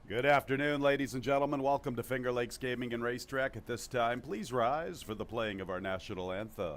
Good afternoon, ladies and gentlemen. Welcome to Finger Lakes Gaming and Racetrack. At this time, please rise for the playing of our national anthem.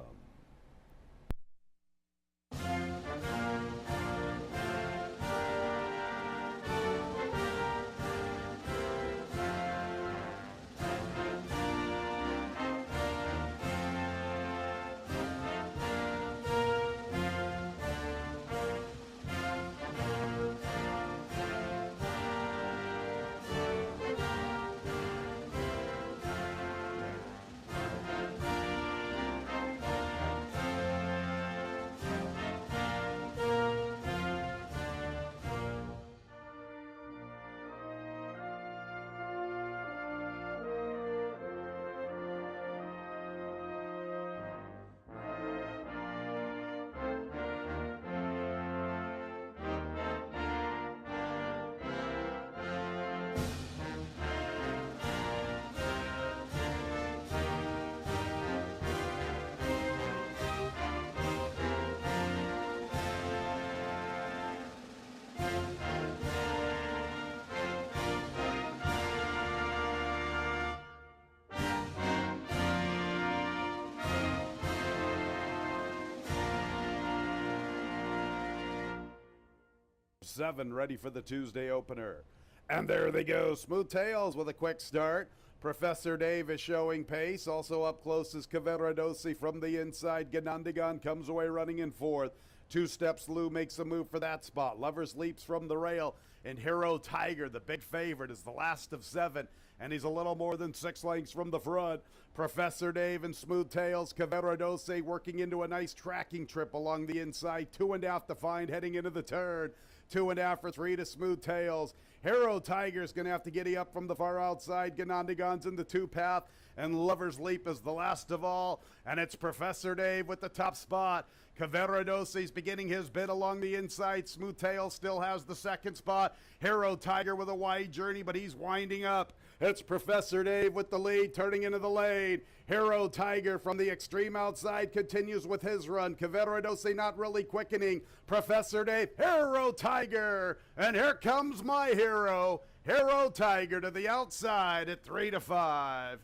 Seven ready for the Tuesday opener. And there they go. Smooth Tails with a quick start. Professor Dave is showing pace. Also up close is Caveradosi from the inside. Ganandigan comes away running in fourth. Two steps Lou makes a move for that spot. Lovers leaps from the rail. And Hero Tiger, the big favorite, is the last of seven. And he's a little more than 6 lengths from the front. Professor Dave and Smooth Tails. Caveradosi working into a nice tracking trip along the inside. 2.5 to find heading into the turn. 2.5 for 3 to Smooth Tails. Hero Tiger's going to have to giddy up from the far outside. Ganandigan's in the two path. And Lover's Leap is the last of all. And it's Professor Dave with the top spot. Caveradossi's beginning his bid along the inside. Smooth Tails still has the second spot. Hero Tiger with a wide journey, but he's winding up. It's Professor Dave with the lead, turning into the lane. Hero Tiger from the extreme outside continues with his run. Caveradosi not really quickening. Professor Dave, Hero Tiger, and here comes my hero. Hero Tiger to the outside at 3 to 5.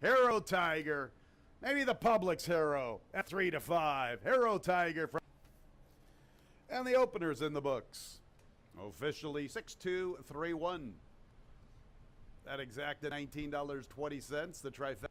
Hero Tiger, maybe the public's hero at 3 to 5. Hero Tiger from, and the opener's in the books. Officially 6-2-3-1. That exacted $19.20, the trifecta.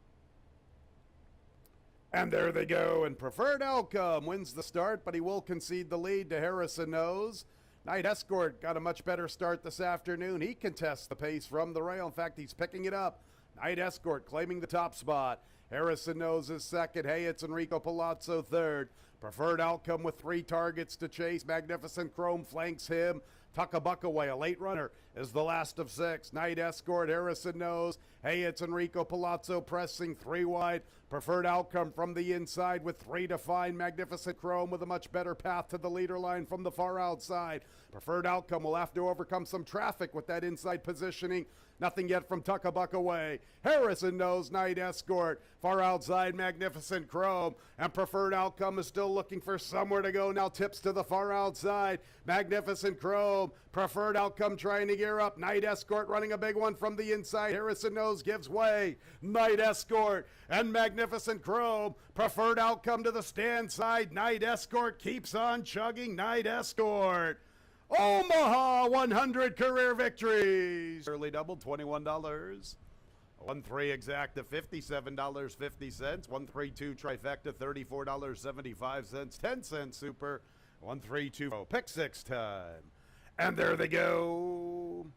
And there they go, and Preferred Outcome wins the start, but he will concede the lead to Harrison Knows. Night Escort got a much better start this afternoon. He contests the pace from the rail. In fact, he's picking it up. Night Escort claiming the top spot. Harrison Knows is second. Hey, it's Enrico Palazzo third. Preferred Outcome with 3 targets to chase. Magnificent Chrome flanks him. Tuck a buck away, a late runner, is the last of 6. Night Escort, Harrison Knows. Hey, it's Enrico Palazzo pressing 3 wide. Preferred Outcome from the inside with 3 to find. Magnificent Chrome with a much better path to the leader line from the far outside. Preferred Outcome will have to overcome some traffic with that inside positioning. Nothing yet from Tuck a buck away. Harrison Knows, Night Escort. Far outside, Magnificent Chrome. And Preferred Outcome is still looking for somewhere to go. Now tips to the far outside. Magnificent Chrome. Preferred Outcome trying to gear up. Night Escort running a big one from the inside. Harrison Knows gives way. Night Escort and Magnificent Chrome. Preferred Outcome to the stand side. Night Escort keeps on chugging. Night Escort. Omaha 100 career victories. Early double, $21. 1-3 exacta, $57.50. 1-3-2 trifecta, $34.75. 10-cent super. 1-3-2 pick 6 time. And there they go.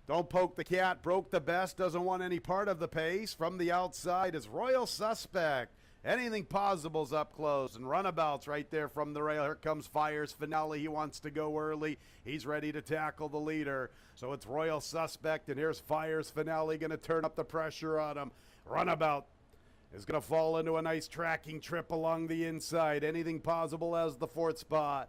Don't poke the cat, broke the best, doesn't want any part of the pace. From the outside is Royal Suspect. Anything possible's up close, and runabouts right there from the rail. Here comes Fire's Finale. He wants to go early. He's ready to tackle the leader. So it's Royal Suspect, and here's Fire's Finale going to turn up the pressure on him. Runabout is going to fall into a nice tracking trip along the inside. Anything possible as the 4th spot.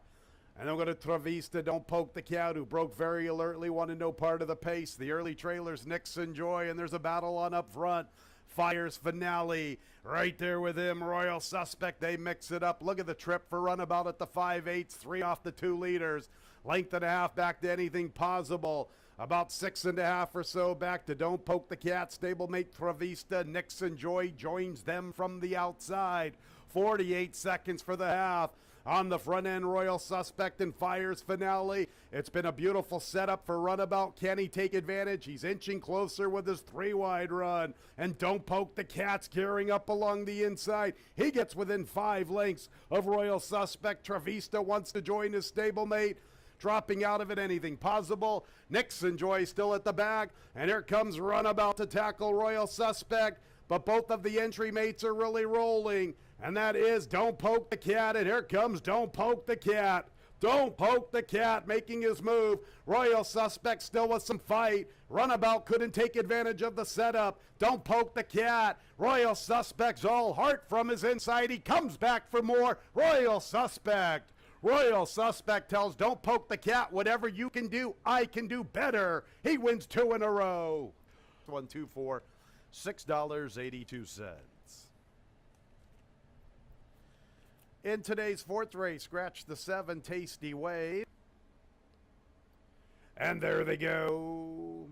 And I'm going to Travista, Don't Poke the Cat, who broke very alertly, wanted no part of the pace. The early trailers, Nixon Joy, and there's a battle on up front. Fire's Finale right there with him. Royal Suspect, they mix it up. Look at the trip for Runabout at the 5/8, 3 off the 2 leaders. Length and a half back to Anything Possible. About 6.5 or so back to Don't Poke the Cat. Stablemate Travista. Nixon Joy joins them from the outside. 48 seconds for the half. On the front end, Royal Suspect and Fires Finale. It's been a beautiful setup for Runabout. Can he take advantage? He's inching closer with his 3-wide run. And Don't Poke the Cat's gearing up along the inside. He gets within 5 lengths of Royal Suspect. Travista wants to join his stablemate. Dropping out of it, anything possible. Nixon Joy still at the back. And here comes Runabout to tackle Royal Suspect. But both of the entry mates are really rolling. And that is Don't Poke the Cat. And here comes Don't Poke the Cat. Don't Poke the Cat making his move. Royal Suspect still with some fight. Runabout couldn't take advantage of the setup. Don't Poke the Cat. Royal Suspect's all heart from his inside. He comes back for more. Royal Suspect. Royal Suspect tells Don't Poke the Cat, whatever you can do, I can do better. He wins 2 in a row. 1, 2, 4, $6.82. In today's 4th race, scratch the 7, Tasty Wave. And there they go.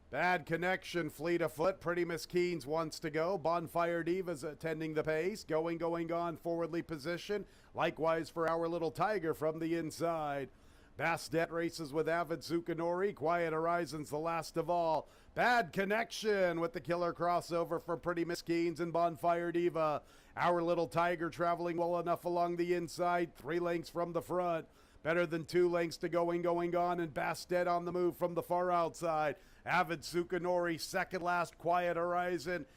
Bad Connection, Fleet of Foot. Pretty Miss Keynes wants to go. Bonfire Diva's attending the pace. Going, gone, forwardly position. Likewise for Our Little Tiger from the inside. Bastet races with Avid Zuccanori. Quiet Horizons the last of all. Bad Connection with the killer crossover for Pretty Miss Keynes and Bonfire Diva. Our Little Tiger traveling well enough along the inside. 3 lengths from the front. Better than 2 lengths to going, gone. And Bastet on the move from the far outside. Avid Zuccanori, second last. Quiet Horizon.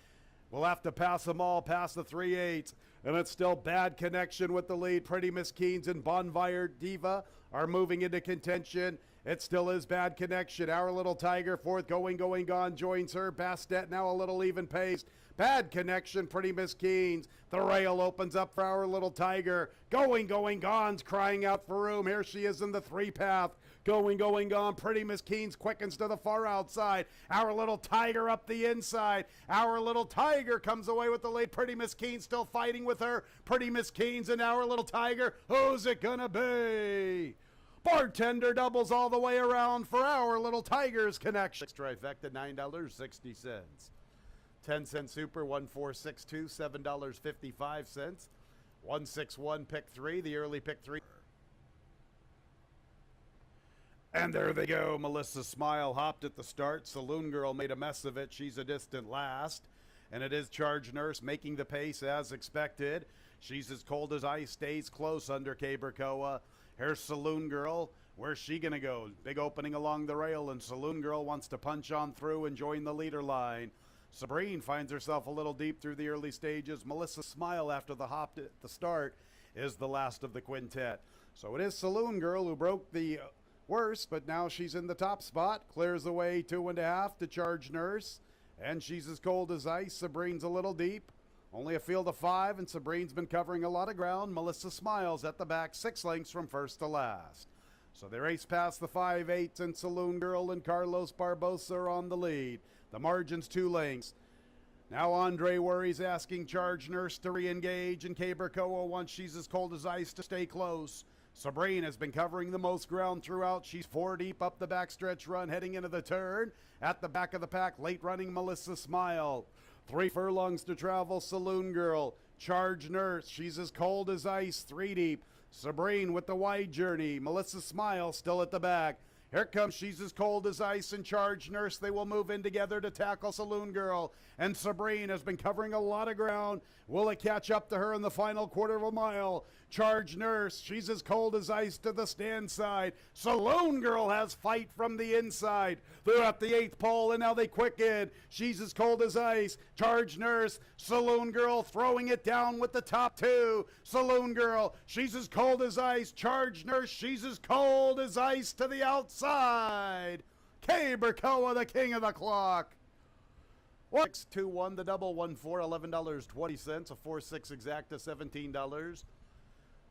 We'll have to pass them all past the 3/8. And it's still Bad Connection with the lead. Pretty Miss Keynes and Bonfire Diva are moving into contention. It still is Bad Connection. Our Little Tiger, fourth, going, gone, joins her. Bastet now a little even paced. Bad Connection, Pretty Miss Keynes. The rail opens up for Our Little Tiger. Going, gone's crying out for room. Here she is in the 3-path. Going, gone. Pretty Miss Keynes quickens to the far outside. Our Little Tiger up the inside. Our Little Tiger comes away with the lead. Pretty Miss Keynes still fighting with her. Pretty Miss Keynes and Our Little Tiger. Who's it gonna be? Bartender doubles all the way around for Our Little Tiger's Connection. Trifecta, $9.60. 10-cent super, 1462, $7.55. 161 pick 3, the early pick 3. And there they go. Melissa Smile hopped at the start. Saloon Girl made a mess of it. She's a distant last. And it is Charge Nurse making the pace as expected. She's as cold as ice, stays close under Cabercoa. Here's Saloon Girl. Where's she going to go? Big opening along the rail, and Saloon Girl wants to punch on through and join the leader line. Sabrine finds herself a little deep through the early stages. Melissa Smile, after the hop at the start, is the last of the quintet. So it is Saloon Girl who broke the worst, but now she's in the top spot. Clears away 2.5 to Charge Nurse, and she's as cold as ice. Sabrine's a little deep. Only a field of 5, and Sabrine's been covering a lot of ground. Melissa Smiles at the back, 6 lengths from first to last. So they race past the 5/8, and Saloon Girl and Carlos Barbosa are on the lead. The margin's 2 lengths. Now Andre Worry's asking Charge Nurse to re-engage, and Cabercoa wants She's as Cold as Ice to stay close. Sabrine has been covering the most ground throughout. She's 4 deep up the backstretch run, heading into the turn. At the back of the pack, late running Melissa Smile. 3 furlongs to travel, Saloon Girl. Charge Nurse, She's as Cold as Ice, 3 deep. Sabrine with the wide journey. Melissa Smile still at the back. Here comes She's as Cold as Ice and Charge Nurse. They will move in together to tackle Saloon Girl. And Sabrine has been covering a lot of ground. Will it catch up to her in the final quarter of a mile? Charge Nurse, She's as Cold as Ice to the stand side. Saloon Girl has fight from the inside. They're at the 8th pole, and now they quicken. She's as Cold as Ice. Charge Nurse, Saloon Girl throwing it down with the top 2. Saloon Girl, She's as Cold as Ice. Charge Nurse, She's as Cold as Ice to the outside. Cabercoa, the king of the clock. 6-2-1, the double, 1-4, $11.20. A 4-6 exacta, $17.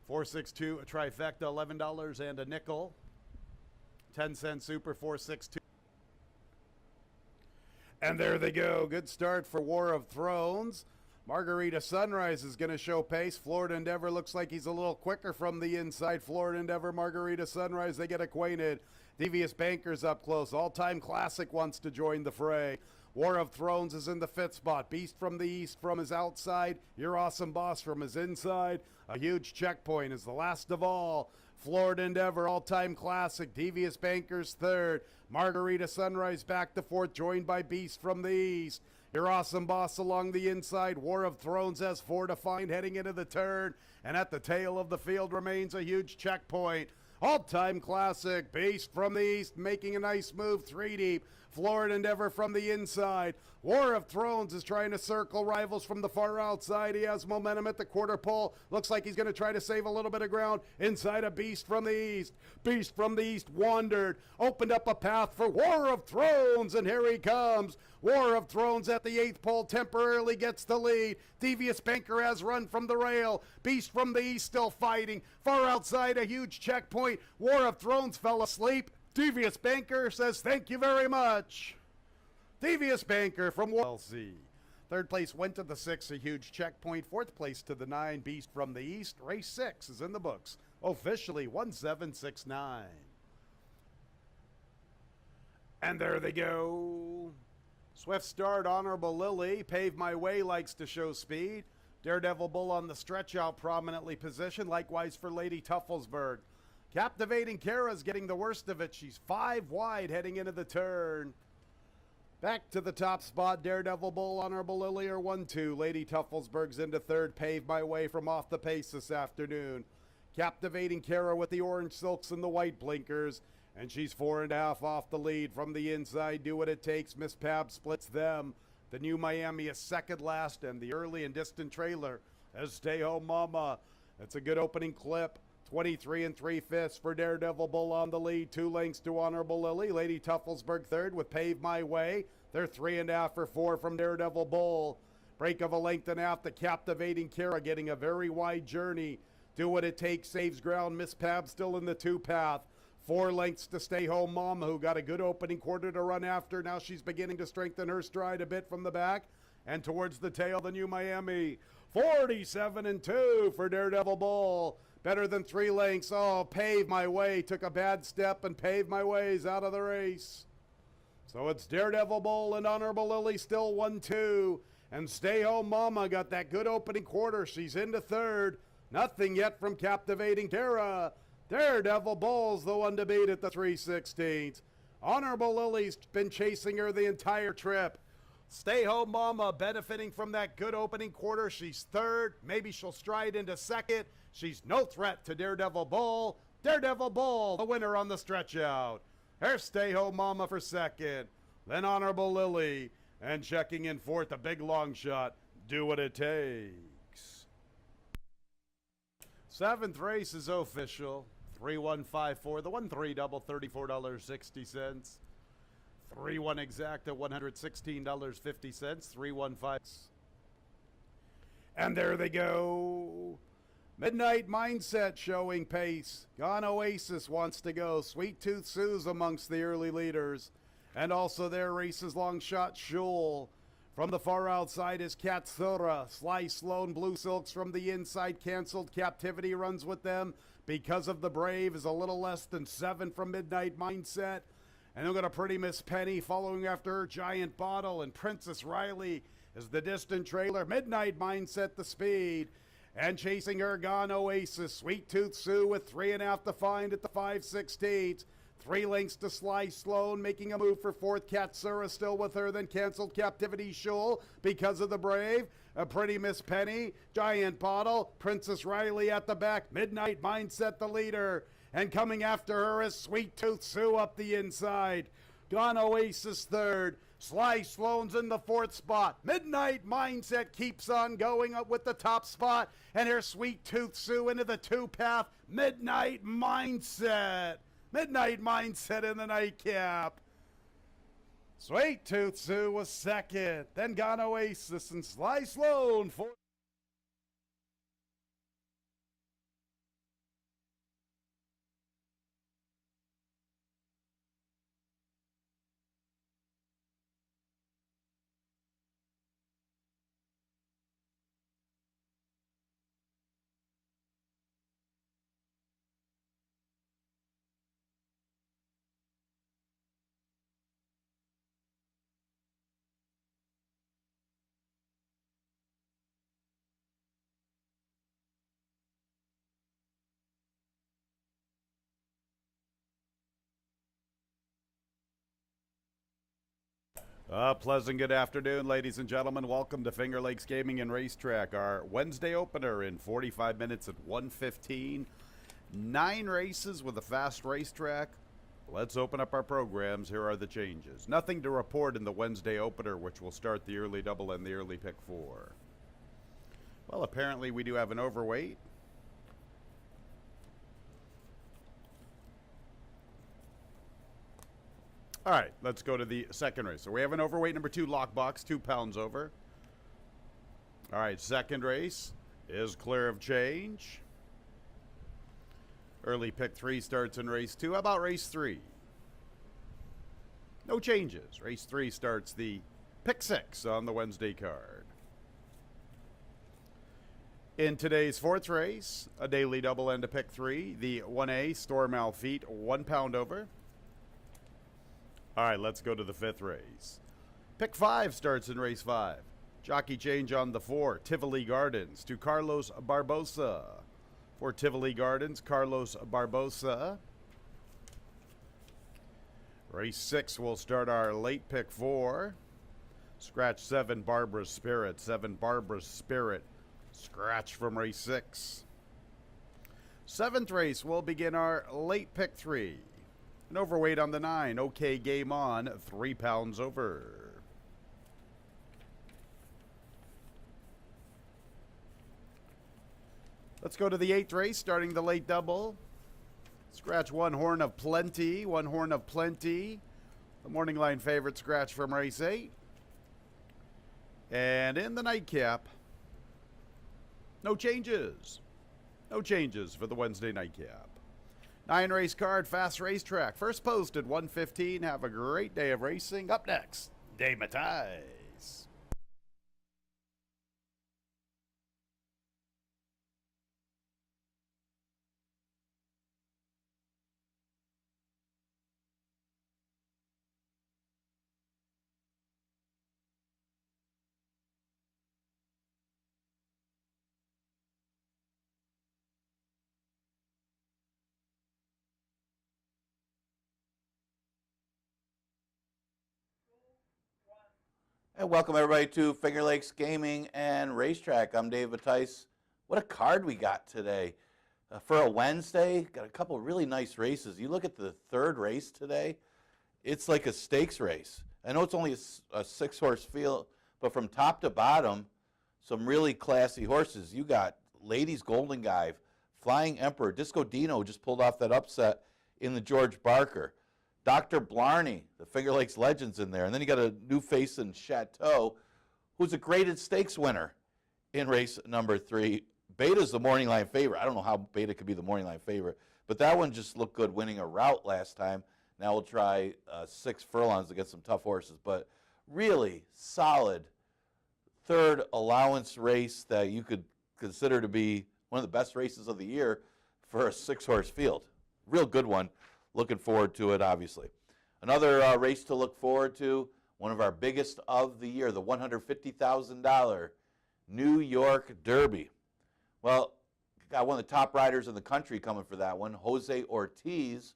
4-6-2, a trifecta, $11 and a nickel. 10-cent super, 4-6-2. And there they go. Good start for War of Thrones. Margarita Sunrise is going to show pace. Florida Endeavor looks like he's a little quicker from the inside. Florida Endeavor, Margarita Sunrise, they get acquainted. Devious Bankers up close. All-Time Classic wants to join the fray. War of Thrones is in the 5th spot. Beast from the east from his outside. Your Awesome Boss from his inside. A huge checkpoint is the last of all. Florida Endeavor, All-Time Classic. Devious Bankers 3rd. Margarita Sunrise back to 4th, joined by Beast from the east. Your Awesome Boss along the inside. War of Thrones has 4 to find heading into the turn. And at the tail of the field remains a huge checkpoint. All-Time Classic. Beast from the east making a nice move. 3 deep. Florida Endeavor from the inside. War of Thrones is trying to circle rivals from the far outside. He has momentum at the quarter pole. Looks like he's going to try to save a little bit of ground inside a Beast from the east. Beast from the east wandered, opened up a path for War of Thrones, and here he comes. War of Thrones at the 8th pole temporarily gets the lead. Devious Banker has run from the rail. Beast from the east still fighting. Far outside a huge checkpoint. War of Thrones fell asleep. Devious Banker says thank you very much. Devious Banker from LC. 3rd place went to the 6, a huge checkpoint. 4th place to the 9, Beast from the east. Race 6 is in the books. Officially 1769. And there they go. Swift Start, Honorable Lily. Pave My Way likes to show speed. Daredevil Bull on the stretch out, prominently positioned. Likewise for Lady Tufflesburg. Captivating Kara's getting the worst of it. She's 5 wide heading into the turn. Back to the top spot. Daredevil Bull, Honorable Lily are 1-2. Lady Tufflesburg's into 3rd. Pave My Way from off the pace this afternoon. Captivating Kara with the orange silks and the white blinkers. And she's 4.5 off the lead from the inside. Do What It Takes. Miss Pab splits them. The New Miami is 2nd last, and the early and distant trailer is Stay Home Mama. That's a good opening clip. 23 3/5 for Daredevil Bull on the lead. 2 lengths to Honorable Lily. Lady Tufflesburg 3rd with Pave My Way. They're 3.5 or 4 from Daredevil Bull. Break of a length and a half. The Captivating Kara getting a very wide journey. Do What It Takes saves ground. Miss Pab still in the 2 path. 4 lengths to Stay Home Mama, who got a good opening quarter to run after. Now she's beginning to strengthen her stride a bit from the back. And towards the tail, the New Miami. 47 2 for Daredevil Bull. Better than 3 lengths. Oh, Pave My Way took a bad step, and Pave My Way's out of the race. So it's Daredevil Bull and Honorable Lily still 1-2. And Stay Home Mama got that good opening quarter. She's into 3rd. Nothing yet from Captivating Kara. Daredevil Bull's the one to beat at the 3/16. Honorable Lily's been chasing her the entire trip. Stay Home Mama benefiting from that good opening quarter. She's 3rd. Maybe she'll stride into 2nd. She's no threat to Daredevil Bull. Daredevil Bull, the winner on the stretch out. Here's Stay Home Mama for 2nd. Then Honorable Lily. And checking in 4th, a big long shot. Do What It Takes. 7th race is official. 3154. The 1-3 double, $34.60. 3-1 exact at $116.50. 3-1-5. And there they go. Midnight Mindset showing pace. Gone Oasis wants to go. Sweet Tooth Sue's amongst the early leaders. And also their races long shot Shul. From the far outside is Katsura. Sly Sloan Blue Silks from the inside. Canceled Captivity runs with them. Because of the Brave is a little less than 7 from Midnight Mindset. And they've got a Pretty Miss Penny following after her Giant Bottle. And Princess Riley is the distant trailer. Midnight Mindset the speed. And chasing her Gone Oasis. Sweet Tooth Sue with 3.5 to find at the 5/16. 3 lengths to Sly Sloan, making a move for 4th. Katsura still with her, then canceled Captivity Shul because of the Brave. A Pretty Miss Penny, Giant Bottle, Princess Riley at the back. Midnight Mindset the leader. And coming after her is Sweet Tooth Sue up the inside. Gone Oasis 3rd. Sly Sloan's in the 4th spot. Midnight Mindset keeps on going up with the top spot. And here's Sweet Tooth Sue into the 2 path. Midnight Mindset. Midnight Mindset in the nightcap. Sweet Tooth Sue was 2nd. Then Gone Oasis and Sly Sloan 4th. Pleasant good afternoon, ladies and gentlemen. Welcome to Finger Lakes Gaming and Racetrack. Our Wednesday opener in 45 minutes at 1:15. 9 races with a fast racetrack. Let's open up our programs. Here are the changes. Nothing to report in the Wednesday opener, which will start the early double and the early pick 4. Well, apparently we do have an overweight. All right, let's go to the second race. So we have an overweight number 2 lockbox, 2 pounds over. All right, second race is clear of change. Early pick 3 starts in race 2. How about race 3? No changes. Race 3 starts the pick 6 on the Wednesday card. In today's fourth race, a daily double and a pick 3. The 1A, Storm Feet, 1 pound over. All right, let's go to the fifth race. Pick 5 starts in race 5. Jockey change on the 4, Tivoli Gardens to Carlos Barbosa. For Tivoli Gardens, Carlos Barbosa. Race 6 will start our late pick 4. Scratch 7, Barbara's Spirit. 7, Barbara's Spirit. Scratch from race 6. Seventh race will begin our late pick 3. An overweight on the 9. Okay, game on. 3 pounds over. Let's go to the 8th race, starting the late double. Scratch 1 Horn of Plenty. 1 Horn of Plenty. The morning line favorite scratch from race 8. And in the nightcap, no changes. No changes for the Wednesday nightcap. 9 race card, fast racetrack. First posted 1:15. Have a great day of racing. Up next, Dave Matthijs. And welcome everybody to Finger Lakes Gaming and Racetrack. I'm Dave Matthijs. What a card we got today. For a Wednesday, got a couple really nice races. You look at the third race today, it's like a stakes race. I know it's only a 6-horse field, but from top to bottom, some really classy horses. You got Ladies Golden Guy, Flying Emperor, Disco Dino just pulled off that upset in the George Barker. Dr. Blarney, the Finger Lakes Legends in there. And then you got a new face in Chateau, who's a graded stakes winner in race number 3. Beta's the morning line favorite. I don't know how Beta could be the morning line favorite, but that one just looked good winning a route last time. Now we'll try 6 furlongs to get some tough horses. But really solid third allowance race that you could consider to be one of the best races of the year for a 6-horse field. Real good one. Looking forward to it, obviously. Another race to look forward to, one of our biggest of the year, the $150,000 New York Derby. Well, got one of the top riders in the country coming for that one, Jose Ortiz.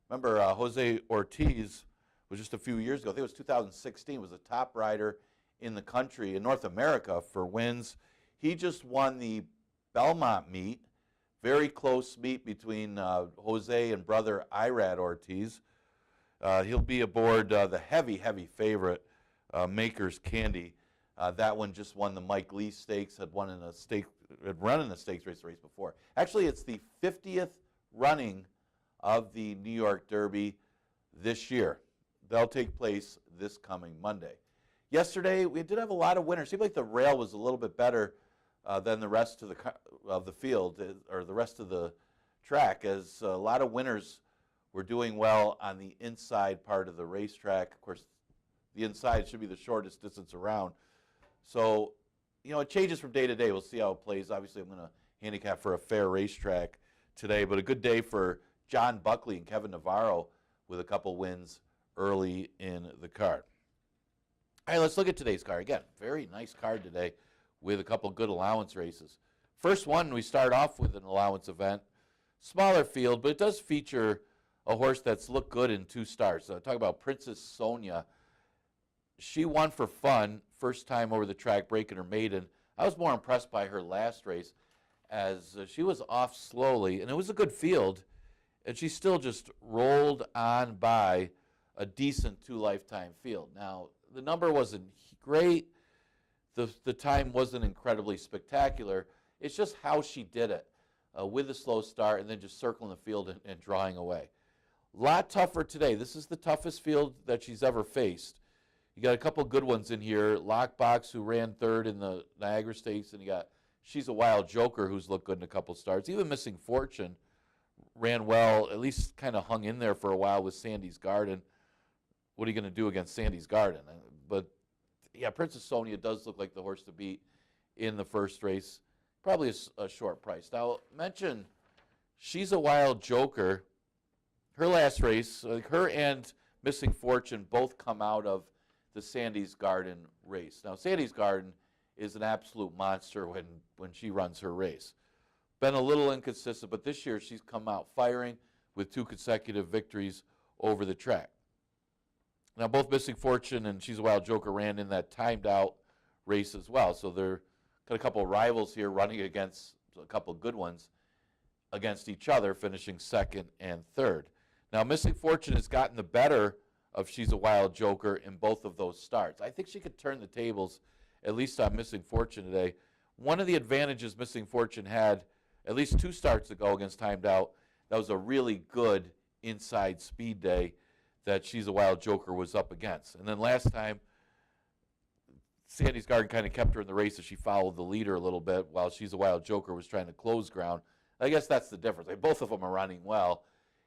Remember, Jose Ortiz was just a few years ago, I think it was 2016, was a top rider in the country, in North America, for wins. He just won the Belmont meet. Very close meet between Jose and brother Irad Ortiz. He'll be aboard the heavy favorite, Maker's Candy. That one just won the Mike Lee Stakes, had run in a stakes race the race before. Actually, it's the 50th running of the New York Derby this year. They'll take place this coming Monday. Yesterday, we did have a lot of winners. Seemed like the rail was a little bit better than the rest of the field, or the rest of the track, as a lot of winners were doing well on the inside part of the racetrack. Of course, the inside should be the shortest distance around. So, you know, it changes from day to day. We'll see how it plays. Obviously, I'm going to handicap for a fair racetrack today, but a good day for John Buckley and Kevin Navarro with a couple wins early in the card. All right, let's look at today's card. Again, very nice card today with a couple good allowance races. First one, we start off with an allowance event. Smaller field, but it does feature a horse that's looked good in 2 starts. Talk about Princess Sonia. she won for fun, first time over the track, breaking her maiden. I was more impressed by her last race, as she was off slowly, and it was a good field, and she still just rolled on by a decent 2 lifetime field. Now, the number wasn't great. The time wasn't incredibly spectacular. It's just how she did it with a slow start and then just circling the field and drawing away. A lot tougher today. This is the toughest field that she's ever faced. You got a couple good ones in here. Lockbox, who ran third in the Niagara Stakes, and you got She's a Wild Joker, who's looked good in a couple starts. Even Missing Fortune ran well, at least kind of hung in there for a while with Sandy's Garden. What are you going to do against Sandy's Garden? But, yeah, Princess Sonia does look like the horse to beat in the first race. Probably a short price. Now, mention She's a Wild Joker. Her last race, her and Missing Fortune both come out of the Sandy's Garden race. Now, Sandy's Garden is an absolute monster when she runs her race. Been a little inconsistent, but this year she's come out firing with 2 consecutive victories over the track. Now, both Missing Fortune and She's a Wild Joker ran in that timed out race as well. So they're got a couple of rivals here running against a couple of good ones against each other, finishing second and third. Now, Missing Fortune has gotten the better of She's a Wild Joker in both of those starts. I think she could turn the tables, at least on Missing Fortune today. One of the advantages Missing Fortune had at least 2 starts ago against Timed Out, that was a really good inside speed day that She's a Wild Joker was up against. And then last time, Sandy's Garden kind of kept her in the race as she followed the leader a little bit while She's a Wild Joker was trying to close ground. I guess that's the difference. Both of them are running well,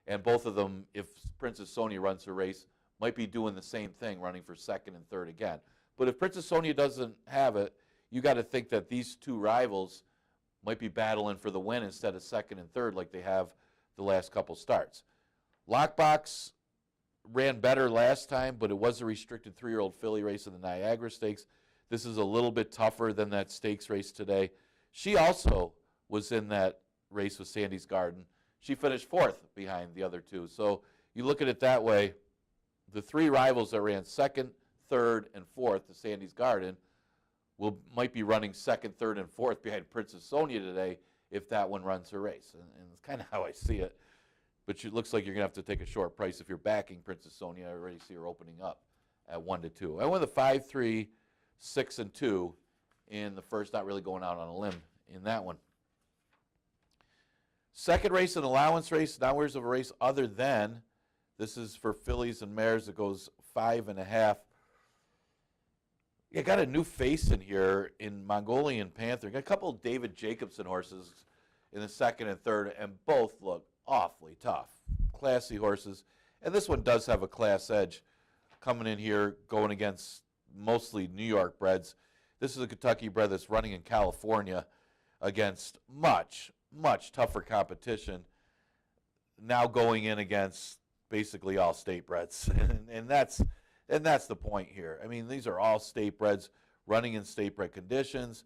and both of them, if Princess Sonia runs her race, might be doing the same thing, running for second and third again. But if Princess Sonia doesn't have it, you got to think that these 2 rivals might be battling for the win instead of second and third like they have the last couple starts. Lockbox ran better last time, but it was a restricted 3-year-old filly race in the Niagara Stakes. This is a little bit tougher than that stakes race today. She also was in that race with Sandy's Garden. She finished 4th behind the other 2. So you look at it that way, the 3 rivals that ran second, third, and 4th to Sandy's Garden might be running second, third, and 4th behind Princess Sonia today if that one runs her race. And it's kind of how I see it. But it looks like you're going to have to take a short price if you're backing Princess Sonia. I already see her opening up at 1-2. I went the 5, 3, 6, and 2 in the first, not really going out on a limb in that one. Second race, an allowance race. Now where's a race other than, this is for fillies and mares that goes 5.5. You got a new face in here in Mongolian Panther. Got a couple of David Jacobson horses in the second and third, and both look awfully tough. Classy horses. And this one does have a class edge coming in here, going against mostly New York breds. This is a Kentucky bred that's running in California against much, much tougher competition. Now going in against basically all state breds. and that's the point here. I mean, these are all state breds running in state bred conditions,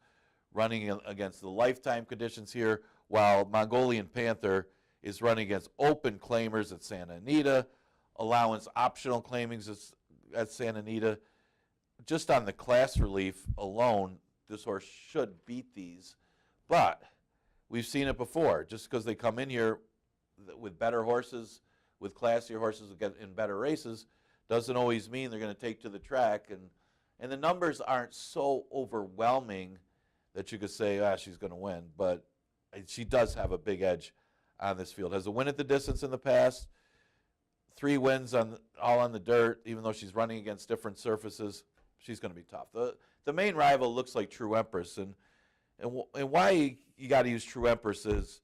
running against the lifetime conditions here, while Mongolian Panther is running against open claimers at Santa Anita, allowance optional claimings at Santa Anita. Just on the class relief alone, this horse should beat these. But we've seen it before. Just because they come in here with better horses, with classier horses in better races, doesn't always mean they're going to take to the track. And the numbers aren't so overwhelming that you could say, she's going to win. But she does have a big edge on this field. Has a win at the distance in the past, 3 wins all on the dirt, even though she's running against different surfaces. She's going to be tough. The main rival looks like True Empress, and why you got to use True Empress is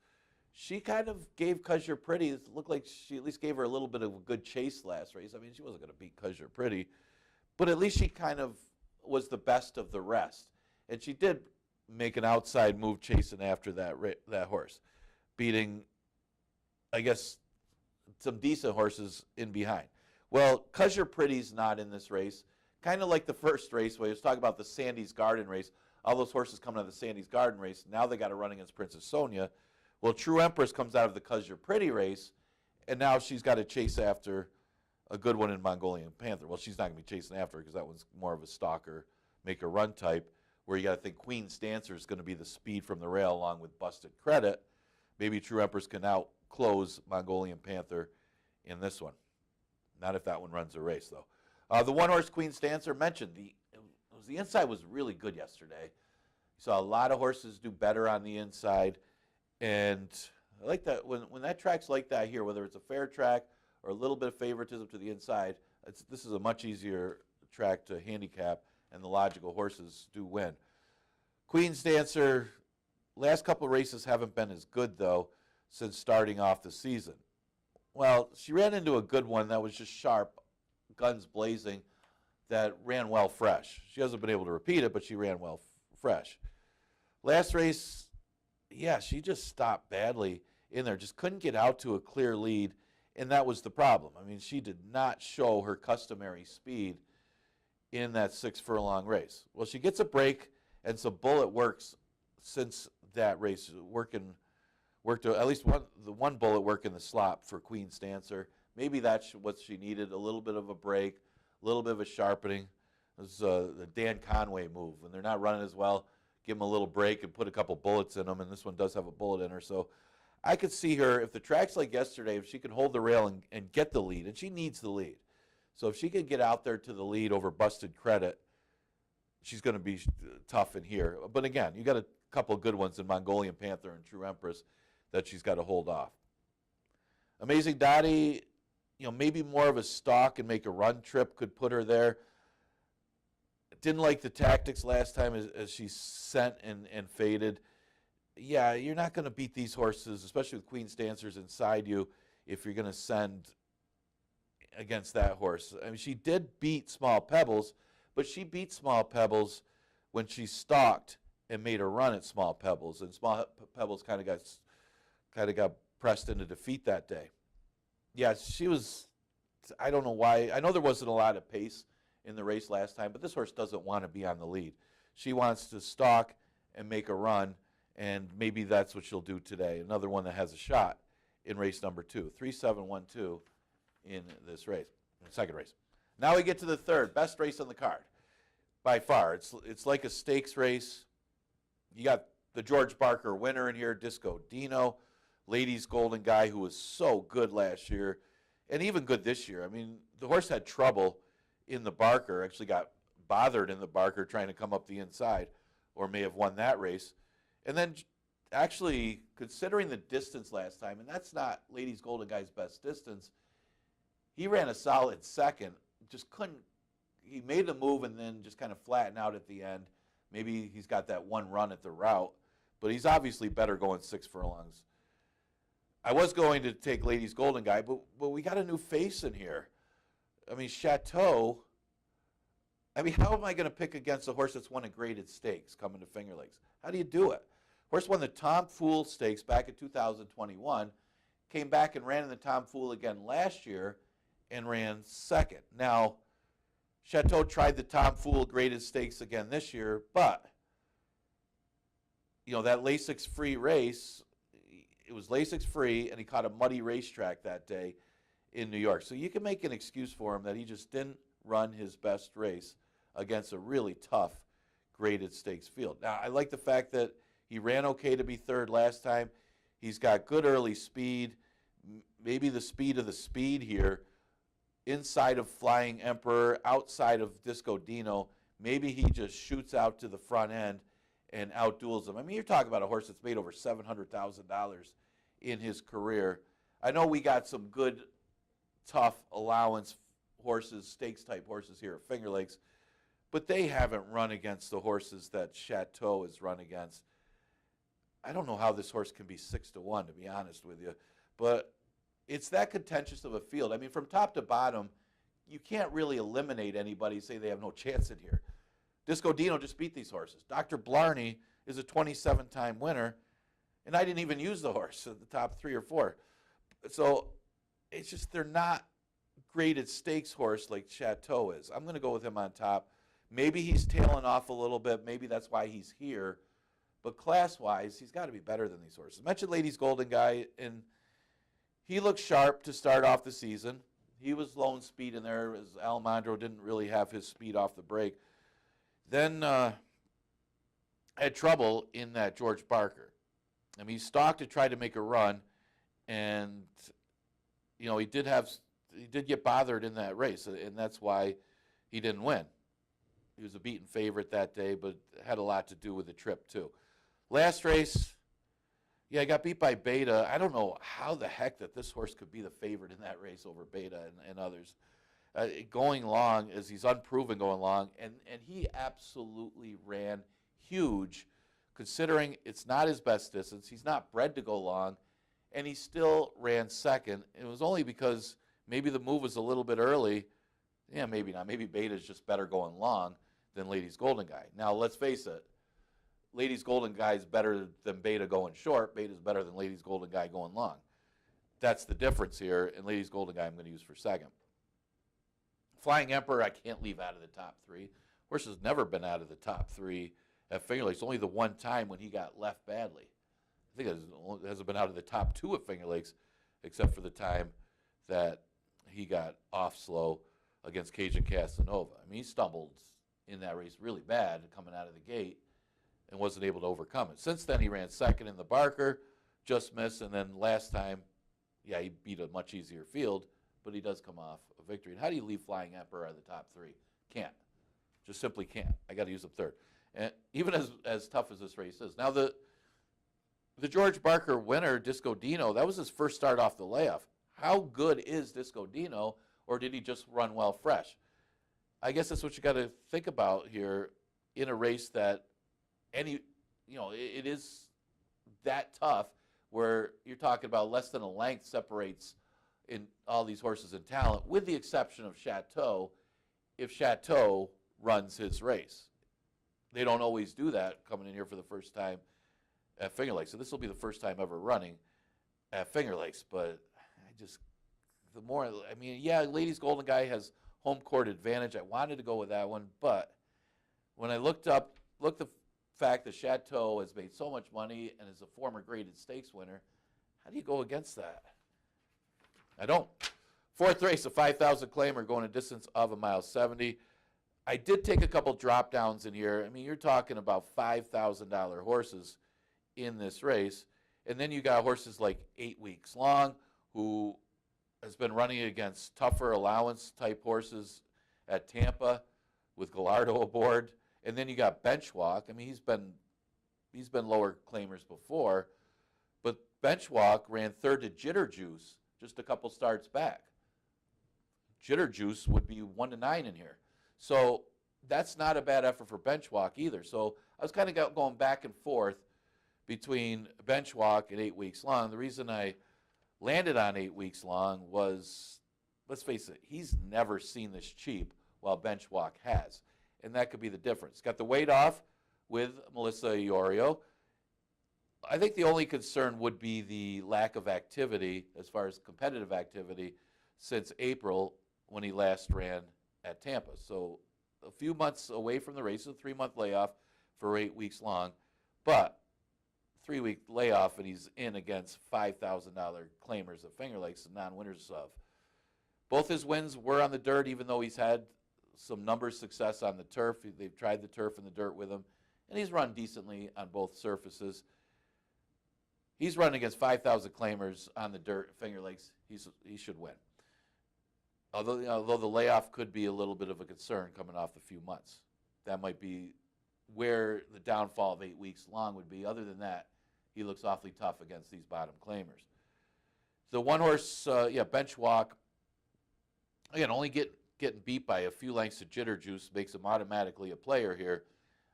she kind of gave 'Cause You're Pretty. It looked like she at least gave her a little bit of a good chase last race. I mean, she wasn't going to beat 'Cause You're Pretty, but at least she kind of was the best of the rest. And she did make an outside move chasing after that horse, beating, I guess, some decent horses in behind. Well, 'Cause You're Pretty's not in this race. Kind of like the first race where he was talking about the Sandy's Garden race. All those horses coming out of the Sandy's Garden race, now they got to run against Princess Sonia. Well, True Empress comes out of the 'Cause You're Pretty race, and now she's got to chase after a good one in Mongolian Panther. Well, she's not going to be chasing after her because that one's more of a stalker, make a run type, where you got to think Queen's Dancer is going to be the speed from the rail along with Busted Credit. Maybe True Empress can outclose Mongolian Panther in this one. Not if that one runs a race, though. The one-horse Queen's Dancer mentioned, the inside was really good yesterday. You saw a lot of horses do better on the inside, and I like that when that track's like that here, whether it's a fair track or a little bit of favoritism to the inside, this is a much easier track to handicap, and the logical horses do win. Queen's Dancer, last couple of races haven't been as good, though, since starting off the season. Well, she ran into a good one that was just sharp, guns blazing, that ran well fresh. She hasn't been able to repeat it, but she ran well fresh. Last race, yeah, she just stopped badly in there, just couldn't get out to a clear lead, and that was the problem. I mean, she did not show her customary speed in that 6 furlong race. Well, she gets a break and some bullet works since that race, worked at least one bullet work in the slop for Queen's Dancer. Maybe that's what she needed, a little bit of a break, a little bit of a sharpening. It was the Dan Conway move. When they're not running as well, give them a little break and put a couple bullets in them, and this one does have a bullet in her. So I could see her, if the track's like yesterday, if she can hold the rail and get the lead, and she needs the lead. So if she can get out there to the lead over Busted Credit, she's going to be tough in here. But again, you got a couple of good ones in Mongolian Panther and True Empress that she's got to hold off. Amazing Dottie, maybe more of a stalk and make a run trip could put her there. Didn't like the tactics last time as she sent and faded. Yeah, you're not going to beat these horses, especially with Queen's Dancers inside you, if you're going to send against that horse. I mean, she did beat Small Pebbles, but she beat Small Pebbles when she stalked and made a run at Small Pebbles, and Small Pebbles kind of got pressed into defeat that day. Yeah, she was, I don't know why. I know there wasn't a lot of pace in the race last time, but this horse doesn't want to be on the lead. She wants to stalk and make a run, and maybe that's what she'll do today. Another one that has a shot in race number 2, 3-7-1-2 in this race, in the second race. Now we get to the third, best race on the card by far. It's like a stakes race. You got the George Barker winner in here, Disco Dino, Ladies Golden Guy, who was so good last year and even good this year. I mean, the horse had trouble in the Barker, actually got bothered in the Barker trying to come up the inside, or may have won that race. And then actually, considering the distance last time, and that's not Ladies Golden Guy's best distance, he ran a solid second, just couldn't, he made the move and then just kind of flattened out at the end. Maybe he's got that one run at the route, but he's obviously better going 6 furlongs. I was going to take Ladies Golden Guy, but we got a new face in here. I mean, Chateau, how am I going to pick against a horse that's won a graded stakes coming to Finger Lakes? How do you do it? Horse won the Tom Fool Stakes back in 2021, came back and ran in the Tom Fool again last year and ran second. Now, Chateau tried the Tom Fool graded stakes again this year, but, that Lasix-free race, it was Lasix-free, and he caught a muddy racetrack that day in New York. So you can make an excuse for him that he just didn't run his best race against a really tough graded stakes field. Now, I like the fact that he ran okay to be third last time. He's got good early speed, maybe the speed of the speed here, inside of Flying Emperor, outside of Disco Dino. Maybe he just shoots out to the front end and outduels him. I mean, you're talking about a horse that's made over $700,000 in his career. I know we got some good, tough allowance horses, stakes-type horses here at Finger Lakes, but they haven't run against the horses that Chateau has run against. I don't know how this horse can be 6-1, to be honest with you, but it's that contentious of a field. I mean, from top to bottom, you can't really eliminate anybody, say they have no chance in here. Disco Dino just beat these horses. Dr. Blarney is a 27-time winner, and I didn't even use the horse at the top 3 or 4. So it's just they're not graded stakes horse like Chateau is. I'm going to go with him on top. Maybe he's tailing off a little bit. Maybe that's why he's here. But class-wise, he's got to be better than these horses. I mentioned Ladies Golden Guy, and he looked sharp to start off the season. He was lone speed in there, as Alejandro didn't really have his speed off the break. Then had trouble in that George Barker. I mean, he stalked to try to make a run, and he did get bothered in that race, and that's why he didn't win. He was a beaten favorite that day, but had a lot to do with the trip too. Last race, he got beat by Beta. I don't know how the heck that this horse could be the favorite in that race over Beta and others. Going long, as he's unproven going long, and he absolutely ran huge, considering it's not his best distance. He's not bred to go long, and he still ran second. It was only because maybe the move was a little bit early. Yeah, maybe not. Maybe Beta's just better going long than Lady's Golden Guy. Now, let's face it. Lady's Golden Guy is better than Beta going short. Beta's better than Lady's Golden Guy going long. That's the difference here, and Lady's Golden Guy I'm going to use for second. Flying Emperor I can't leave out of the top three. Horse has never been out of the top three at Finger Lakes. Only the one time when he got left badly. I think it hasn't been out of the top two at Finger Lakes, except for the time that he got off slow against Cajun Casanova. I mean, he stumbled in that race really bad coming out of the gate and wasn't able to overcome it. Since then, he ran second in the Barker, just missed, and then last time, he beat a much easier field, but he does come off a victory. And how do you leave Flying Emperor out of the top three? Can't. Just simply can't. I got to use him third. And even as tough as this race is. Now, the George Barker winner, Disco Dino, that was his first start off the layoff. How good is Disco Dino, or did he just run well fresh? I guess that's what you got to think about here in a race that it is that tough, where you're talking about less than a length separates in all these horses in talent, with the exception of Chateau, if Chateau runs his race. They don't always do that coming in here for the first time at Finger Lakes. So this will be the first time ever running at Finger Lakes. But Ladies Golden Guy has home court advantage. I wanted to go with that one, but when I looked the fact that Chateau has made so much money and is a former graded stakes winner, how do you go against that? I don't. Fourth race, a 5,000 claimer going a distance of 1.70 miles. I did take a couple drop downs in here. I mean, you're talking about $5,000 horses in this race. And then you got horses like 8 Weeks Long, who has been running against tougher allowance type horses at Tampa with Gallardo aboard. And then you got Benchwalk. I mean, he's been lower claimers before, but Benchwalk ran third to Jitter Juice just a couple starts back. Jitter Juice would be 1-9 in here. So that's not a bad effort for Benchwalk either. So I was kind of going back and forth between Benchwalk and 8 Weeks Long. The reason I landed on 8 Weeks Long was, let's face it, he's never seen this cheap, while Benchwalk has. And that could be the difference. Got the weight off with Melissa Iorio. I think the only concern would be the lack of activity, as far as competitive activity, since April when he last ran at Tampa. So a few months away from the race, a 3-month layoff for 8 Weeks Long. But 3-week layoff, and he's in against $5,000 claimers at Finger Lakes and non-winners of. Both his wins were on the dirt, even though he's had some numbers success on the turf. They've tried the turf and the dirt with him, and he's run decently on both surfaces. He's running against 5,000 claimers on the dirt at Finger Lakes. He should win. Although the layoff could be a little bit of a concern coming off the few months. That might be where the downfall of 8 Weeks Long would be. Other than that, he looks awfully tough against these bottom claimers. The one horse, Benchwalk, again, only getting beat by a few lengths of Jitter Juice makes him automatically a player here.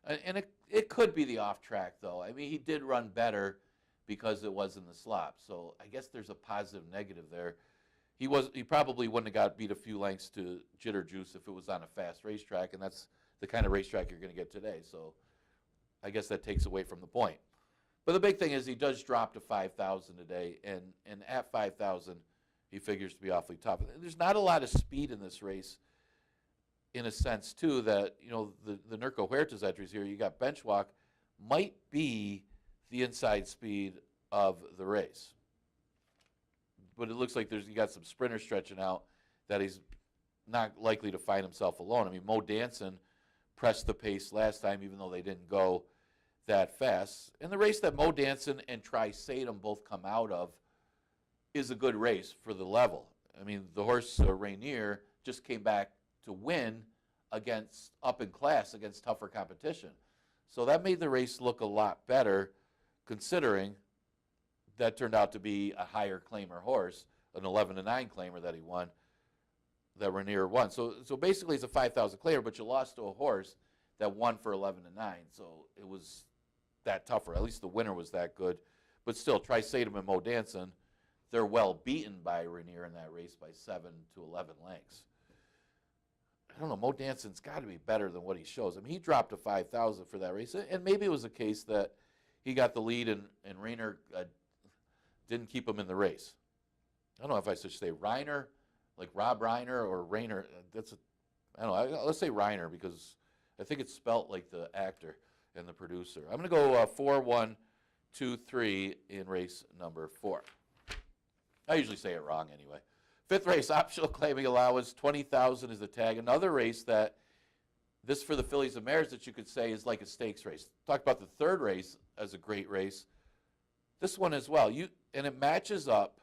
And it could be the off track, though. I mean, he did run better because it was in the slop. So I guess there's a positive negative there. He probably wouldn't have got beat a few lengths to Jitter Juice if it was on a fast racetrack, and that's the kind of racetrack you're going to get today. So I guess that takes away from the point. But the big thing is he does drop to 5,000 today, and at 5,000 he figures to be awfully tough. There's not a lot of speed in this race, in a sense, too, that, the Nurko Huertas entries here, you got Benchwalk, might be the inside speed of the race. But it looks like you got some sprinters stretching out that he's not likely to find himself alone. I mean, Mo Danson pressed the pace last time, even though they didn't go that fast. And the race that Mo Danson and Tri-Satum both come out of is a good race for the level. I mean, the horse Rainier just came back to win against up in class against tougher competition. So that made the race look a lot better, considering that turned out to be a higher claimer horse, an 11-9 claimer that he won, that Rainier won. So basically it's a 5,000 claimer, but you lost to a horse that won for 11-9. So it was that tougher. At least the winner was that good. But still, Tri-Satum and Mo Danson, they're well beaten by Rainier in that race by 7 to 11 lengths. I don't know, Mo Danson's got to be better than what he shows. I mean, he dropped to 5,000 for that race, and maybe it was a case that he got the lead and Rainier didn't keep him in the race. I don't know if I should say Reiner, like Rob Reiner, or Rainer. I don't know. Let's say Reiner, because I think it's spelt like the actor and the producer. I'm going to go 4, 1, 2, 3 in race number 4. I usually say it wrong anyway. Fifth race, optional claiming allowance, 20,000 is the tag. Another race that, this for the fillies and mares, that you could say is like a stakes race. Talk about the third race as a great race. This one as well. And it matches up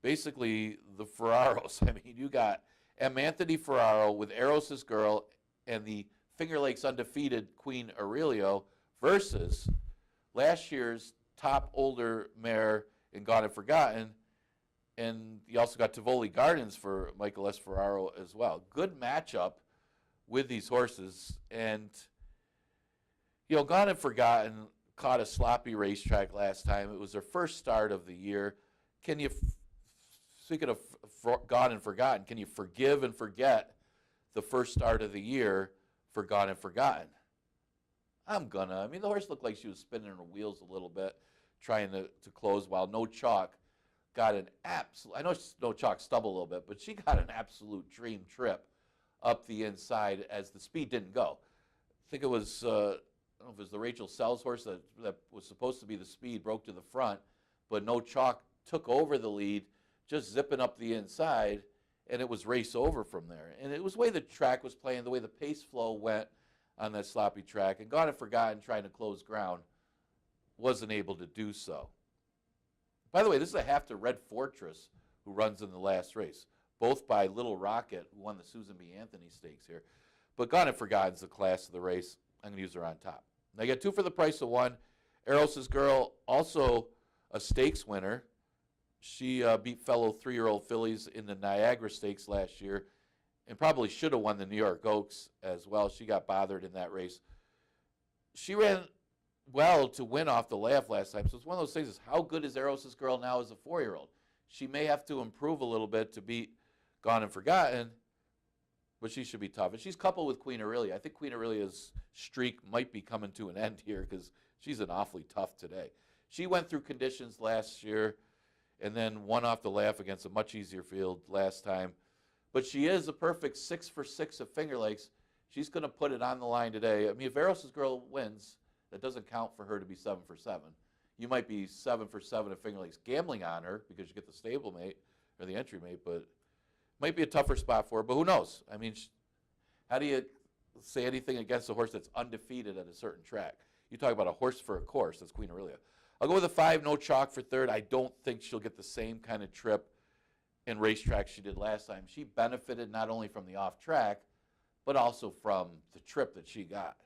basically the Ferraros. I mean, you got M. Anthony Ferraro with Eros' Girl and the Finger Lakes undefeated Queen Aurelio versus last year's top older mare in Gone and Forgotten. And you also got Tivoli Gardens for Michael S. Ferraro as well. Good matchup with these horses. And, Gone and Forgotten caught a sloppy racetrack last time. It was their first start of the year. Speaking of Gone and Forgotten, can you forgive and forget the first start of the year for Gone and Forgotten? I'm gonna. I mean, the horse looked like she was spinning her wheels a little bit, trying to close, while No Chalk got an absolute, I know No Chalk stumbled a little bit, but she got an absolute dream trip up the inside as the speed didn't go. I think it was, I don't know if it was the Rachel Sells horse that was supposed to be the speed, broke to the front, but No Chalk took over the lead, just zipping up the inside, and it was race over from there. And it was the way the track was playing, the way the pace flow went on that sloppy track, and Gone and Forgotten, trying to close ground, wasn't able to do so. By the way, this is a half to Red Fortress, who runs in the last race, both by Little Rocket, who won the Susan B. Anthony Stakes here. But Gone and Forgotten's the class of the race. I'm going to use her on top. Now, you got 2 for the price of 1. Eros' Girl, also a stakes winner. She beat fellow 3-year-old fillies in the Niagara Stakes last year and probably should have won the New York Oaks as well. She got bothered in that race. She ran well to win off the laugh last time. So it's one of those things, is how good is Eros' Girl now as a 4-year-old? She may have to improve a little bit to beat Gone and Forgotten, but she should be tough. And she's coupled with Queen Aurelia. I think Queen Aurelia's streak might be coming to an end here, because she's an awfully tough today. She went through conditions last year and then won off the laugh against a much easier field last time. But she is a perfect 6 for 6 at Finger Lakes. She's going to put it on the line today. I mean, if Eros' Girl wins, that doesn't count for her to be 7 for 7. You might be 7 for 7 at Finger Lakes gambling on her because you get the stablemate or the entry mate, but it might be a tougher spot for her. But who knows? I mean, how do you say anything against a horse that's undefeated at a certain track? You talk about a horse for a course. That's Queen Aurelia. I'll go with a 5, No Chalk for third. I don't think she'll get the same kind of trip and racetrack she did last time. She benefited not only from the off track, but also from the trip that she got.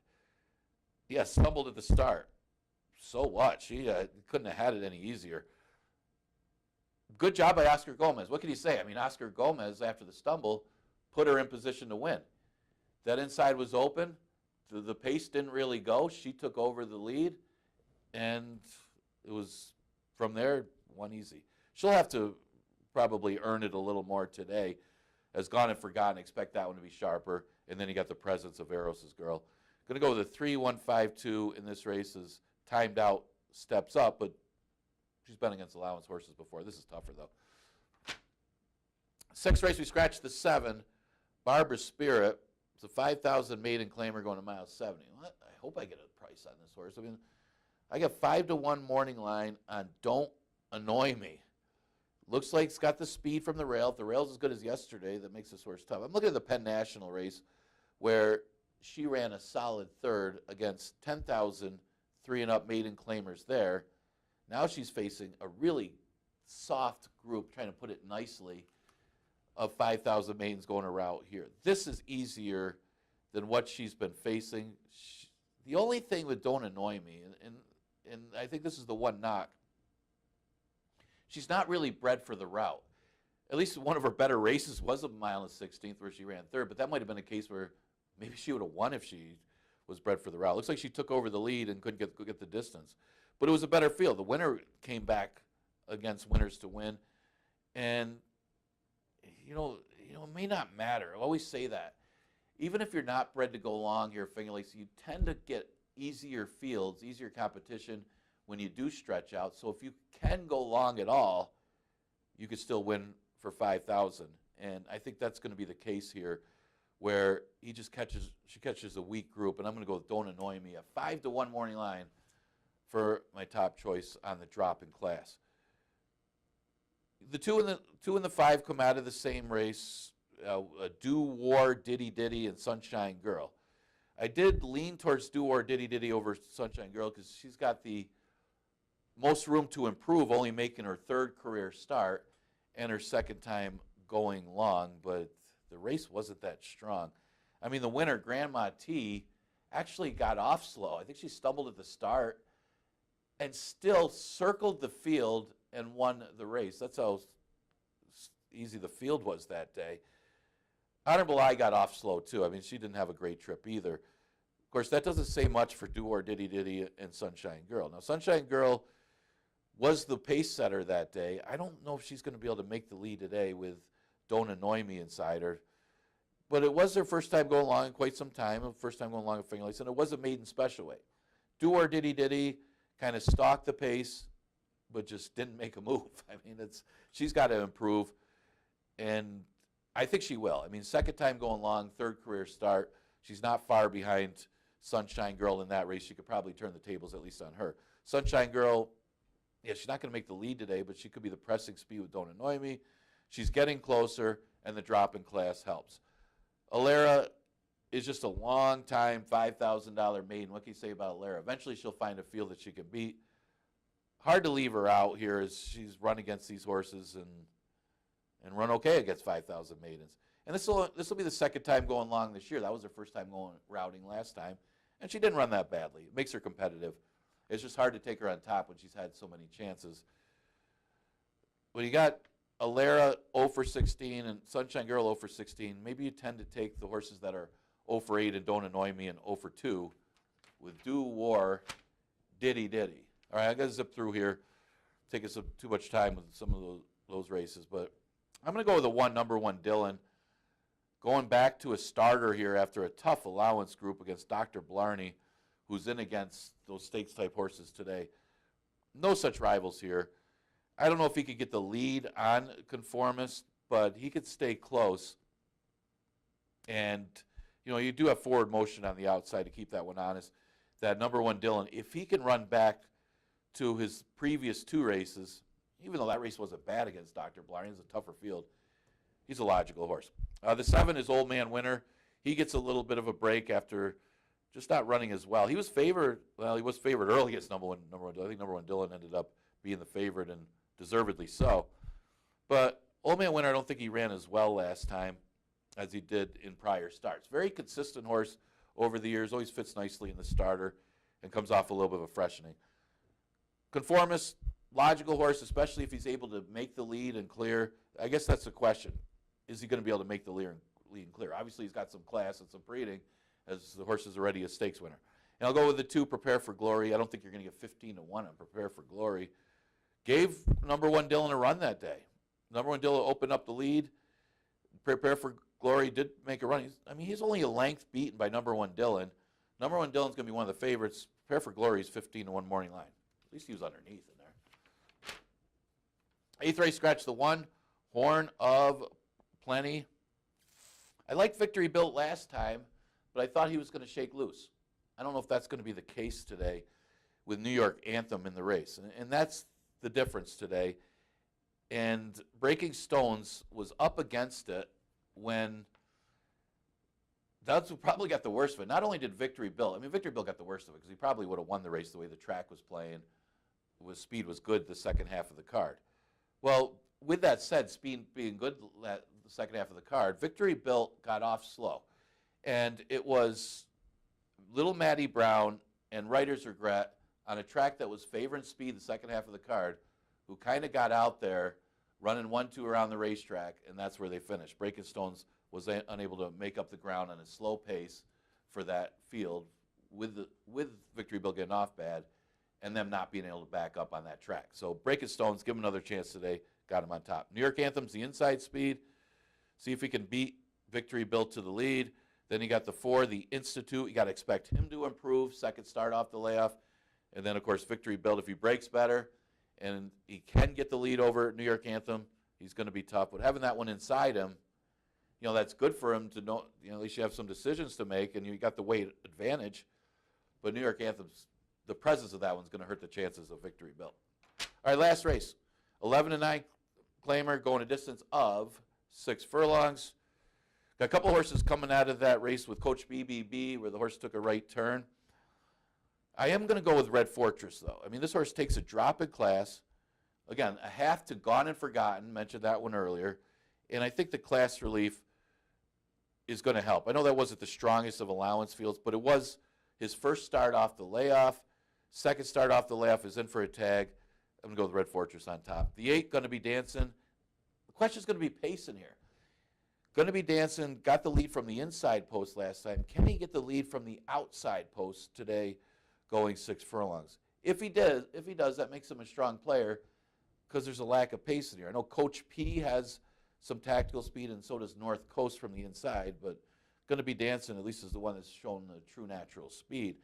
Yeah, stumbled at the start. So what? She couldn't have had it any easier. Good job by Oscar Gomez. What can you say? I mean, Oscar Gomez, after the stumble, put her in position to win. That inside was open. The pace didn't really go. She took over the lead, and it was, from there, one easy. She'll have to probably earn it a little more today. As Gone and Forgotten, expect that one to be sharper. And then you got the presence of Eros' Girl. Going to go with a 3-1-5-2 in this race. Is timed out, steps up, but she's been against allowance horses before. This is tougher, though. Sixth race, we scratched the 7. Barbara Spirit. It's a 5,000 maiden claimer going to mile 70. I hope I get a price on this horse. I mean, I got 5-1 morning line on Don't Annoy Me. Looks like it's got the speed from the rail. If the rail's as good as yesterday, that makes this horse tough. I'm looking at the Penn National race where she ran a solid third against 10,000 3-and-up maiden claimers there. Now she's facing a really soft group, trying to put it nicely, of 5,000 maidens going around here. This is easier than what she's been facing. The only thing that don't annoy me, and I think this is the one knock, she's not really bred for the route. At least one of her better races was a mile and 16th where she ran third, but that might have been a case where maybe she would have won if she was bred for the route. Looks like she took over the lead and couldn't get the distance. But it was a better field. The winner came back against winners to win. And, it may not matter. I always say that. Even if you're not bred to go long here at Finger Lakes, you tend to get easier fields, easier competition when you do stretch out. So if you can go long at all, you could still win for 5,000. And I think that's going to be the case here, where she catches a weak group, and I'm going to go with Don't Annoy Me, a 5-1 morning line for my top choice on the drop in class. The two and the 5 come out of the same race, Do War, Diddy Diddy, and Sunshine Girl. I did lean towards Do War, Diddy Diddy over Sunshine Girl because she's got the most room to improve, only making her third career start and her second time going long, but the race wasn't that strong. I mean, the winner, Grandma T, actually got off slow. I think she stumbled at the start and still circled the field and won the race. That's how easy the field was that day. Honorable I got off slow, too. I mean, she didn't have a great trip either. Of course, that doesn't say much for Do Or Diddy Diddy and Sunshine Girl. Now, Sunshine Girl was the pace setter that day. I don't know if she's going to be able to make the lead today with Don't Annoy Me inside her. But it was their first time going long in quite some time, first time going long at Finger Lakes, and it was a maiden special weight. Do Or Diddy Diddy kind of stalked the pace, but just didn't make a move. I mean, she's got to improve, and I think she will. I mean, second time going long, third career start. She's not far behind Sunshine Girl in that race. She could probably turn the tables at least on her. Sunshine Girl, yeah, she's not going to make the lead today, but she could be the pressing speed with Don't Annoy Me. She's getting closer, and the drop in class helps. Alara is just a long-time $5,000 maiden. What can you say about Alara? Eventually, she'll find a field that she can beat. Hard to leave her out here as she's run against these horses and run okay against 5,000 maidens. And this will be the second time going long this year. That was her first time going routing last time, and she didn't run that badly. It makes her competitive. It's just hard to take her on top when she's had so many chances. When you got Alara 0 for 16 and Sunshine Girl 0 for 16, maybe you tend to take the horses that are 0 for 8 and Don't Annoy Me and 0 for 2 with Do War, Diddy Diddy. All right, I got to zip through here. Take us too much time with some of those races, but I'm going to go with the number one Dillon. Going back to a starter here after a tough allowance group against Dr. Blarney, who's in against those stakes-type horses today. No such rivals here. I don't know if he could get the lead on Conformist, but he could stay close. And, you do have forward motion on the outside to keep that one honest. That number one Dillon, if he can run back to his previous 2 races, even though that race wasn't bad against Dr. Blarney, it's a tougher field, he's a logical horse. The 7 is Old Man Winner. He gets a little bit of a break after just not running as well. He was favored. Well, he was favored early against number one. I think number one Dillon ended up being the favorite, and deservedly so. But Old Man Winner, I don't think he ran as well last time as he did in prior starts. Very consistent horse over the years. Always fits nicely in the starter and comes off a little bit of a freshening. Conformist, logical horse, especially if he's able to make the lead and clear. I guess that's the question. Is he going to be able to make the lead and clear? Obviously, he's got some class and some breeding, as the horse is already a stakes winner. And I'll go with the 2, Prepare for Glory. I don't think you're going to get 15-1 on Prepare for Glory. Gave number one Dillon a run that day. Number one Dillon opened up the lead. Prepare for Glory did make a run. He's only a length beaten by number one Dillon. Number one Dillon's going to be one of the favorites. Prepare for Glory is 15-1 morning line. At least he was underneath in there. 8th race, scratch the 1. Horn of Plenty. I liked Victory Built last time, but I thought he was going to shake loose. I don't know if that's going to be the case today with New York Anthem in the race. And that's the difference today. And Breaking Stones was up against it when that's who probably got the worst of it. Not only did Victory Bill, I mean, Victory Bill got the worst of it because he probably would have won the race the way the track was playing. Speed was good the second half of the card. Well, with that said, speed being good the second half of the card, Victory Bill got off slow. And it was little Matty Brown and Writer's Regret on a track that was favoring speed the second half of the card, who kind of got out there running 1-2 around the racetrack, and that's where they finished. Breaking Stones was unable to make up the ground on a slow pace for that field with Victory Bill getting off bad and them not being able to back up on that track. So Breaking Stones, give him another chance today, got him on top. New York Anthem's the inside speed. See if he can beat Victory Bill to the lead. Then you got the 4, the Institute. You got to expect him to improve, second start off the layoff. And then, of course, Victory Bill, if he breaks better and he can get the lead over New York Anthem, he's going to be tough. But having that one inside him, that's good for him to know, at least you have some decisions to make, and you got the weight advantage. But New York Anthem's, the presence of that one's going to hurt the chances of Victory Bill. All right, last race. 11-9 claimer going a distance of 6 furlongs. Got a couple horses coming out of that race with Coach BBB where the horse took a right turn. I am going to go with Red Fortress, though. I mean, this horse takes a drop in class. Again, a half to Gone and Forgotten, mentioned that one earlier. And I think the class relief is going to help. I know that wasn't the strongest of allowance fields, but it was his first start off the layoff. Second start off the layoff is in for a tag. I'm going to go with Red Fortress on top. The 8 going to be dancing. The question is going to be pacing here. Going to be dancing, got the lead from the inside post last time. Can he get the lead from the outside post today going 6 furlongs? If he does, that makes him a strong player because there's a lack of pace in here. I know Coach P has some tactical speed, and so does North Coast from the inside, but going to be dancing, at least is the one that's shown the true natural speed.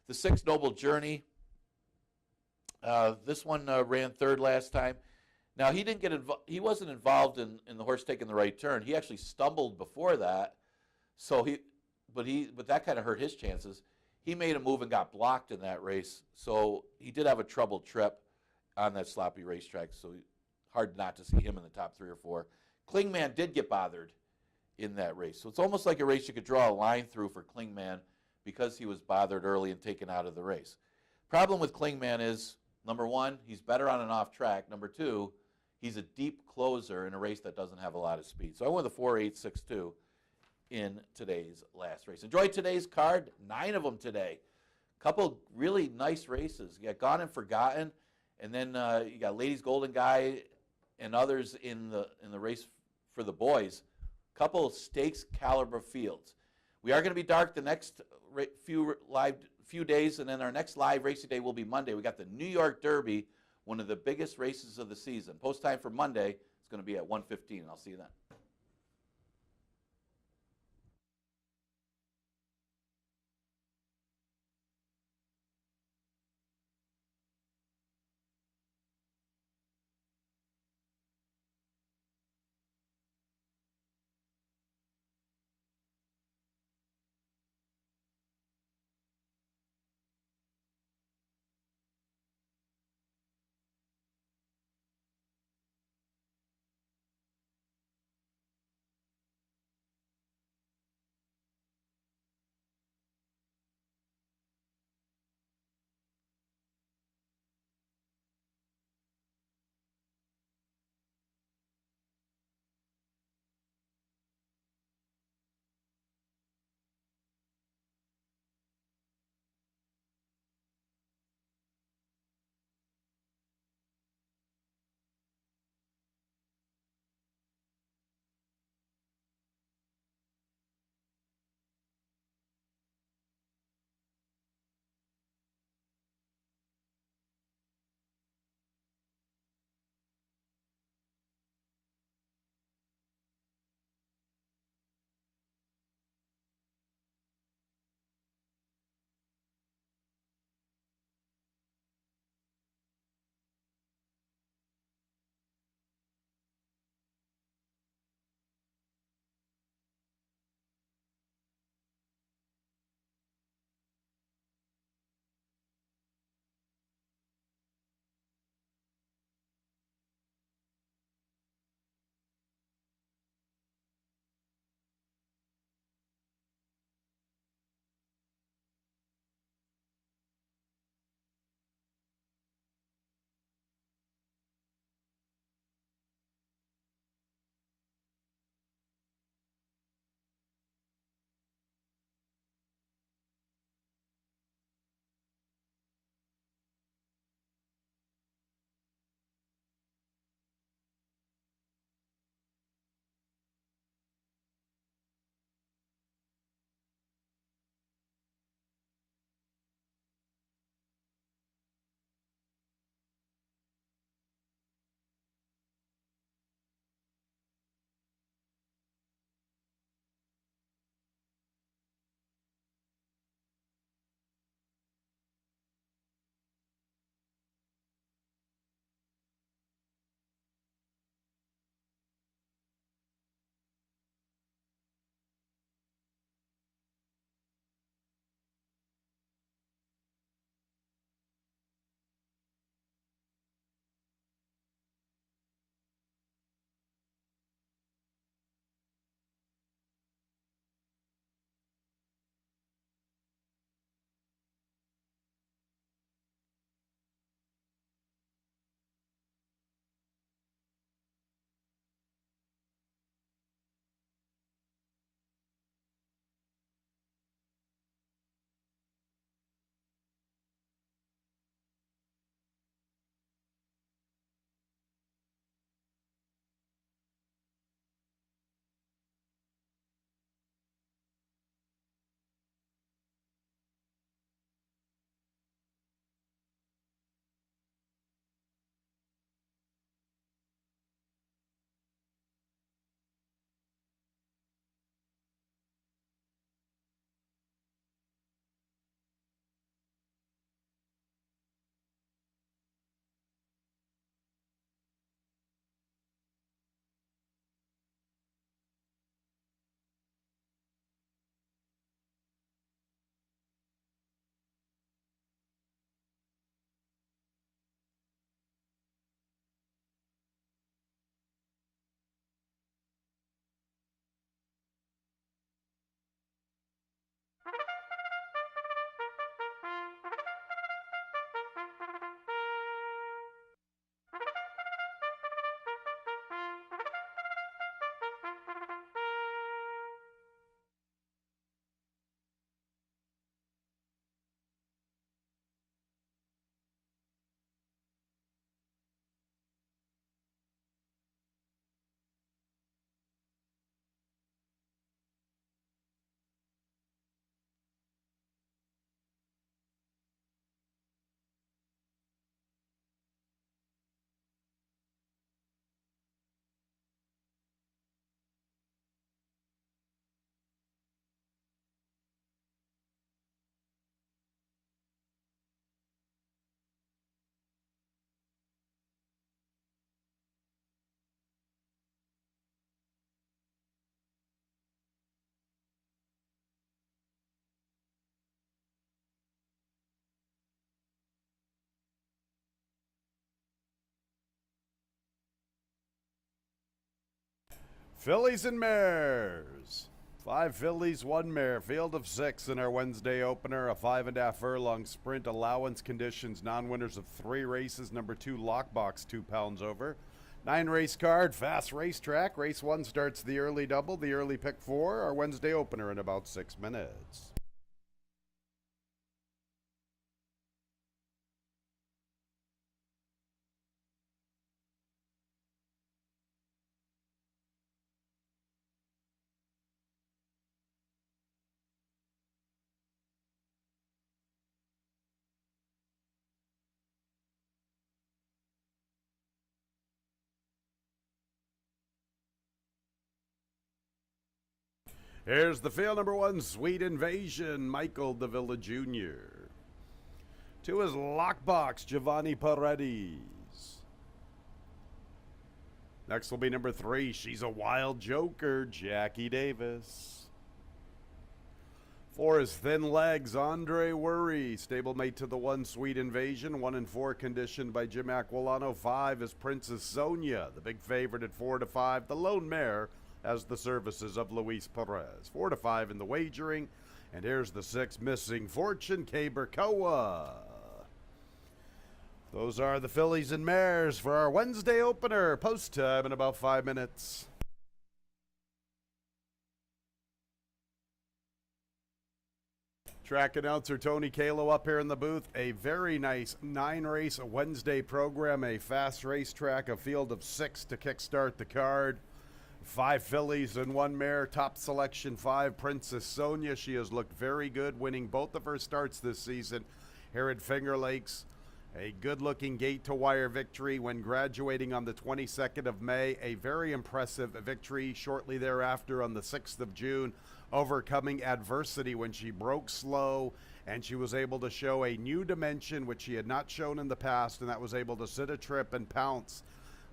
The 6 Noble Journey, this one ran 3rd last time. Now, he wasn't involved in the horse taking the right turn. He actually stumbled before that, but that kind of hurt his chances. He made a move and got blocked in that race, so he did have a troubled trip on that sloppy racetrack, so hard not to see him in the top 3 or 4. Klingman did get bothered in that race, so it's almost like a race you could draw a line through for Klingman because he was bothered early and taken out of the race. Problem with Klingman is, number 1, he's better on an off track. Number 2, he's a deep closer in a race that doesn't have a lot of speed. So I went with the 4-8-6-2 in today's last race. Enjoy today's card. 9 of them today. Couple really nice races. You got Gone and Forgotten, and then you got Ladies Golden Guy and others in the race for the boys. Couple stakes caliber fields. We are going to be dark the next few days, and then our next live racing day will be Monday. We got the New York Derby, one of the biggest races of the season. Post time for Monday is going to be at 1:15, and I'll see you then. Fillies and mares. 5 fillies, 1 mare. Field of 6 in our Wednesday opener. A 5.5 furlong sprint. Allowance conditions. Non-winners of 3 races. Number 2, Lockbox, 2 pounds over. 9 race card. Fast racetrack. Race 1 starts the early double. The early pick 4. Our Wednesday opener in about 6 minutes. Here's the field. Number 1, Sweet Invasion, Michael Davila Jr. 2 is Lockbox, Giovanni Paredes. Next will be number 3, She's a Wild Joker, Jackie Davis. 4 is Thin Legs, Andre Worry, stablemate to the 1, Sweet Invasion, 1 and 4 conditioned by Jim Aquilano. 5 is Princess Sonia, the big favorite at 4 to 5, the lone mare, as the services of Luis Perez. 4 to 5 in the wagering. And here's the 6, Missing Fortune, Cabercoa. Those are the fillies and mares for our Wednesday opener. Post time in about 5 minutes. Track announcer Tony Kalo up here in the booth. A very nice 9-race Wednesday program. A fast racetrack, a field of 6 to kickstart the card. 5 fillies and 1 mare. Top selection 5, Princess Sonia. She has looked very good, winning both of her starts this season here at Finger Lakes. A good-looking gate-to-wire victory when graduating on the 22nd of May. A very impressive victory shortly thereafter on the 6th of June, overcoming adversity when she broke slow and she was able to show a new dimension which she had not shown in the past, and that was able to sit a trip and pounce.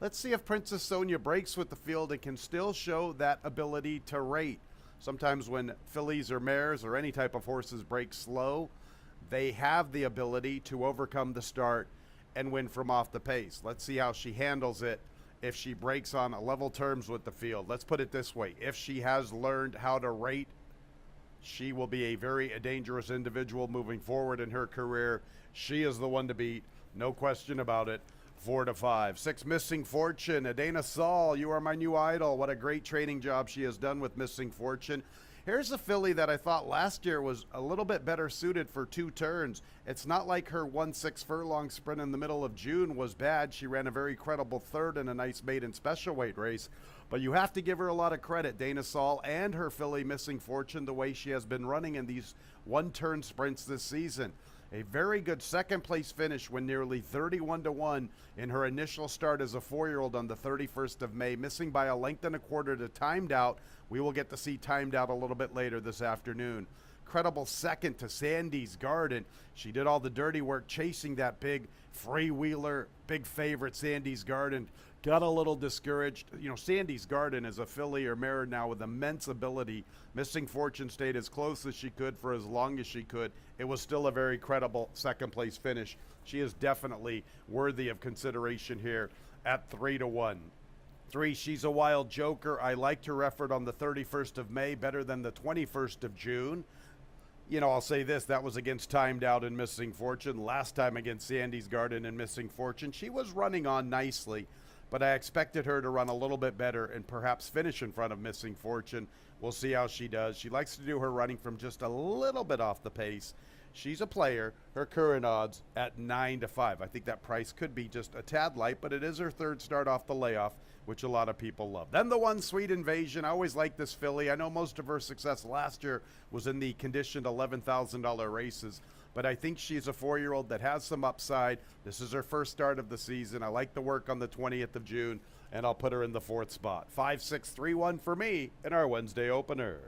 Let's see if Princess Sonia breaks with the field and can still show that ability to rate. Sometimes when fillies or mares or any type of horses break slow, they have the ability to overcome the start and win from off the pace. Let's see how she handles it if she breaks on level terms with the field. Let's put it this way. If she has learned how to rate, she will be a very dangerous individual moving forward in her career. She is the one to beat, no question about it. 4 to 5. 6, Missing Fortune. Adana Saul, you are my new idol. What a great training job she has done with Missing Fortune. Here's a filly that I thought last year was a little bit better suited for 2 turns. It's not like her 1-6 furlong sprint in the middle of June was bad. She ran a very credible 3rd in a nice maiden special weight race. But you have to give her a lot of credit, Dana Saul and her filly Missing Fortune, the way she has been running in these 1-turn sprints this season. A very good second place finish when nearly 31 to 1 in her initial start as a 4-year-old on the 31st of May, missing by 1.25 lengths to Timed Out. We will get to see Timed Out a little bit later this afternoon. Credible second to Sandy's Garden. She did all the dirty work chasing that big freewheeler, big favorite Sandy's Garden. Got a little discouraged. You know, Sandy's Garden is a filly or mare now with immense ability. Missing Fortune stayed as close as she could for as long as she could. It was still a very credible second place finish. She is definitely worthy of consideration here at 3 to 1. 3, She's a Wild Joker. I liked her effort on the 31st of May better than the 21st of June. You know, I'll say this, that was against Timed Out and Missing Fortune. Last time against Sandy's Garden and Missing Fortune, she was running on nicely, but I expected her to run a little bit better and perhaps finish in front of Missing Fortune. We'll see how she does. She likes to do her running from just a little bit off the pace. She's a player. Her current odds at 9 to 5. I think that price could be just a tad light, but it is her 3rd start off the layoff, which a lot of people love. Then the 1, Sweet Invasion. I always liked this filly. I know most of her success last year was in the conditioned $11,000 races, but I think she's a 4-year-old that has some upside. This is her first start of the season. I like the work on the 20th of June, and I'll put her in the 4th spot. 5, 6, 3, 1 for me in our Wednesday opener.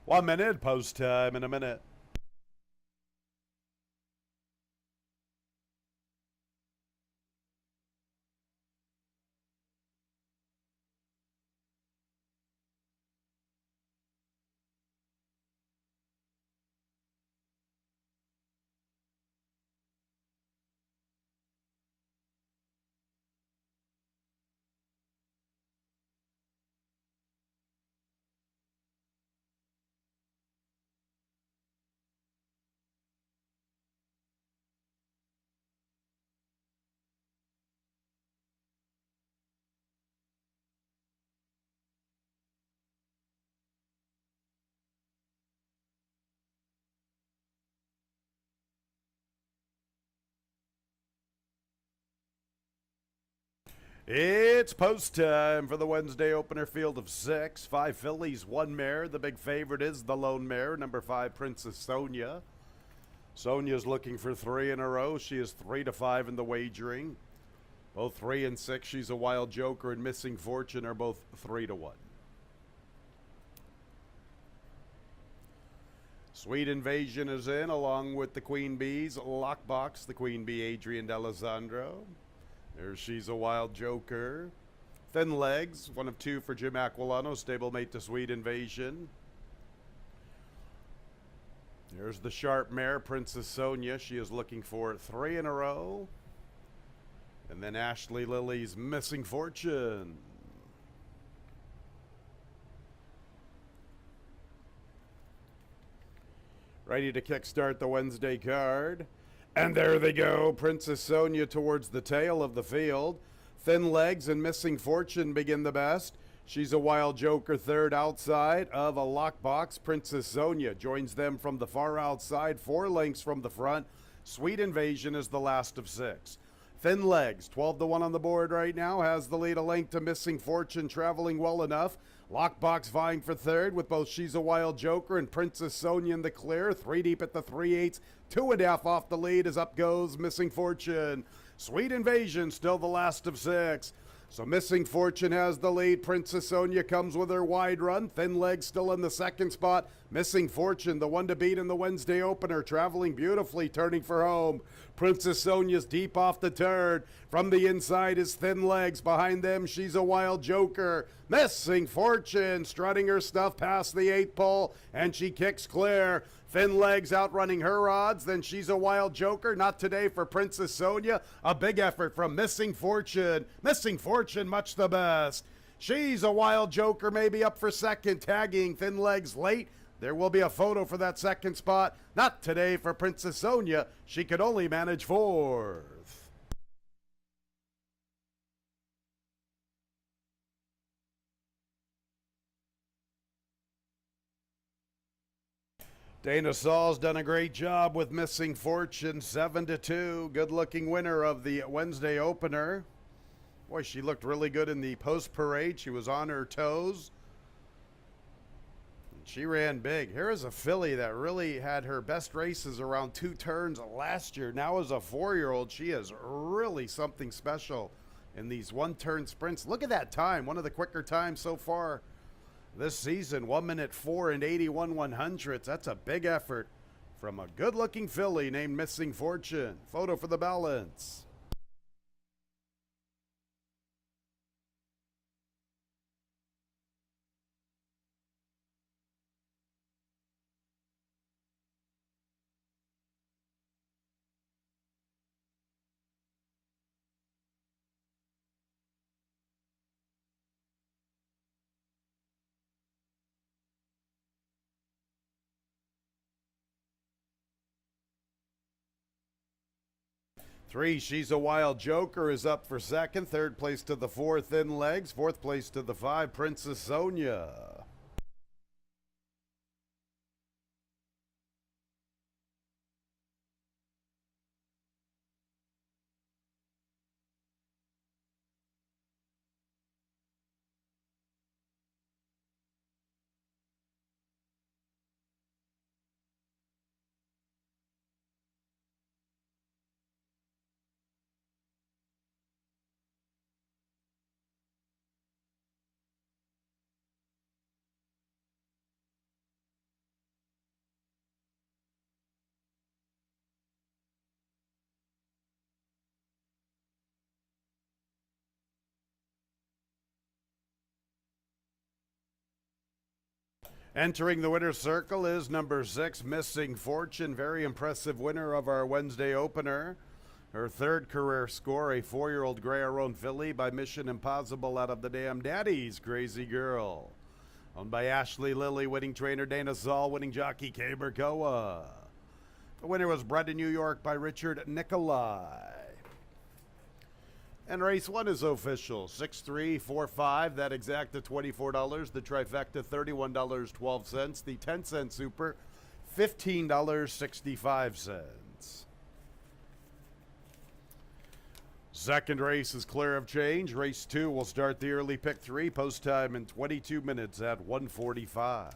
1 minute, post time in a minute. It's post time for the Wednesday opener field of 6. 5 fillies, 1 mare. The big favorite is the lone mare, number 5, Princess Sonia. Sonia's looking for 3 in a row. She is 3-5 in the wagering. Both 3 and 6. She's a Wild Joker and Missing Fortune are both 3-1. Sweet Invasion is in along with the Queen Bees. Lockbox, the Queen Bee, Adrian D'Alessandro. There she's a Wild Joker. Thin Legs, 1 of 2 for Jim Aquilano, stablemate to Sweet Invasion. There's the sharp mare, Princess Sonia. She is looking for 3 in a row. And then Ashley Lily's Missing Fortune. Ready to kickstart the Wednesday card. And there they go, Princess Sonia towards the tail of the field. Thin Legs and Missing Fortune begin the best. She's a Wild Joker third outside of a lockbox. Princess Sonia joins them from the far outside, 4 lengths from the front. Sweet Invasion is the last of 6. Thin Legs, 12-1 on the board right now, has the lead a length to Missing Fortune, traveling well enough. Lockbox vying for third with both She's a Wild Joker and Princess Sonia in the clear. 3 deep at the 3/8, 2.5 off the lead as up goes Missing Fortune. Sweet Invasion still the last of 6. So Missing Fortune has the lead. Princess Sonia comes with her wide run. Thin Legs still in the second spot. Missing Fortune, the one to beat in the Wednesday opener, traveling beautifully, turning for home. Princess Sonia's deep off the turn. From the inside is Thin Legs. Behind them, She's a Wild Joker. Missing Fortune, strutting her stuff past the 8th pole, and she kicks clear. Thin Legs outrunning her odds. Then She's a Wild Joker. Not today for Princess Sonia. A big effort from Missing Fortune. Missing Fortune much the best. She's a Wild Joker maybe up for second, tagging Thin Legs late. There will be a photo for that second spot. Not today for Princess Sonia. She could only manage 4th. Dana Saul's done a great job with Missing Fortune, 7-2. Good-looking winner of the Wednesday opener. Boy, she looked really good in the post parade. She was on her toes. She ran big. Here is a filly that really had her best races around 2 turns last year. Now as a 4-year-old, she is really something special in these 1-turn sprints. Look at that time, one of the quicker times so far this season, 1 minute 4 and 81/100ths. That's a big effort from a good-looking filly named Missing Fortune. Photo for the balance. Three, She's a Wild Joker is up for second. Third place to the 4, Thin Legs. Fourth place to the 5, Princess Sonia. Entering the winner's circle is number 6, Missing Fortune. Very impressive winner of our Wednesday opener. Her third career score, a 4-year-old Gray-Aroan filly by Mission Impossible out of the Damn Daddy's Crazy Girl. Owned by Ashley Lilly, winning trainer Dana Zoll, winning jockey Kay Berkoa. The winner was bred in New York by Richard Nicolai. And race 1 is official. 6-3-4-5. That exacta $24. The trifecta $31.12. The 10-cent super $15.65. Second race is clear of change. Race 2 will start the early pick 3. Post time in 22 minutes at 1:45.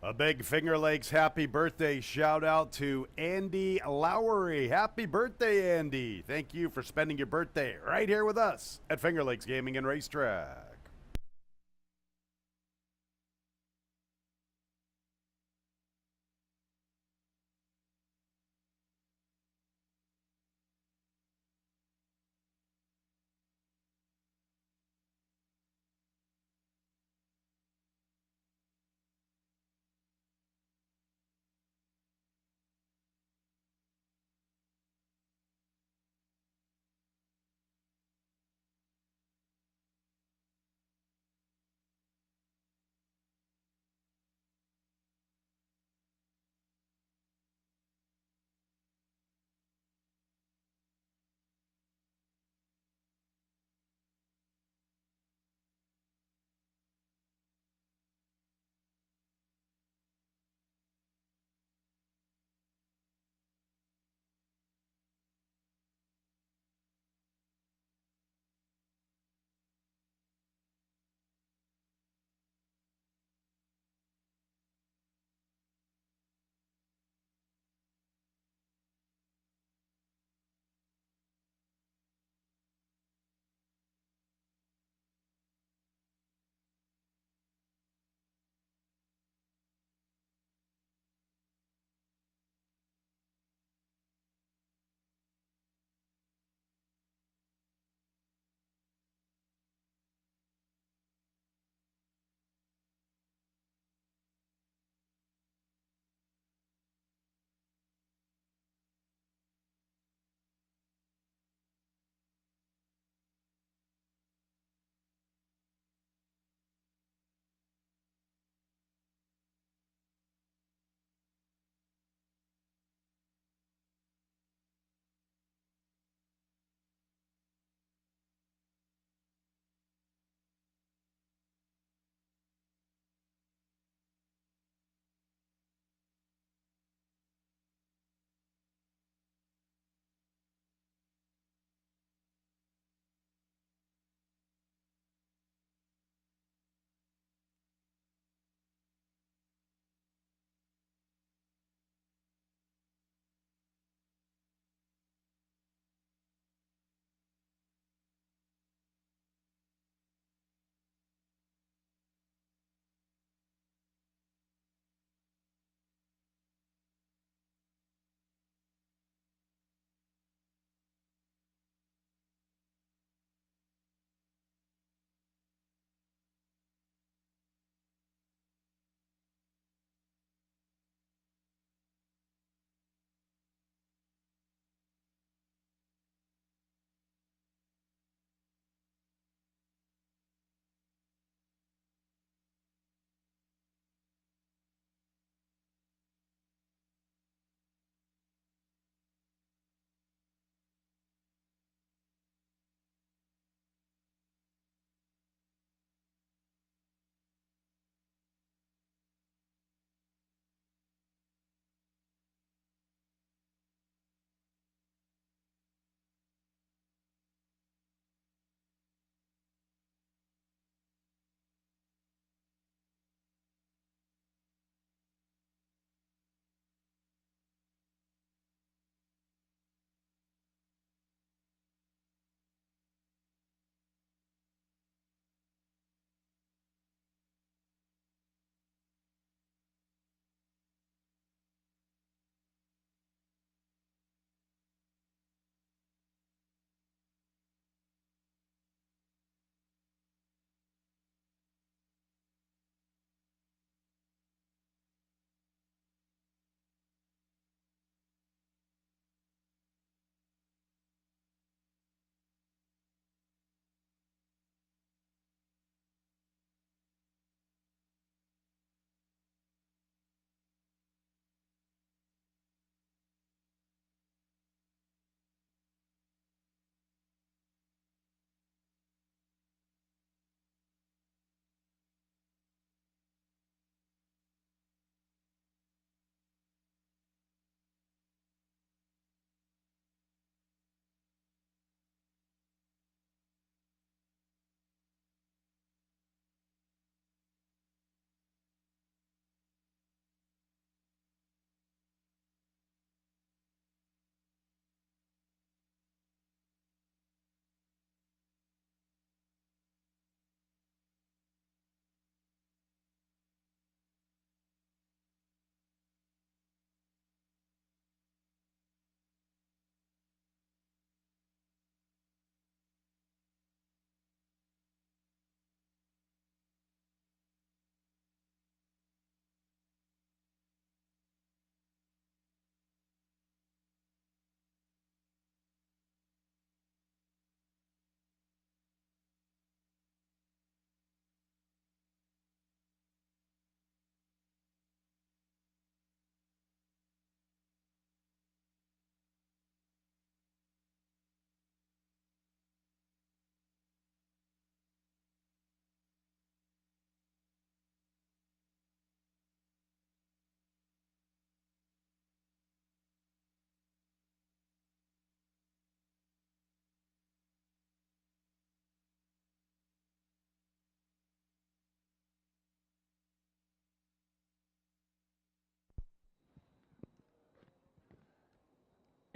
A big Finger Lakes happy birthday shout out to Andy Lowry. Happy birthday, Andy. Thank you for spending your birthday right here with us at Finger Lakes Gaming and Racetrack.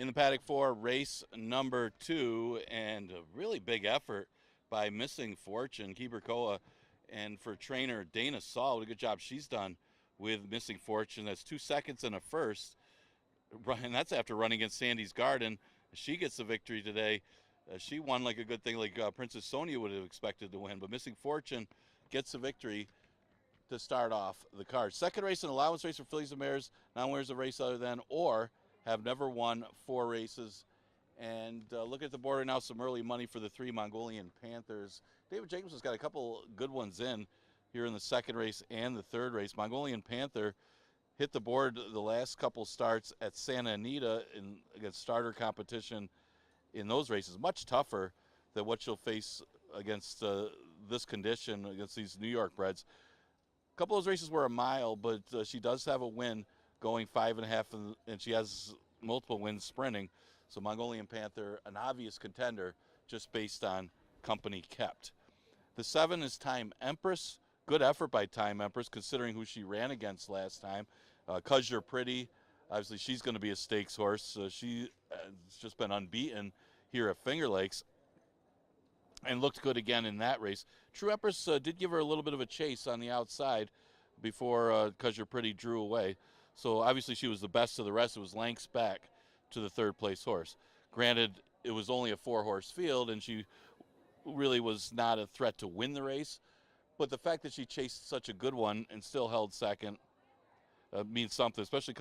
In the paddock 4, race number 2, and a really big effort by Missing Fortune, Kiberkoa, and for trainer Dana Saul. What a good job she's done with Missing Fortune. That's 2 seconds and a first, and that's after running against Sandy's Garden. She gets the victory today. She won like a good thing, like Princess Sonia would have expected to win, but Missing Fortune gets the victory to start off the card. Second race, an allowance race for fillies and mares, non-winners of race other than, or have never won 4 races. And look at the board right now, some early money for the 3 Mongolian Panthers. David Jacobs has got a couple good ones in here in the second race and the third race. Mongolian Panther hit the board the last couple starts at Santa Anita against starter competition in those races. Much tougher than what she'll face against this condition, against these New York breds. A couple of those races were a mile, but she does have a win going 5.5, and she has multiple wins sprinting. So Mongolian Panther, an obvious contender just based on company kept. The 7 is Time Empress. Good effort by Time Empress considering who she ran against last time. 'Cause You're Pretty, obviously she's going to be a stakes horse. She's just been unbeaten here at Finger Lakes and looked good again in that race. True Empress did give her a little bit of a chase on the outside before 'Cause You're Pretty drew away. So obviously she was the best of the rest. It was lengths back to the third place horse. Granted, it was only a 4-horse field and she really was not a threat to win the race. But the fact that she chased such a good one and still held second means something, especially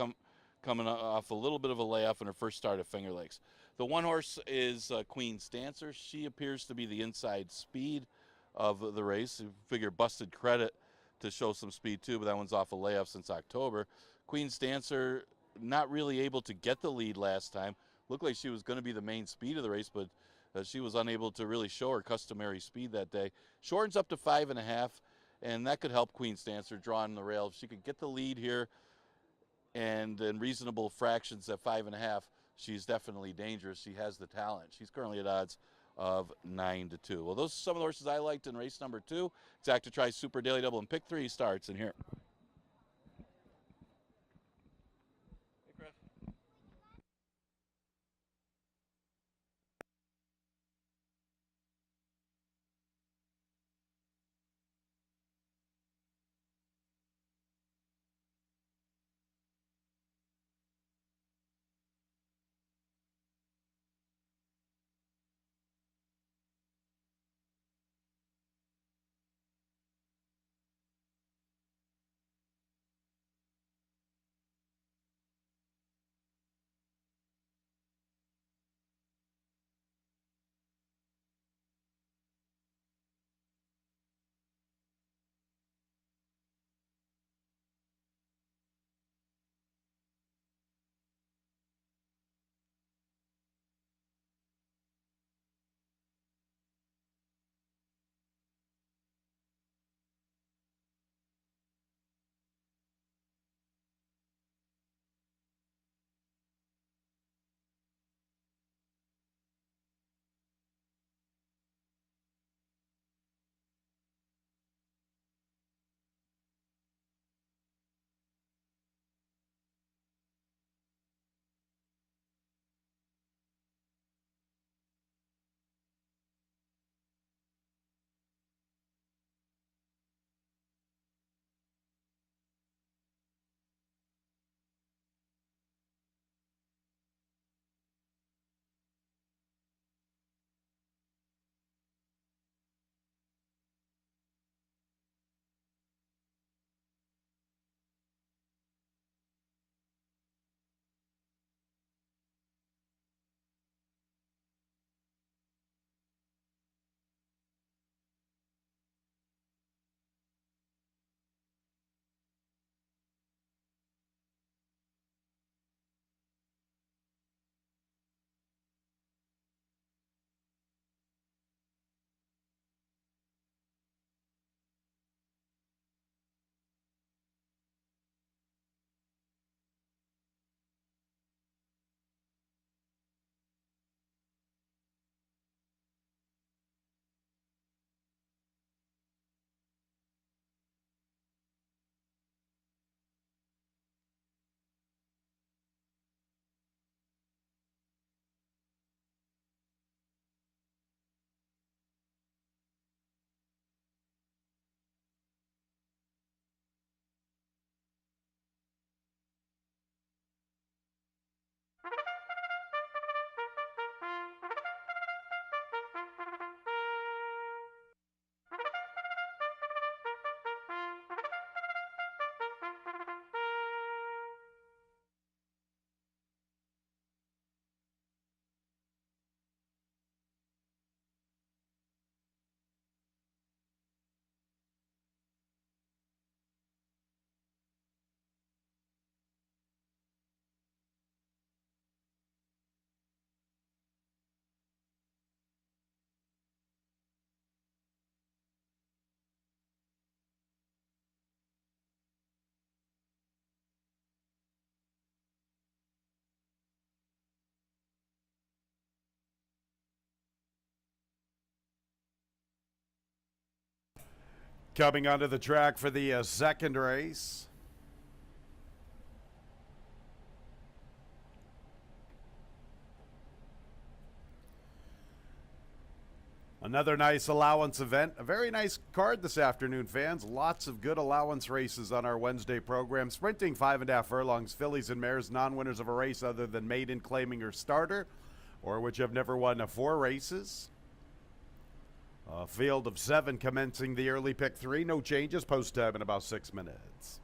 coming off a little bit of a layoff in her first start at Finger Lakes. The 1 horse is Queen's Dancer. She appears to be the inside speed of the race. You figure Busted Credit to show some speed too, but that one's off a layoff since October. Queen's Dancer not really able to get the lead last time. Looked like she was going to be the main speed of the race, but she was unable to really show her customary speed that day. Shortens up to 5.5, and that could help Queen's Dancer draw on the rail. If she could get the lead here and in reasonable fractions at 5.5, she's definitely dangerous. She has the talent. She's currently at odds of 9-2. Well, those are some of the horses I liked in race number 2. Exact to try Super Daily Double, and pick 3 starts in here. Coming onto the track for the second race. Another nice allowance event. A very nice card this afternoon, fans. Lots of good allowance races on our Wednesday program. Sprinting 5.5 furlongs, fillies and mares, non-winners of a race other than maiden, claiming, or starter, or which have never won 4 races. A field of 7 commencing the early pick 3. No changes. Post time in about 6 minutes.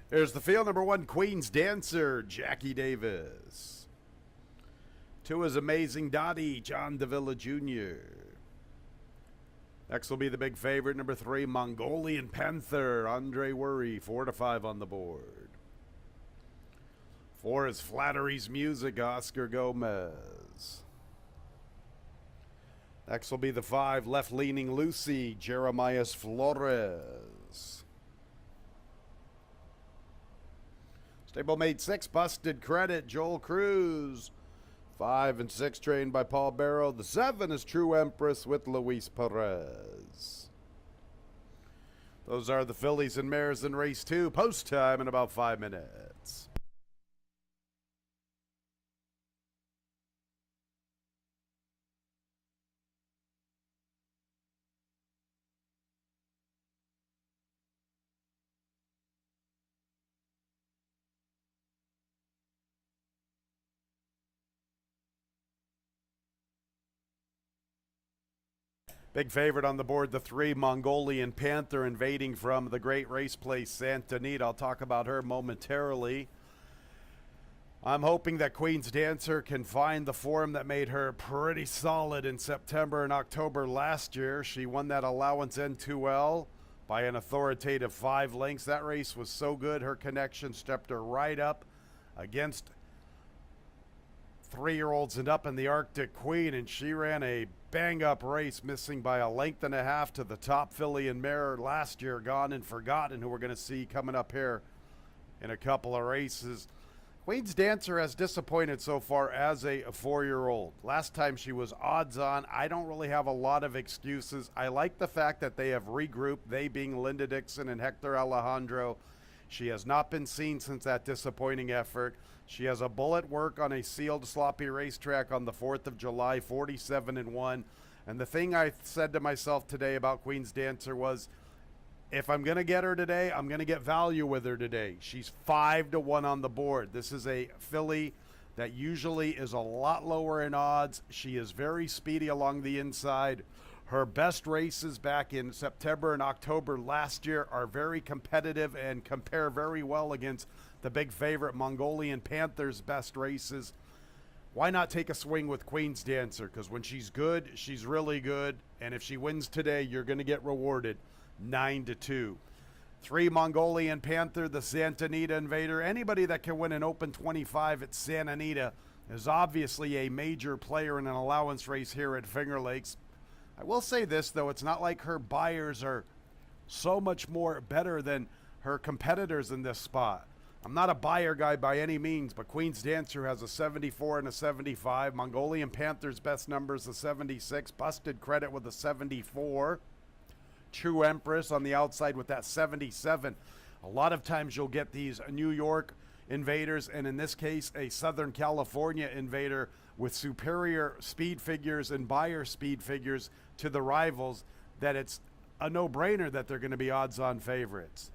Here's the field. Number 1, Queen's Dancer, Jackie Davis. 2 is Amazing Dottie, John Davila Jr. Next will be the big favorite, number 3, Mongolian Panther, Andre Worry, 4-5 on the board. 4 is Flattery's Music, Oscar Gomez. Next will be the 5, Left Leaning Lucy, Jeremias Flores. Stablemate 6, Busted Credit, Joel Cruz. 5 and 6 trained by Paul Barrow. The 7 is True Empress with Luis Perez. Those are the fillies and mares in race 2. Post time in about 5 minutes. Big favorite on the board, the 3, Mongolian Panther, invading from the great race place, Santa Anita. I'll talk about her momentarily. I'm hoping that Queen's Dancer can find the form that made her pretty solid in September and October last year. She won that allowance N2L by an authoritative 5 lengths. That race was so good, her connection stepped her right up against 3-year-olds and up in the Arctic Queen, and she ran a bang-up race, missing by a length and a half to the top filly and mare last year, Gone and Forgotten, who we're going to see coming up here in a couple of races. Queen's Dancer has disappointed so far as a 4-year-old. Last time she was odds on. I don't really have a lot of excuses. I like the fact that they have regrouped, they being Linda Dixon and Hector Alejandro. She has not been seen since that disappointing effort. She has a bullet work on a sealed sloppy racetrack on the 4th of July, 47-1. And the thing I said to myself today about Queen's Dancer was, if I'm going to get her today, I'm going to get value with her today. She's 5-1 on the board. This is a filly that usually is a lot lower in odds. She is very speedy along the inside. Her best races back in September and October last year are very competitive and compare very well against the big favorite Mongolian Panther's best races. Why not take a swing with Queen's Dancer? Because when she's good, she's really good. And if she wins today, you're going to get rewarded 9-2. 3, Mongolian Panther, the Santa Anita Invader. Anybody that can win an Open 25 at Santa Anita is obviously a major player in an allowance race here at Finger Lakes. I will say this, though, it's not like her buyers are so much more better than her competitors in this spot. I'm not a buyer guy by any means, but Queen's Dancer has a 74 and a 75. Mongolian Panther's best number is a 76. Busted Credit with a 74. True Empress on the outside with that 77. A lot of times you'll get these New York invaders, and in this case, a Southern California invader with superior speed figures and buyer speed figures to the rivals, that it's a no-brainer that they're going to be odds-on favorites.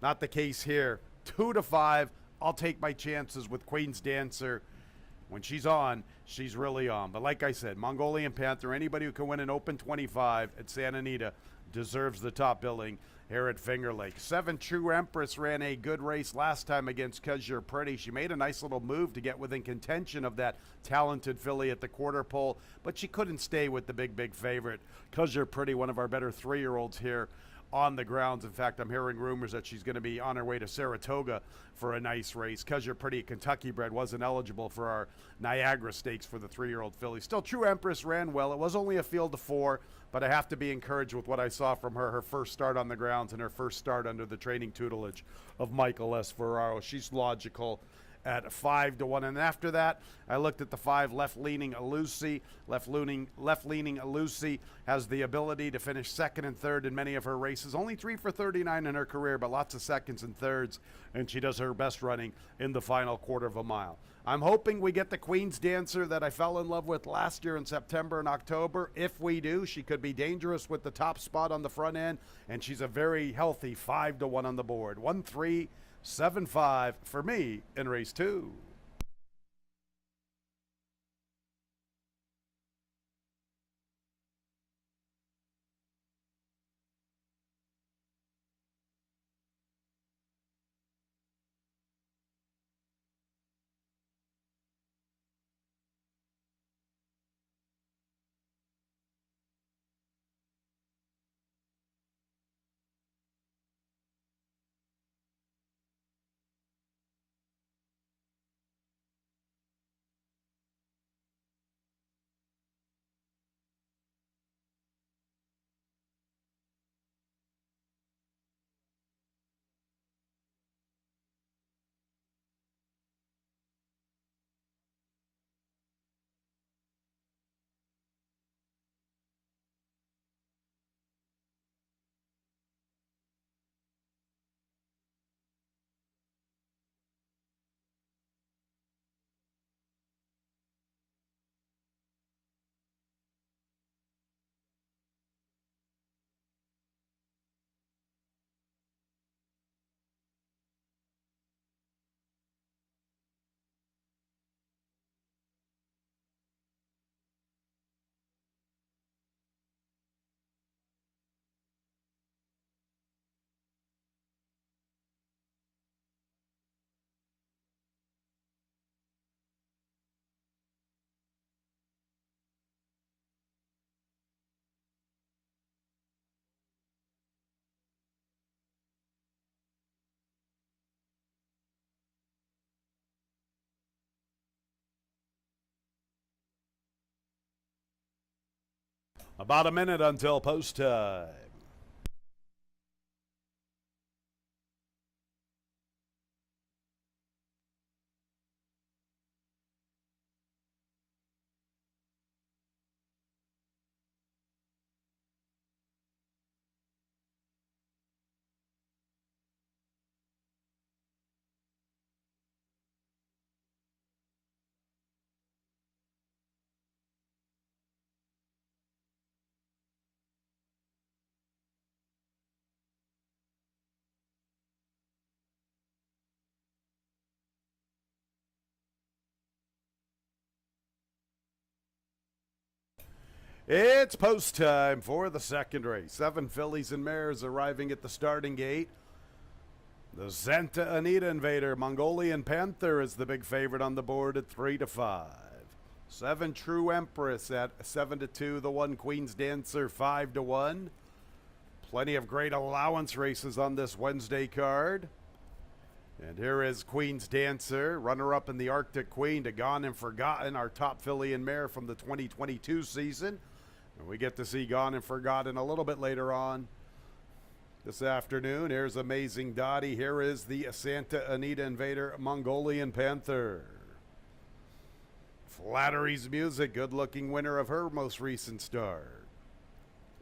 Not the case here. 2-5, I'll take my chances with Queen's Dancer. When she's on, she's really on. But like I said, Mongolian Panther, anybody who can win an Open 25 at Santa Anita deserves the top billing here at Finger Lakes. 7, True Empress ran a good race last time against 'Cause You're Pretty. She made a nice little move to get within contention of that talented filly at the quarter pole, but she couldn't stay with the big favorite. 'Cause You're Pretty, one of our better 3-year-olds here on the grounds. In fact, I'm hearing rumors that she's going to be on her way to Saratoga for a nice race. 'Cause You're Pretty Kentucky bred wasn't eligible for our Niagara Stakes for the 3-year-old filly. Still, True Empress ran well. It was only a field of 4, but I have to be encouraged with what I saw from her first start on the grounds and her first start under the training tutelage of Michael S. Ferraro. She's logical at 5-1. And after that, I looked at the 5 left-leaning Lucy. Left-leaning Lucy has the ability to finish second and third in many of her races. Only 3 for 39 in her career, but lots of seconds and thirds, and she does her best running in the final quarter of a mile. I'm hoping we get the Queen's Dancer that I fell in love with last year in September and October. If we do, she could be dangerous with the top spot on the front end, and she's a very healthy 5-1 on the board. 1-3-7-5 for me in race 2. About a minute until post time. It's post time for the second race. 7 fillies and mares arriving at the starting gate. The Santa Anita Invader, Mongolian Panther, is the big favorite on the board at 3-5. 7 True Empress at 7-2. The 1 Queen's Dancer 5-1. Plenty of great allowance races on this Wednesday card. And here is Queen's Dancer, runner-up in the Arctic Queen to Gone and Forgotten, our top filly and mare from the 2022 season. And we get to see Gone and Forgotten a little bit later on this afternoon. Here's Amazing Dottie. Here is the Santa Anita Invader, Mongolian Panther. Flattery's Music, good-looking winner of her most recent start.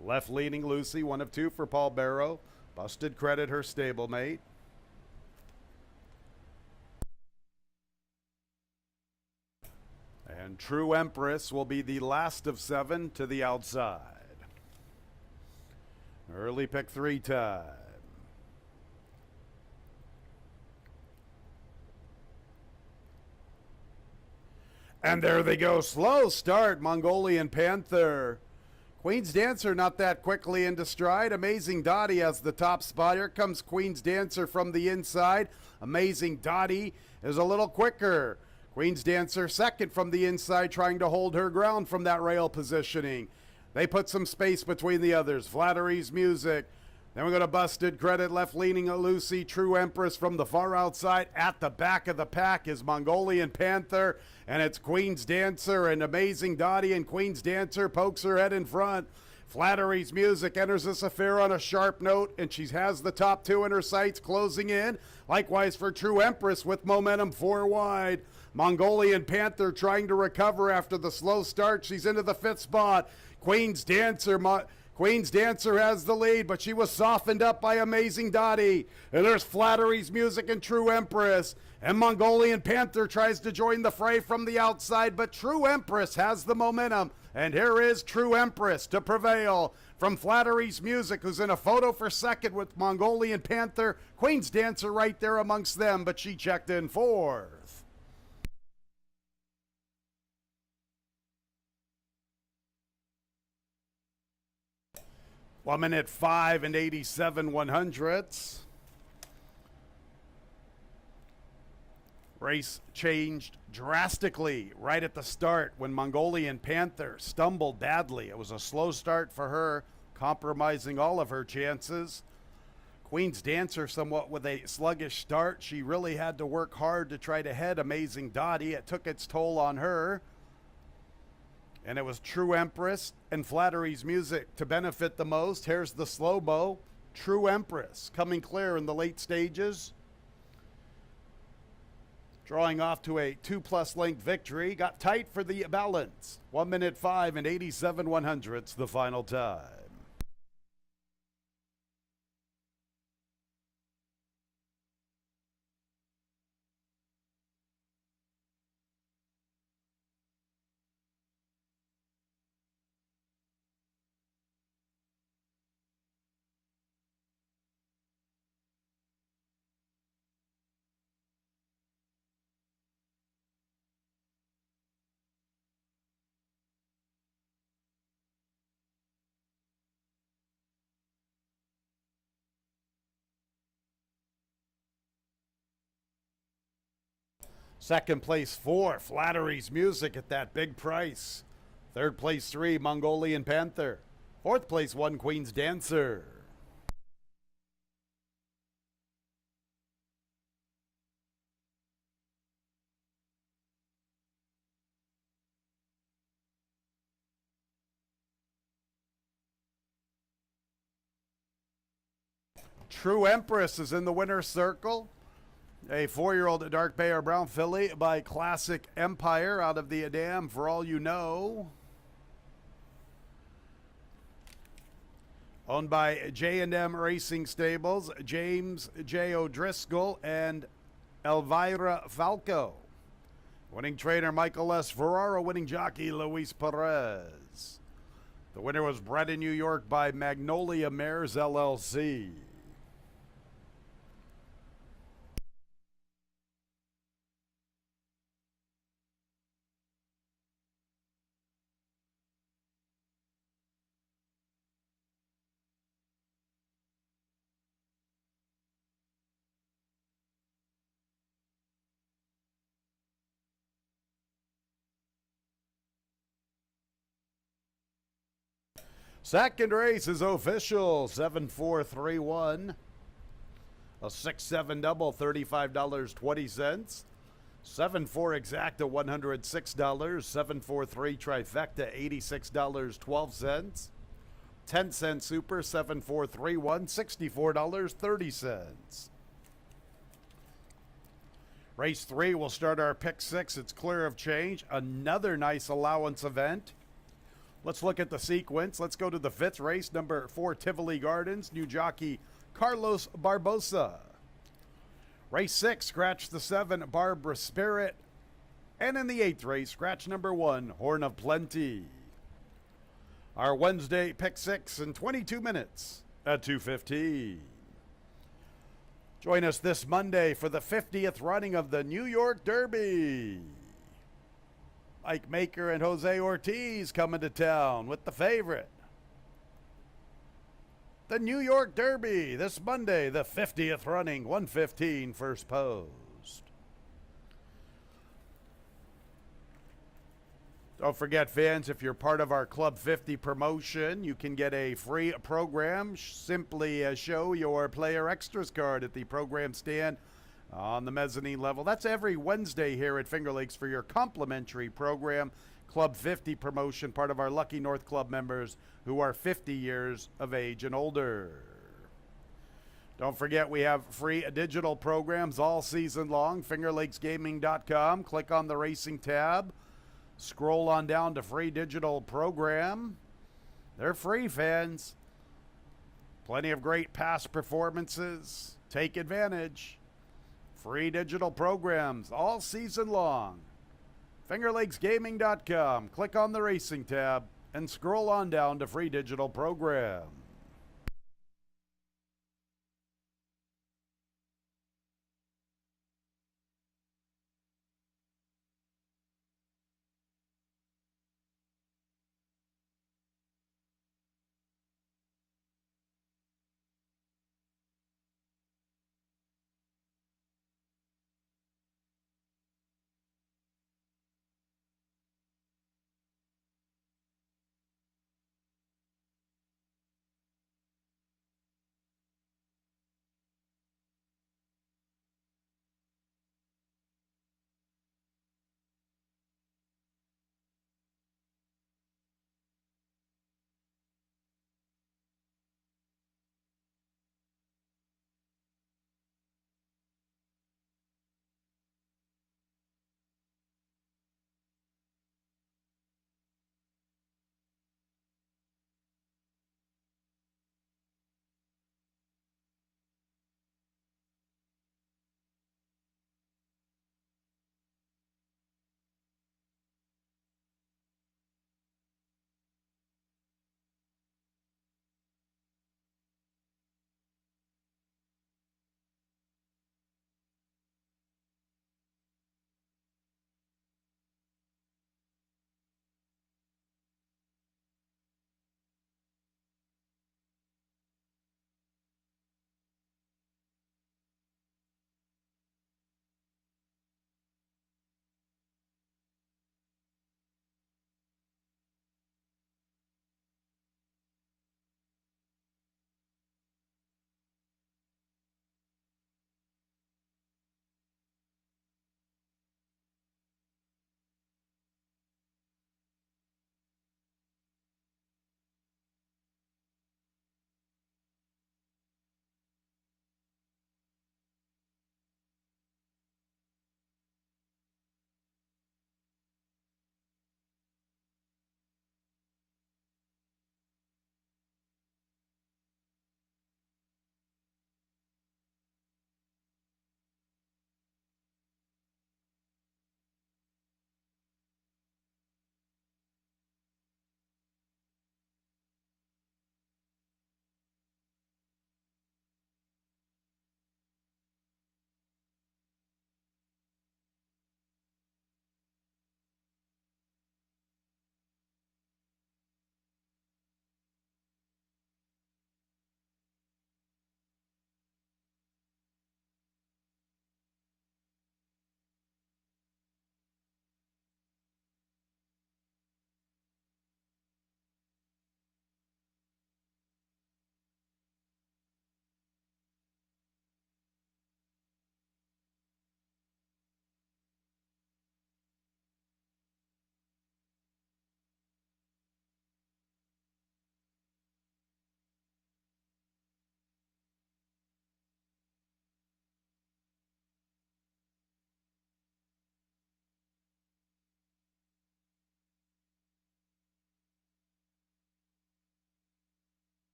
Left-leaning Lucy, 1 of 2 for Paul Barrow. Busted Credit, her stablemate. And True Empress will be the last of 7 to the outside. Early pick 3 time. And there they go. Slow start, Mongolian Panther. Queen's Dancer not that quickly into stride. Amazing Dottie has the top spot. Here comes Queen's Dancer from the inside. Amazing Dottie is a little quicker. Queen's Dancer second from the inside, trying to hold her ground from that rail positioning. They put some space between the others. Flattery's Music Then we go to Busted Credit, left leaning a Lucy, True Empress from the far outside. At the back of the pack is Mongolian Panther, and it's Queen's Dancer and Amazing Dottie, and Queen's Dancer pokes her head in front. Flattery's Music enters this affair on a sharp note, and she has the top two in her sights closing in. Likewise for True Empress with momentum 4 wide. Mongolian Panther trying to recover after the slow start. She's into the 5th spot. Queen's Dancer has the lead, but she was softened up by Amazing Dottie. And there's Flattery's Music and True Empress. And Mongolian Panther tries to join the fray from the outside, but True Empress has the momentum. And here is True Empress to prevail from Flattery's Music, who's in a photo for second with Mongolian Panther. Queen's Dancer right there amongst them, but she checked in 4th. 1 minute 5 and 87 100ths. Race changed drastically right at the start when Mongolian Panther stumbled badly. It was a slow start for her, compromising all of her chances. Queen's Dancer somewhat with a sluggish start. She really had to work hard to try to head Amazing Dottie. It took its toll on her. And it was True Empress and Flattery's Music to benefit the most. Here's the slow-mo. True Empress coming clear in the late stages. Drawing off to a 2+ length victory. Got tight for the balance. 1 minute 5 and 87 100ths the final time. Second place 4, Flattery's Music at that big price. Third place 3, Mongolian Panther. Fourth place 1, Queen's Dancer. True Empress is in the winner's circle. A 4-year-old dark bay or brown filly by Classic Empire out of the Dam, For All You Know. Owned by J&M Racing Stables, James J. O'Driscoll and Elvira Falco. Winning trainer Michael S. Ferraro, winning jockey Luis Perez. The winner was bred in New York by Magnolia Mares LLC. Second race is official, 7-4-3-1. A 6-7 double, $35.20. 7-4 exacta, $106. 7-4-3 trifecta, $86.12. 10-cent super, 7-4-3-1, $64.30. Race 3 will start our pick 6. It's clear of change. Another nice allowance event. Let's look at the sequence. Let's go to the 5th race, number 4, Tivoli Gardens, new jockey Carlos Barbosa. Race 6, scratch the 7, Barbara Spirit. And in the 8th race, scratch number 1, Horn of Plenty. Our Wednesday pick 6 in 22 minutes at 2:15. Join us this Monday for the 50th running of the New York Derby. Mike Maker and Jose Ortiz coming to town with the favorite. The New York Derby this Monday, the 50th running, 1:15 first post. Don't forget, fans, if you're part of our Club 50 promotion, you can get a free program. Simply show your player extras card at the program stand on the mezzanine level. That's every Wednesday here at Finger Lakes for your complimentary program. Club 50 promotion, part of our Lucky North Club members who are 50 years of age and older. Don't forget, we have free digital programs all season long. FingerLakesGaming.com. Click on the racing tab. Scroll on down to free digital program. They're free, fans. Plenty of great past performances. Take advantage. Free digital programs all season long. FingerLakesGaming.com. Click on the racing tab and scroll on down to free digital program.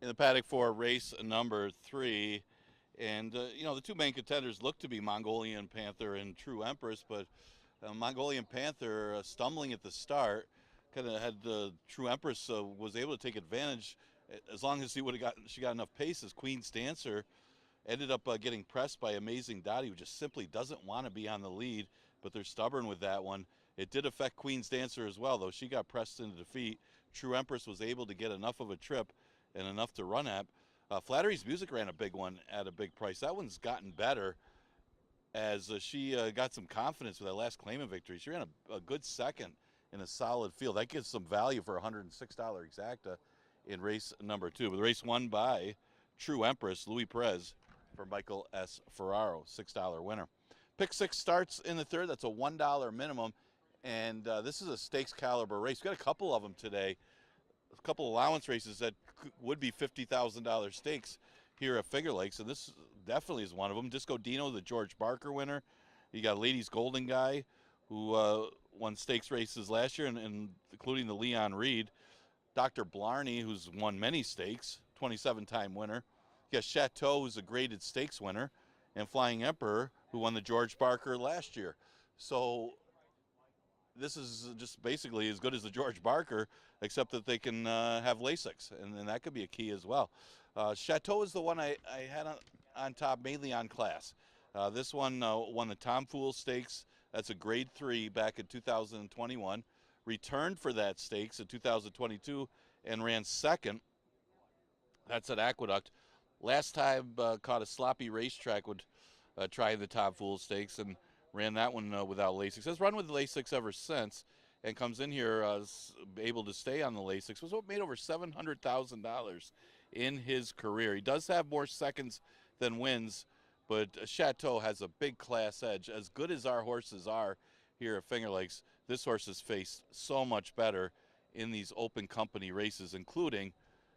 in the paddock for race number 3. And, the two main contenders look to be Mongolian Panther and True Empress, but Mongolian Panther stumbling at the start, kind of had True Empress was able to take advantage as long as she got enough pace. As Queen's Dancer ended up getting pressed by Amazing Dottie, who just simply doesn't want to be on the lead, but they're stubborn with that one. It did affect Queen's Dancer as well, though. She got pressed into defeat. True Empress was able to get enough of a trip and enough to run at. Flattery's Music ran a big one at a big price. That one's gotten better as she got some confidence with that last claimant victory. She ran a good second in a solid field. That gives some value for a $106 exacta in race number 2. But the race won by True Empress, Louis Perez for Michael S. Ferraro, $6 winner. Pick 6 starts in the 3rd. That's a $1 minimum. And this is a stakes caliber race. We've got a couple of them today. A couple allowance races that would be $50,000 stakes here at Finger Lakes, and this definitely is one of them. Disco Dino, the George Barker winner. You got Ladies Golden Guy, who won stakes races last year, and including the Leon Reed. Dr. Blarney, who's won many stakes, 27-time winner. You got Chateau, who's a graded stakes winner, and Flying Emperor, who won the George Barker last year. So this is just basically as good as the George Barker, except that they can have Lasix, and that could be a key as well. Chateau is the one I had on top, mainly on class. This one won the Tom Fool Stakes. That's a grade 3 back in 2021. Returned for that stakes in 2022 and ran second. That's at Aqueduct. Last time caught a sloppy racetrack would try the Tom Fool Stakes and ran that one without Lasix. Has run with Lasix ever since and comes in here able to stay on the Lasix. Was made over $700,000 in his career. He does have more seconds than wins, but Chateau has a big class edge. As good as our horses are here at Finger Lakes, this horse has faced so much better in these open company races, including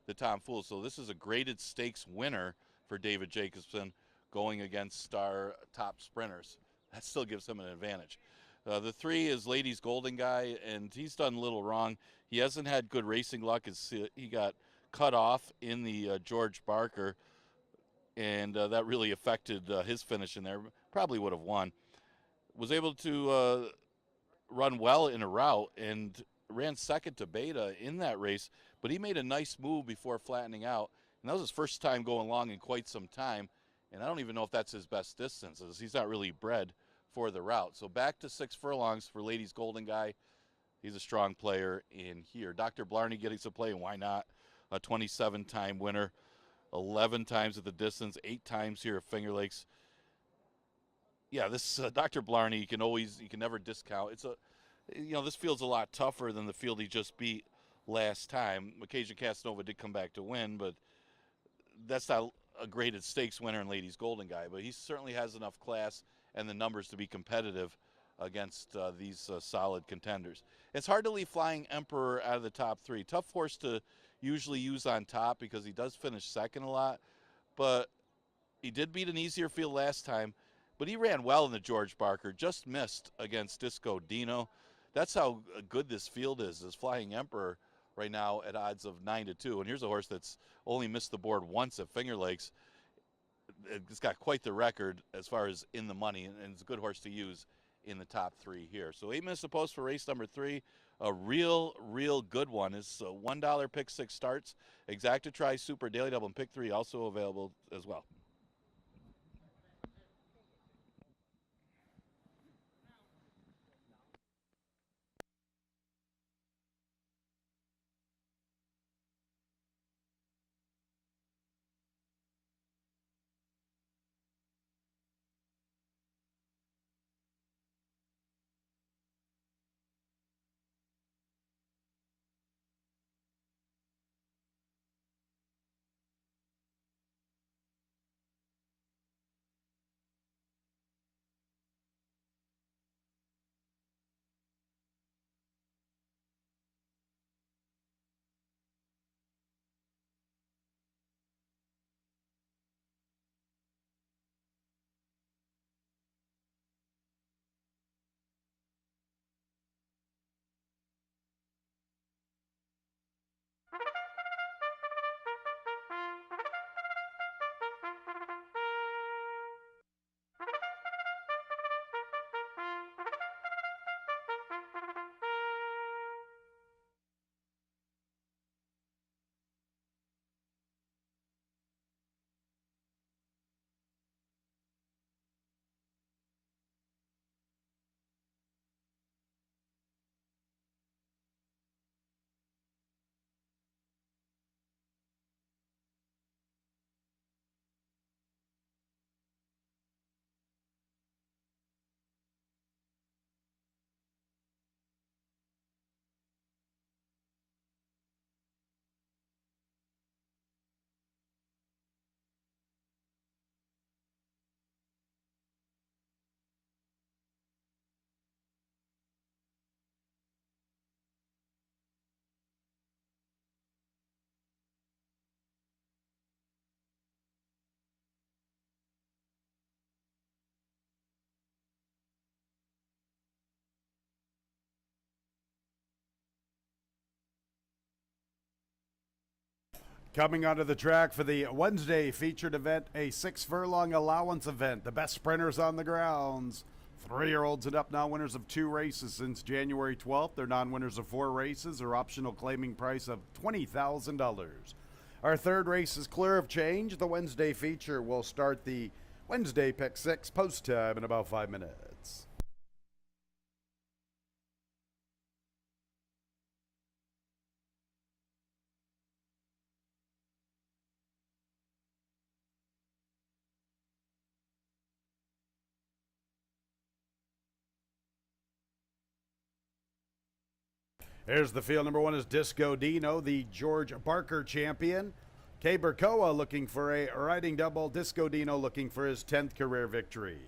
the Tom Fool. So this is a graded stakes winner for David Jacobson going against our top sprinters. That still gives him an advantage. The 3 is Ladies Golden Guy, and he's done a little wrong. He hasn't had good racing luck as he got cut off in the George Barker, and that really affected his finish in there. Probably would have won. Was able to run well in a route and ran second to Beta in that race, but he made a nice move before flattening out, and that was his first time going long in quite some time, and I don't even know if that's his best distance, as he's not really bred for the route. So back to 6 furlongs for Ladies Golden Guy. He's a strong player in here. Dr. Blarney getting some play, and why not? A 27-time winner, 11 times at the distance, 8 times here at Finger Lakes. Yeah, this Dr. Blarney, you can never discount. This field's a lot tougher than the field he just beat last time. Occasion Casanova did come back to win, but that's not a graded stakes winner in Ladies Golden Guy. But he certainly has enough class and the numbers to be competitive against these solid contenders. It's hard to leave Flying Emperor out of the top 3. Tough horse to usually use on top because he does finish second a lot, but he did beat an easier field last time, but he ran well in the George Barker, just missed against Disco Dino. That's how good this field is Flying Emperor right now at odds of 9-2. And here's a horse that's only missed the board once at Finger Lakes. It's got quite the record as far as in the money, and it's a good horse to use in the top 3 here. So 8 minutes to post for race number 3. A real good one. Is $1 pick 6 starts. Exacta Tri Super Daily Double and pick 3 also available as well. Coming onto the track for the Wednesday featured event, a 6-furlong allowance event. The best sprinters on the grounds. 3-year-olds and up now, winners of 2 races since January 12th. They're non-winners of 4 races. Their optional claiming price of $20,000. Our third race is clear of change. The Wednesday feature will start the Wednesday Pick 6 post time in about 5 minutes. Here's the field. Number 1 is Disco Dino, the George Barker champion. Kay Burkoa looking for a riding double. Disco Dino looking for his 10th career victory.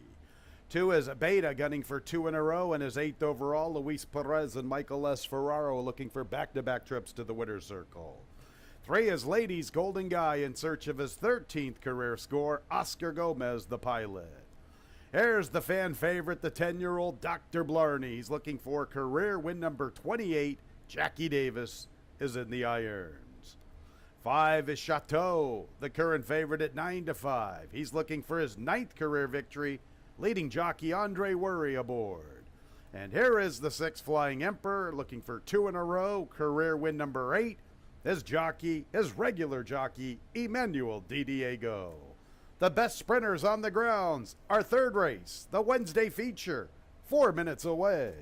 2 is Beta, gunning for 2 in a row and his 8th overall. Luis Perez and Michael S. Ferraro looking for back-to-back trips to the winner's circle. 3 is Ladies Golden Guy in search of his 13th career score. Oscar Gomez, the pilot. Here's the fan favorite, the 10-year-old Dr. Blarney. He's looking for career win number 28. Jackie Davis is in the irons. 5 is Chateau, the current favorite at 9-5. He's looking for his 9th career victory. Leading jockey Andre Worry aboard. And here is the 6 Flying Emperor, looking for 2 in a row. Career win number 8. His regular jockey, Emmanuel Di Diego. The best sprinters on the grounds. Our third race, the Wednesday feature, 4 minutes away.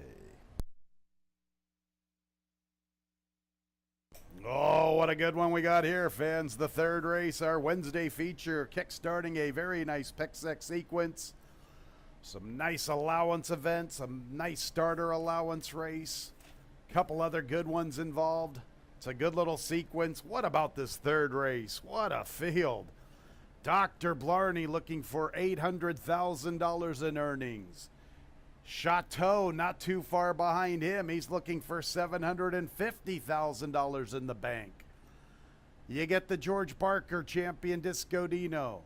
Oh, what a good one we got here, fans. The third race, our Wednesday feature, kickstarting a very nice pick 6 sequence. Some nice allowance events, some nice starter allowance race. Couple other good ones involved. It's a good little sequence. What about this third race? What a field. Dr. Blarney looking for $800,000 in earnings. Chateau not too far behind him. He's looking for $750,000 in the bank. You get the George Barker champion Disco Dino.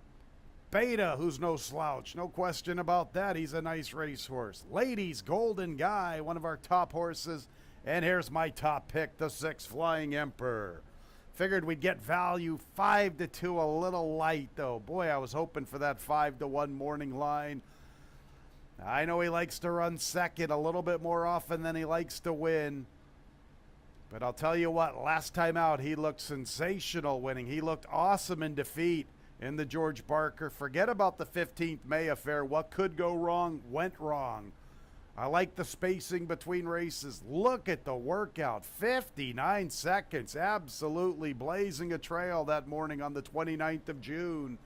Beta, who's no slouch, no question about that. He's a nice racehorse. Ladies Golden Guy, one of our top horses. And here's my top pick, the 6 Flying Emperor. Figured we'd get value 5-2, a little light though. Boy, I was hoping for that 5-1 morning line. I know he likes to run second a little bit more often than he likes to win. But I'll tell you what, last time out, he looked sensational winning. He looked awesome in defeat in the George Barker. Forget about the 15th May affair. What could go wrong went wrong. I like the spacing between races. Look at the workout. 59 seconds. Absolutely blazing a trail that morning on the 29th of June.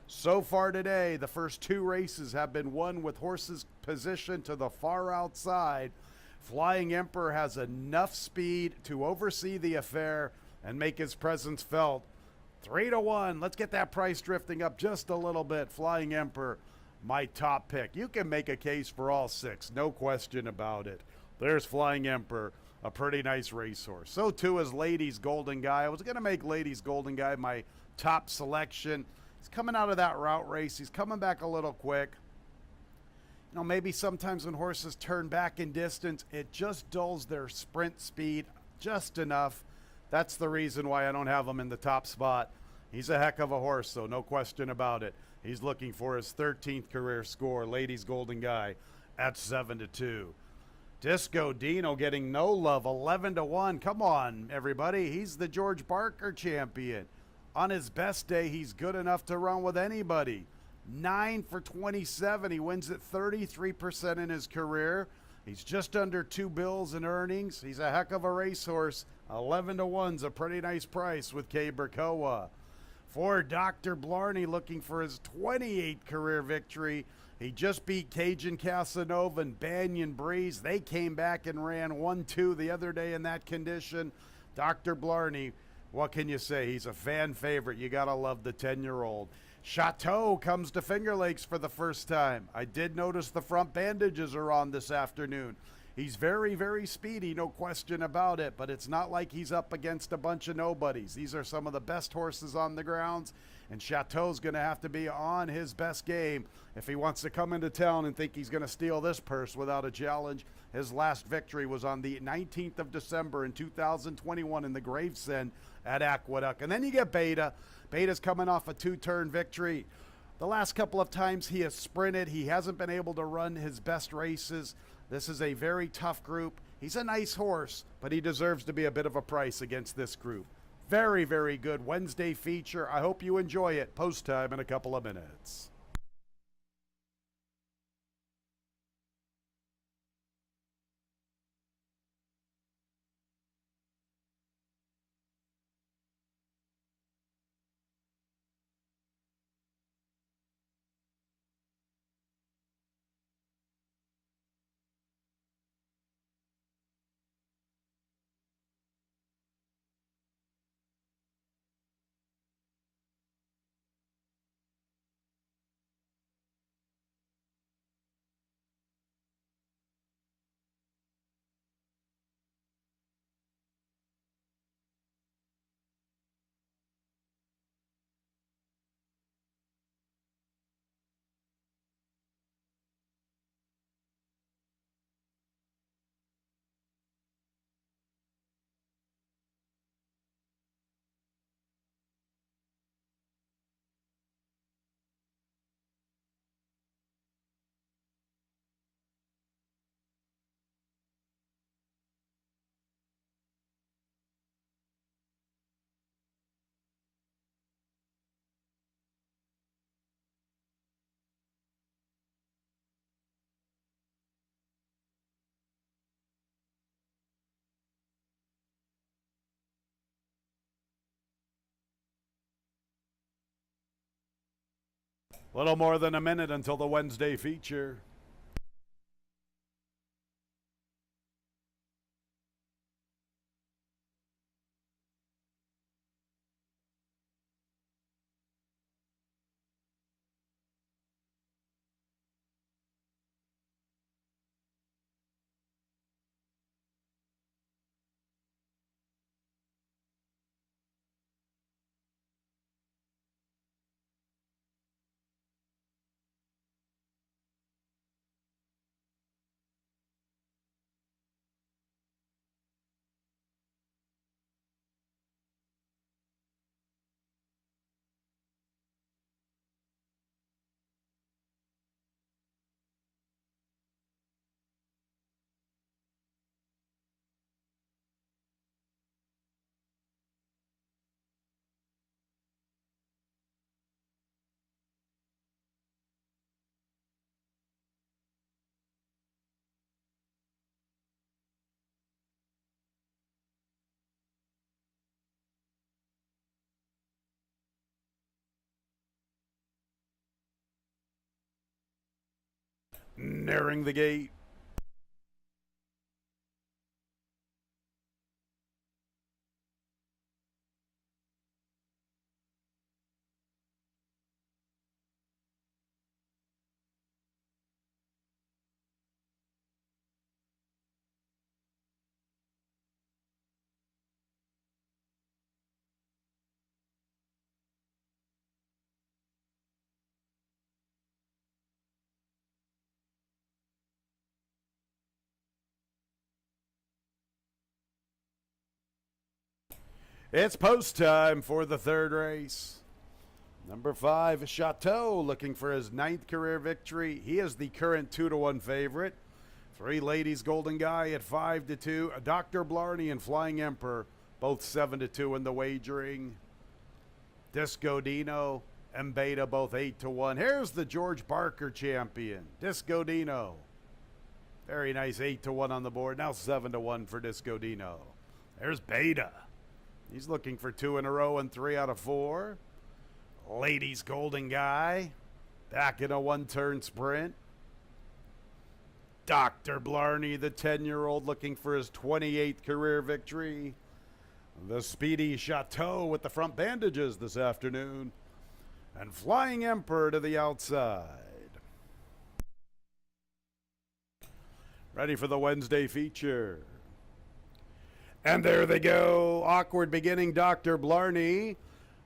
So far today, the first 2 races have been won with horses positioned to the far outside. Flying Emperor has enough speed to oversee the affair and make his presence felt. 3-1. Let's get that price drifting up just a little bit. Flying Emperor, my top pick. You can make a case for all 6, no question about it. There's Flying Emperor, a pretty nice racehorse. So too is Ladies Golden Guy. I was going to make Ladies Golden Guy my top selection. He's coming out of that route race. He's coming back a little quick. You know, maybe sometimes when horses turn back in distance, it just dulls their sprint speed just enough. That's the reason why I don't have him in the top spot. He's a heck of a horse, though, no question about it. He's looking for his 13th career score, Ladies Golden Guy, at 7-2. Disco Dino getting no love, 11-1. Come on, everybody. He's the George Barker champion. On his best day, he's good enough to run with anybody. 9 for 27. He wins at 33% in his career. He's just under 2 bills in earnings. He's a heck of a racehorse. 11-1's a pretty nice price with Kay Burkoa. For Dr. Blarney, looking for his 28th career victory. He just beat Cajun Casanova and Banyan Breeze. They came back and ran 1-2 the other day in that condition. Dr. Blarney, what can you say? He's a fan favorite. You got to love the 10-year-old. Chateau comes to Finger Lakes for the first time. I did notice the front bandages are on this afternoon. He's very, very speedy, no question about it, but it's not like he's up against a bunch of nobodies. These are some of the best horses on the grounds, and Chateau's going to have to be on his best game if he wants to come into town and think he's going to steal this purse without a challenge. His last victory was on the 19th of December in 2021 in the Gravesend at Aqueduct. And then you get Beta. Beta's coming off a 2-turn victory. The last couple of times he has sprinted, he hasn't been able to run his best races. This is a very tough group. He's a nice horse, but he deserves to be a bit of a price against this group. Very, very good Wednesday feature. I hope you enjoy it. Post time in a couple of minutes. Little more than a minute until the Wednesday feature. Nearing the gate. It's post time for the third race. Number 5, Chateau, looking for his 9th career victory. He is the current 2-1 favorite. 3 Ladies Golden Guy at 5-2. Dr. Blarney and Flying Emperor, both 7-2 in the wagering. Disco Dino and Beta, both 8-1. Here's the George Barker champion, Disco Dino. Very nice, 8-1 on the board. Now 7-1 for Disco Dino. There's Beta. He's looking for 2 in a row and 3 out of 4. Ladies Golden Guy, back in a 1-turn sprint. Dr. Blarney, the 10-year-old, looking for his 28th career victory. The speedy Chateau with the front bandages this afternoon. And Flying Emperor to the outside. Ready for the Wednesday feature. And there they go. Awkward beginning, Dr. Blarney.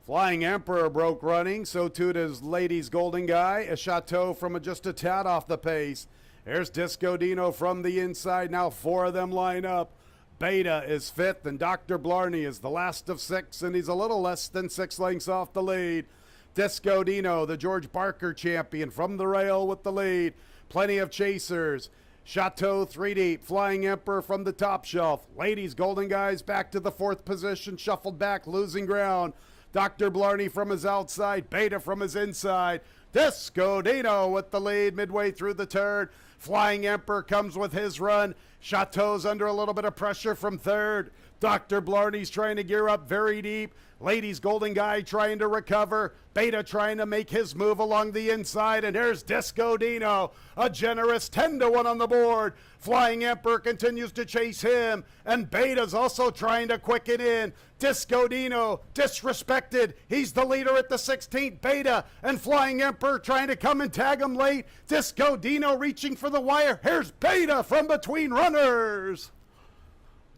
Flying Emperor broke running. So too does Ladies Golden Guy. A Chateau from just a tad off the pace. There's Disco Dino from the inside. Now 4 of them line up. Beta is 5th, and Dr. Blarney is the last of 6, and he's a little less than 6 lengths off the lead. Disco Dino, the George Barker champion, from the rail with the lead. Plenty of chasers. Chateau 3 deep, Flying Emperor from the top shelf. Ladies Golden Guys back to the 4th position, shuffled back, losing ground. Dr. Blarney from his outside, Beta from his inside. Disco Dino with the lead midway through the turn. Flying Emperor comes with his run. Chateau's under a little bit of pressure from 3rd. Dr. Blarney's trying to gear up very deep. Ladies Golden Guy trying to recover. Beta trying to make his move along the inside. And here's Disco Dino, a generous 10-1 on the board. Flying Emperor continues to chase him. And Beta's also trying to quicken in. Disco Dino disrespected. He's the leader at the 16th. Beta and Flying Emperor trying to come and tag him late. Disco Dino reaching for the wire. Here's Beta from between runners.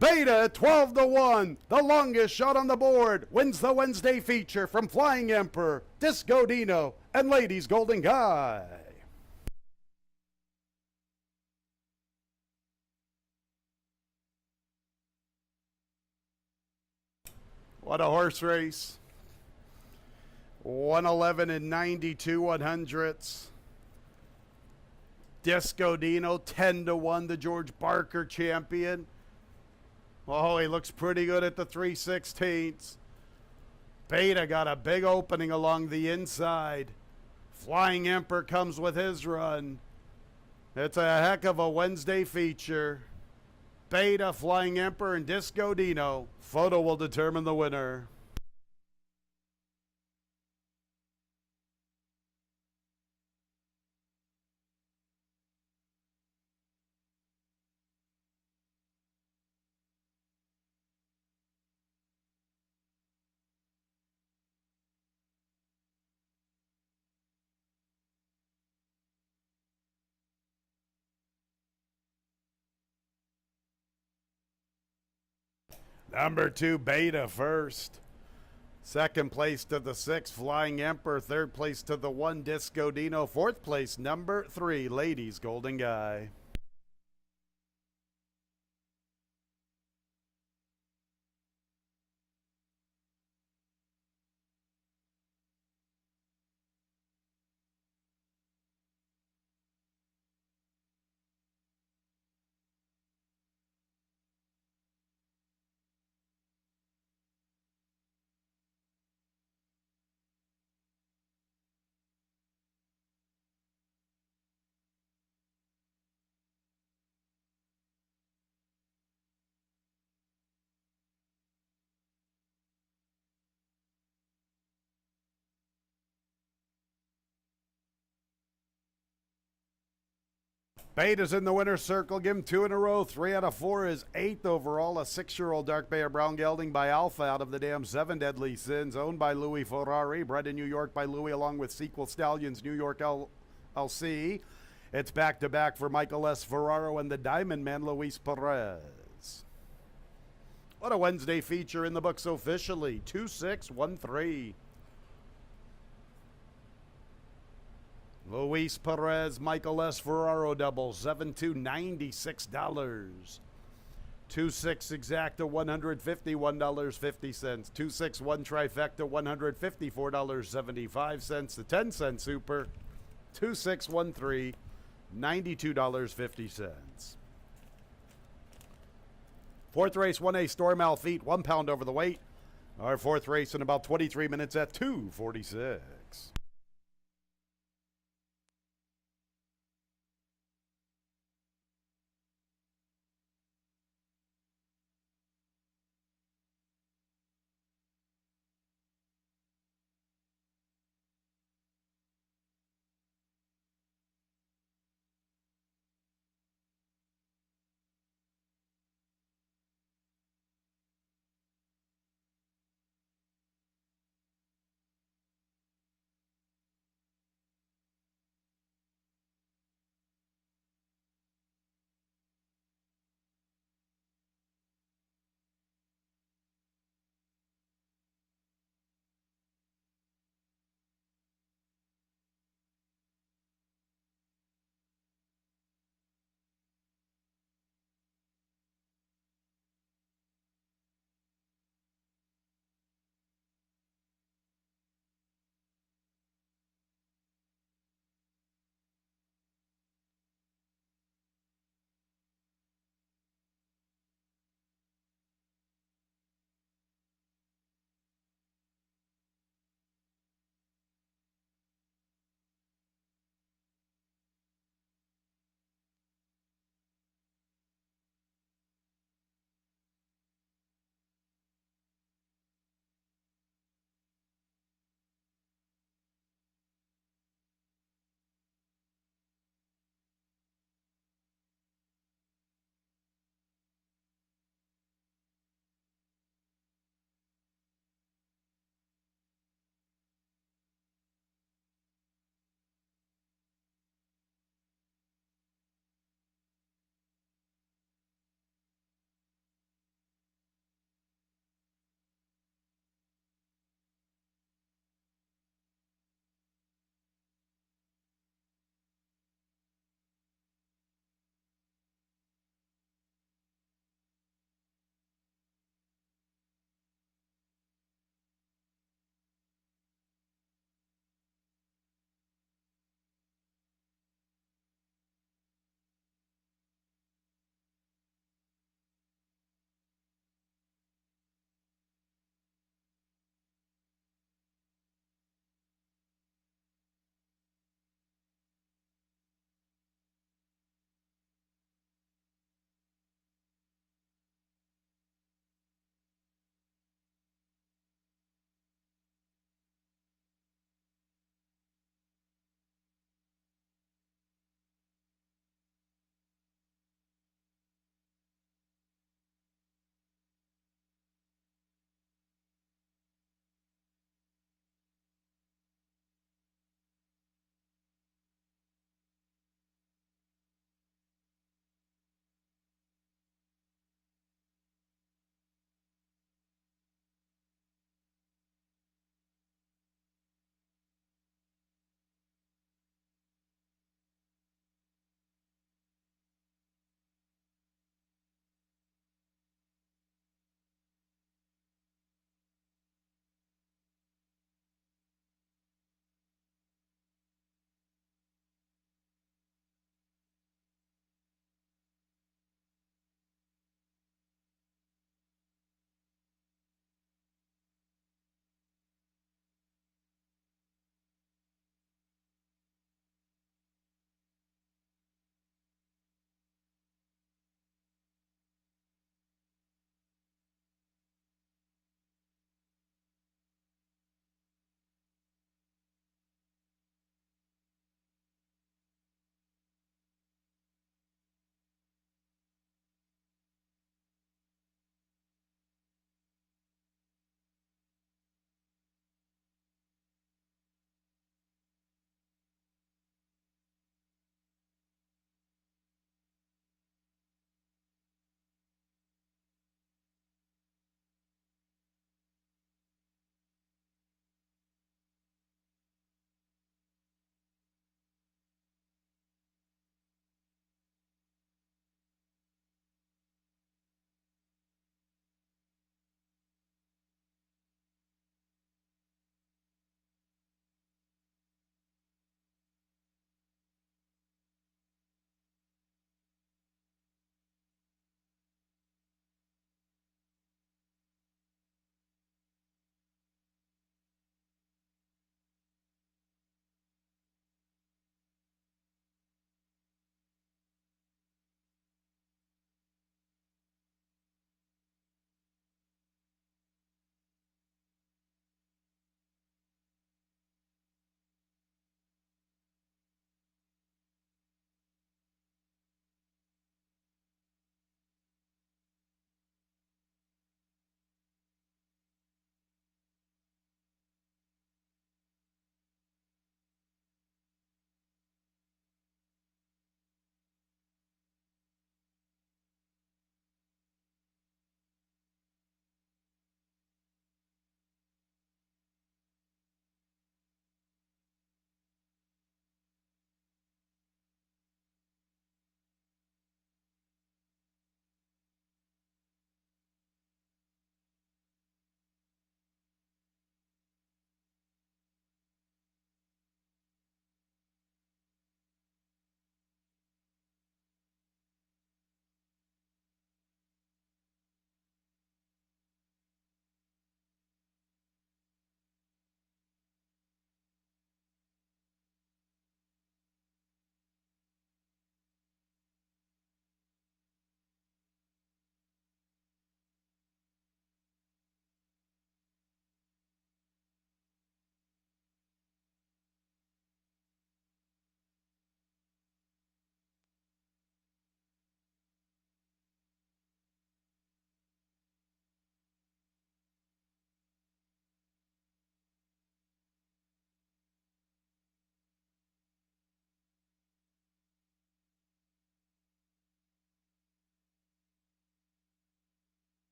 Beta 12-1, the longest shot on the board, wins the Wednesday feature from Flying Emperor, Disco Dino, and Ladies Golden Guy. What a horse race. 111 and 92 100ths. Disco Dino 10-1, the George Barker champion. Oh, he looks pretty good at the 3/16. Beta got a big opening along the inside. Flying Emperor comes with his run. It's a heck of a Wednesday feature. Beta, Flying Emperor, and Disco Dino. Photo will determine the winner. Number 2, Beta first. 2nd place to the 6, Flying Emperor. 3rd place to the 1, Disco Dino. 4th place, number 3, Ladies Golden Guy. Beta's in the winner's circle. Give him 2 in a row. 3 out of 4 is 8th overall. A 6-year-old Dark Bear Brown gelding by Alpha out of the dam 7 Deadly Sins, owned by Louis Ferrari, bred in New York by Louis along with Sequel Stallions New York LC. It's back-to-back for Michael S. Ferraro and the Diamond Man Luis Perez. What a Wednesday feature in the books officially. 2-6-1-3. Luis Perez, Michael S. Ferraro double, 7-2, $96. 2-6 exacta, $151.50. 2-6-1 trifecta, $154.75. The 10-cent super, 2-6-1-3, $92.50. 4th race, 1A Stormouth feet, 1 pound over the weight. Our 4th race in about 23 minutes at 2:46.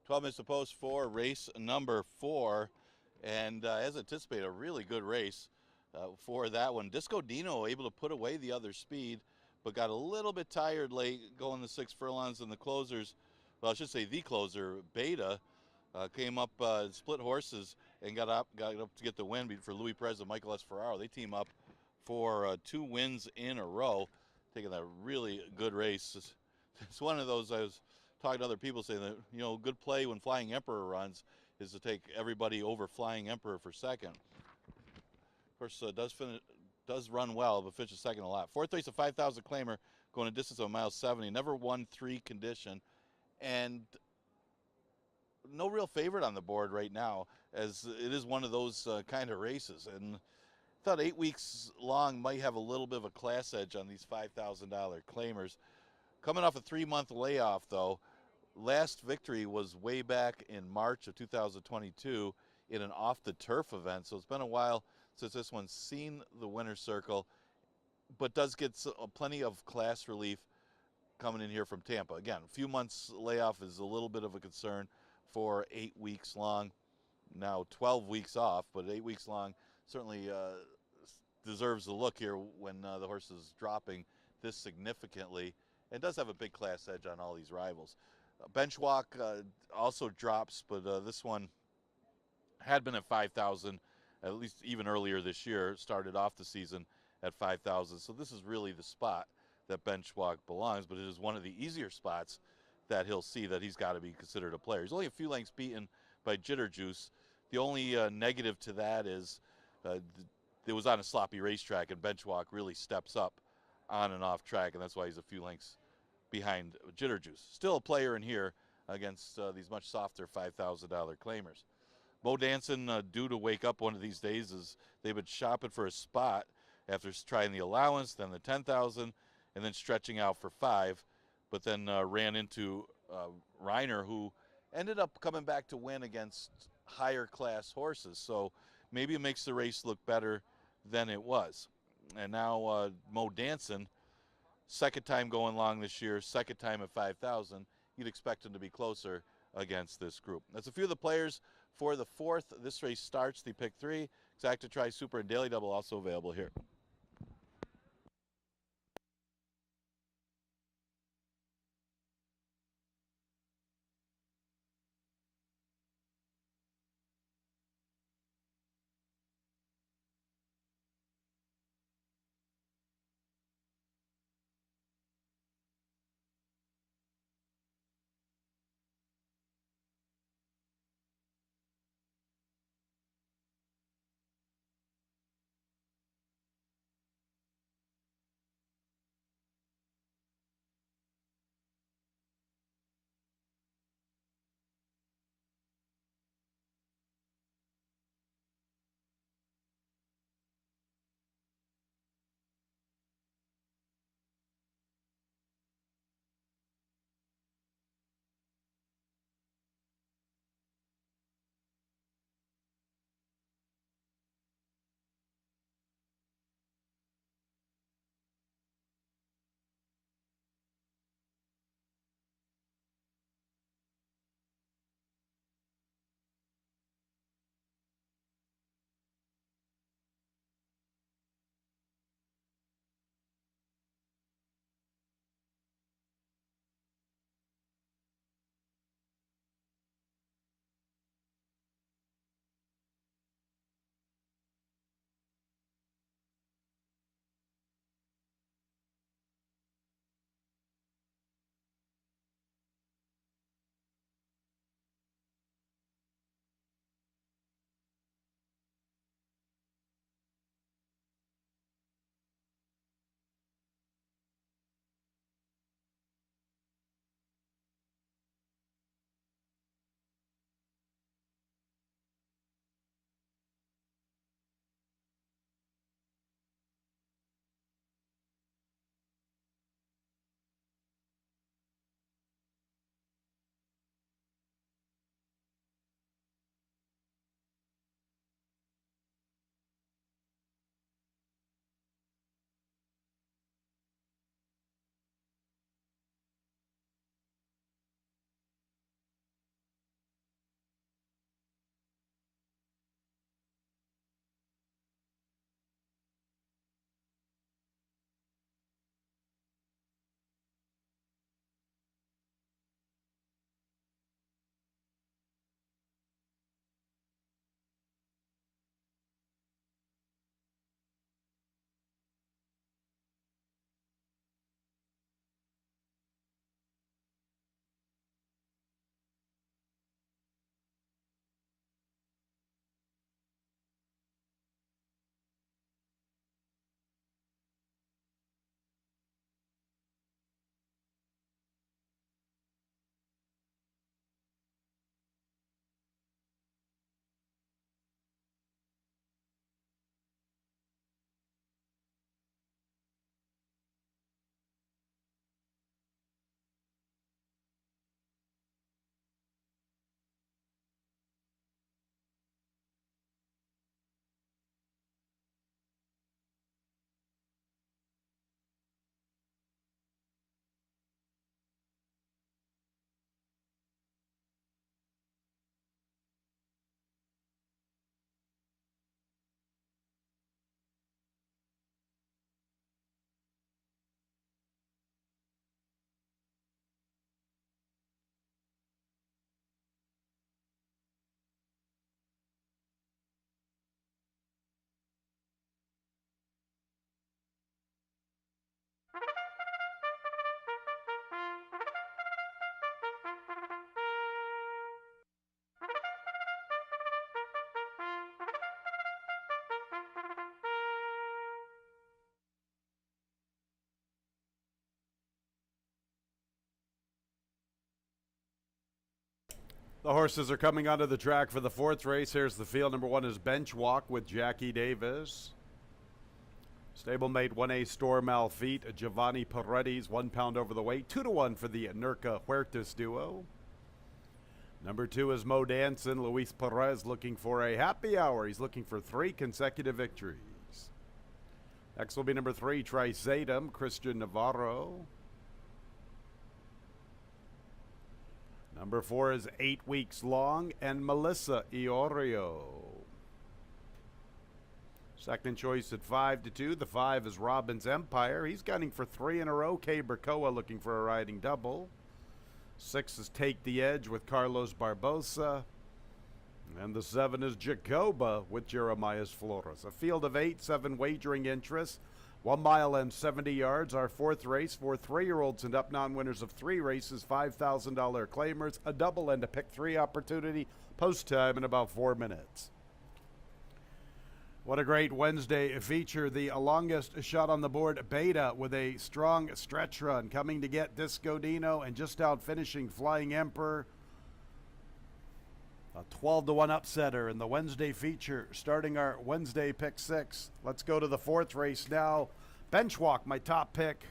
12 minutes to post for race number 4. And as anticipated, a really good race for that one. Disco Dino able to put away the other speed, but got a little bit tired late going the 6 furlongs, and the closers, well, I should say the closer, Beta, came up, split horses, and got up to get the win for Louis Perez and Michael S. Ferraro. They team up for 2 wins in a row, taking a really good race. It's one of those, I was talking to other people saying that, you know, good play when Flying Emperor runs is to take everybody over Flying Emperor for second. Of course, does run well, but finishes second a lot. 4th race, a 5,000 claimer, going a distance of a mile 70. Never won 3 condition, and no real favorite on the board right now, as it is one of those kind of races. And thought 8 weeks long might have a little bit of a class edge on these $5,000 claimers. Coming off a 3-month layoff, though, last victory was way back in March of 2022 in an off-the-turf event, so it's been a while since this one's seen the winner's circle, but does get plenty of class relief coming in here from Tampa. Again, a few months layoff is a little bit of a concern for 8 weeks long. Now 12 weeks off, but 8 weeks long certainly deserves a look here when the horse is dropping this significantly, and does have a big class edge on all these rivals. Bench Walk also drops, but this one had been at 5,000 at least even earlier this year. Started off the season at 5,000, so this is really the spot that Bench Walk belongs, but it is one of the easier spots that he'll see that he's got to be considered a player. He's only a few lengths beaten by Jitter Juice. The only negative to that is it was on a sloppy racetrack, and Bench Walk really steps up on and off track, and that's why he's a few lengths behind Jitter Juice. Still a player in here against these much softer $5,000 claimers. Mo Danson due to wake up one of these days, as they've been shopping for a spot after trying the allowance, then the 10,000, and then stretching out for 5, but then ran into Reiner, who ended up coming back to win against higher class horses. So maybe it makes the race look better than it was. And now Mo Danson, second time going long this year, second time at 5,000. You'd expect him to be closer against this group. That's a few of the players for the 4th. This race starts the pick 3. Exacta Tri Super and Daily Double also available here. The horses are coming onto the track for the fourth race. Here's the field. Number 1 is Bench Walk with Jackie Davis. Stablemate 1A Store Malfeet, Giovanni Paredes, 1 pound over the weight. 2-1 for the Nurka Huertas duo. Number 2 is Mo Danson. Luis Perez looking for a happy hour. He's looking for 3 consecutive victories. Next will be number 3, Trisatum, Christian Navarro. Number 4 is 8 Weeks Long, and Melissa Iorio. Second choice at 5-2. The 5 is Robbins Empire. He's gunning for 3 in a row. Kay Berkoa looking for a riding double. 6 is Take the Edge with Carlos Barbosa. And the 7 is Jacoba with Jeremias Flores. A field of 8, 7 wagering interests. 1 mile and 70 yards. Our fourth race for 3-year-olds and up, non-winners of 3 races. $5,000 claimers, a double and a pick 3 opportunity. Post time in about 4 minutes. What a great Wednesday feature. The longest shot on the board, Beta, with a strong stretch run, coming to get Disco Dino and just out finishing Flying Emperor. A 12-1 upsetter in the Wednesday feature, starting our Wednesday pick 6. Let's go to the fourth race now. Benchwalk, my top pick.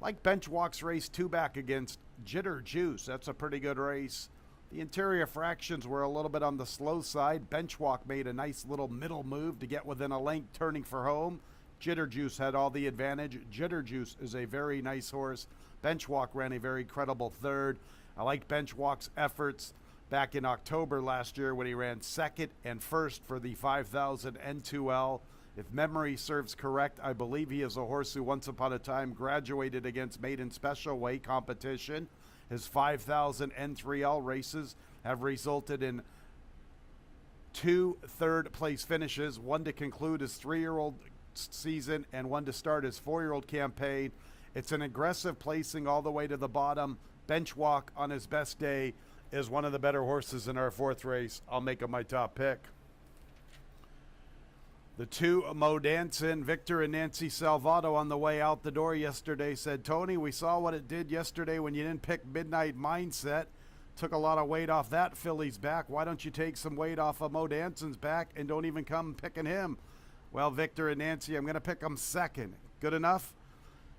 Like Benchwalk's race 2 back against Jitter Juice. That's a pretty good race. The interior fractions were a little bit on the slow side. Benchwalk made a nice little middle move to get within a length, turning for home. Jitter Juice had all the advantage. Jitter Juice is a very nice horse. Benchwalk ran a very credible third. I like Benchwalk's efforts back in October last year when he ran second and first for the 5,000 N2L. If memory serves correct, I believe he is a horse who once upon a time graduated against maiden special weight competition. His 5,000 N3L races have resulted in 2 third-place finishes, 1 to conclude his 3-year-old season and 1 to start his 4-year-old campaign. It's an aggressive placing all the way to the bottom. Benchwalk on his best day is one of the better horses in our fourth race. I'll make him my top pick. The 2, Mo Danson, Victor and Nancy Salvato on the way out the door yesterday said, Tony, we saw what it did yesterday when you didn't pick Midnight Mindset. Took a lot of weight off that filly's back. Why don't you take some weight off of Mo Danson's back and don't even come picking him? Well, Victor and Nancy, I'm going to pick him second. Good enough?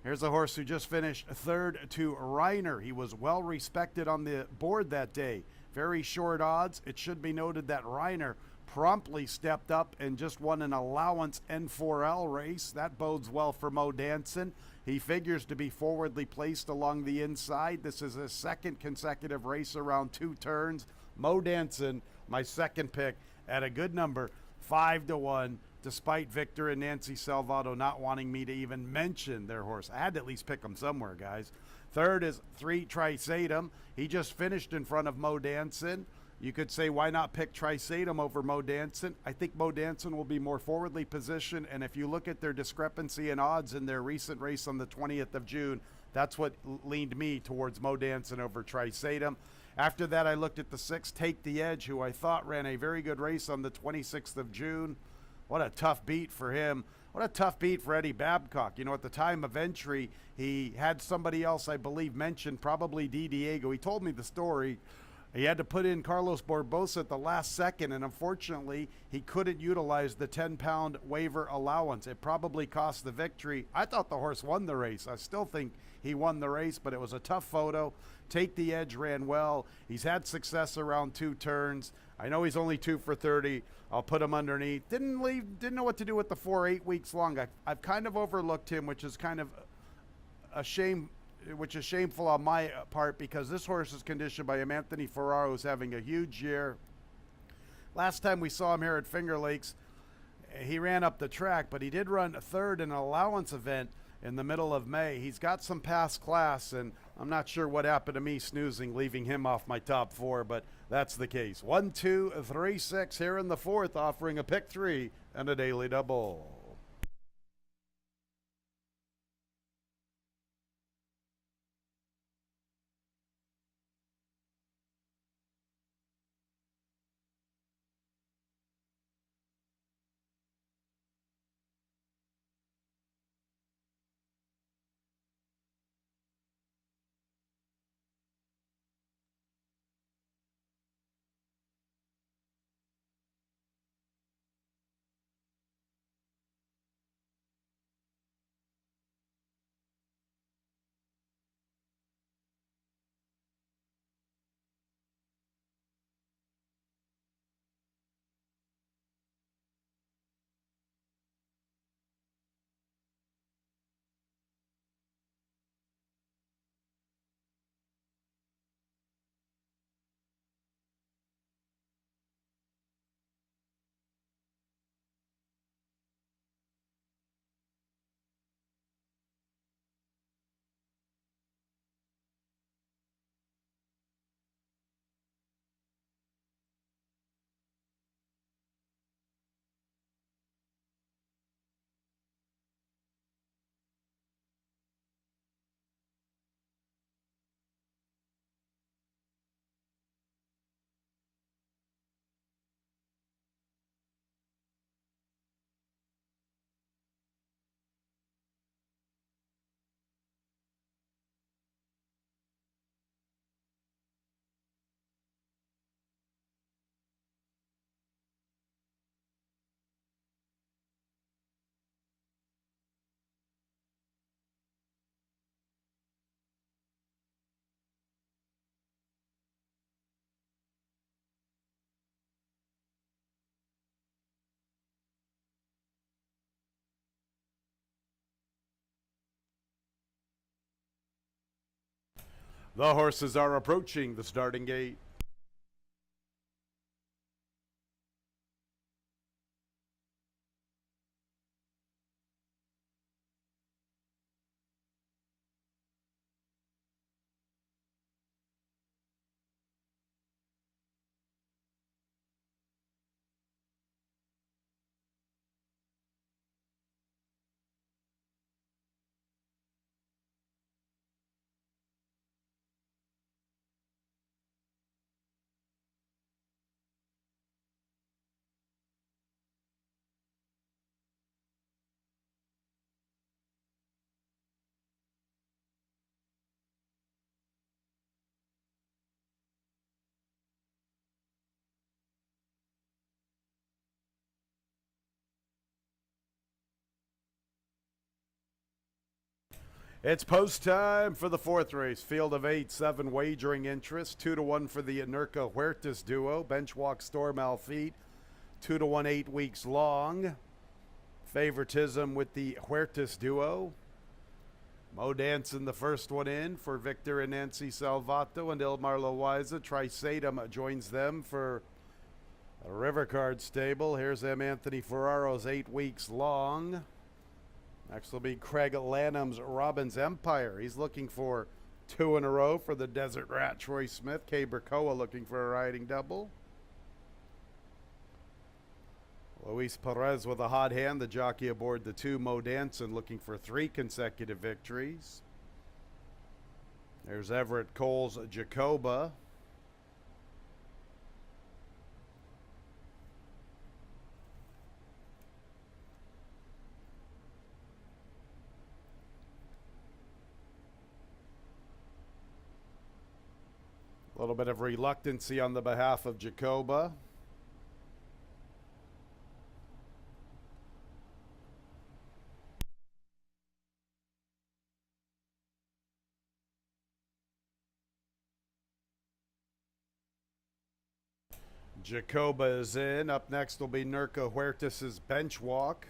Here's a horse who just finished third to Reiner. He was well respected on the board that day. Very short odds. It should be noted that Reiner promptly stepped up and just won an allowance N4L race. That bodes well for Mo Danson. He figures to be forwardly placed along the inside. This is his second consecutive race around 2 turns. Mo Danson, my second pick, at a good number, 5-1, despite Victor and Nancy Salvato not wanting me to even mention their horse. I had to at least pick them somewhere, guys. Third is 3, Trisatum. He just finished in front of Mo Danson. You could say, why not pick Trisatum over Mo Danson? I think Mo Danson will be more forwardly positioned, and if you look at their discrepancy in odds in their recent race on the 20th of June, that's what leaned me towards Mo Danson over Trisatum. After that, I looked at the 6, Take the Edge, who I thought ran a very good race on the 26th of June. What a tough beat for him. What a tough beat for Eddie Babcock. You know, at the time of entry, he had somebody else, I believe, mentioned, probably Di Diego. He told me the story. He had to put in Carlos Barbosa at the last second, and unfortunately, he couldn't utilize the 10-pound waiver allowance. It probably cost the victory. I thought the horse won the race. I still think he won the race, but it was a tough photo. Take the Edge ran well. He's had success around 2 turns. I know he's only 2 for 30. I'll put him underneath. Didn't know what to do with the 4 8 weeks long. I've kind of overlooked him, which is kind of a shame, which is shameful on my part, because this horse is conditioned by Anthony Ferraro, who's having a huge year. Last time we saw him here at Finger Lakes, he ran up the track, but he did run 3rd in an allowance event in the middle of May. He's got some past class, and I'm not sure what happened to me snoozing, leaving him off my top 4, but that's the case. 1, 2, 3, 6 here in the fourth, offering a pick 3 and a daily double. The horses are approaching the starting gate. It's post time for the fourth race. Field of 8, 7 wagering interest. 2-1 for the Inerca Huertas duo. Benchwalk Storm Alfeet. 2-1, 8 weeks long. Favoritism with the Huertas duo. Mo Danson, the first one in for Victor and Nancy Salvato and Ilmar Loaiza. Trisatum joins them for a River Card stable. Here's M. Anthony Ferraro's 8 weeks long. Next will be Craig Lanham's Robbins Empire. He's looking for 2 in a row for the Desert Rat Troy Smith. Kay Berkoa looking for a riding double. Luis Perez with a hot hand, the jockey aboard the 2. Mo Danson looking for 3 consecutive victories. There's Everett Cole's Jacoba. A little bit of reluctancy on the behalf of Jacoba. Jacoba is in. Up next will be Nerca Huertas' Bench Walk.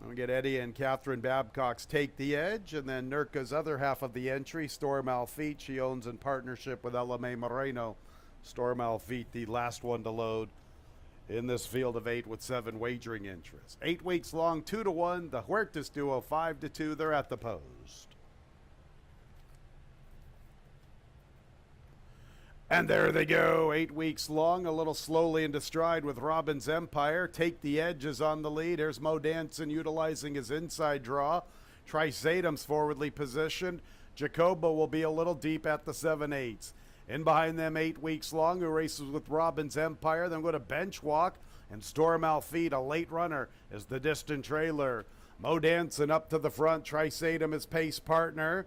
We'll get Eddie and Catherine Babcock's Take the Edge, and then Nerca's other half of the entry, Storm Alfeet. She owns in partnership with LMA Moreno. Storm Alfeet, the last one to load in this field of 8 with 7 wagering interest. 8 weeks long, 2-1. The Huertas duo 5-2. They're at the post. And there they go, 8 weeks long, a little slowly into stride with Robbins Empire. Take the Edge is on the lead. Here's Mo Danson utilizing his inside draw. Trisatum's forwardly positioned. Jacoba will be a little deep at the 7/8. In behind them 8 weeks long, who races with Robbins Empire. Then go to Bench Walk and Storm Alfeet, a late runner, is the distant trailer. Mo Danson up to the front. Trisatum his pace partner.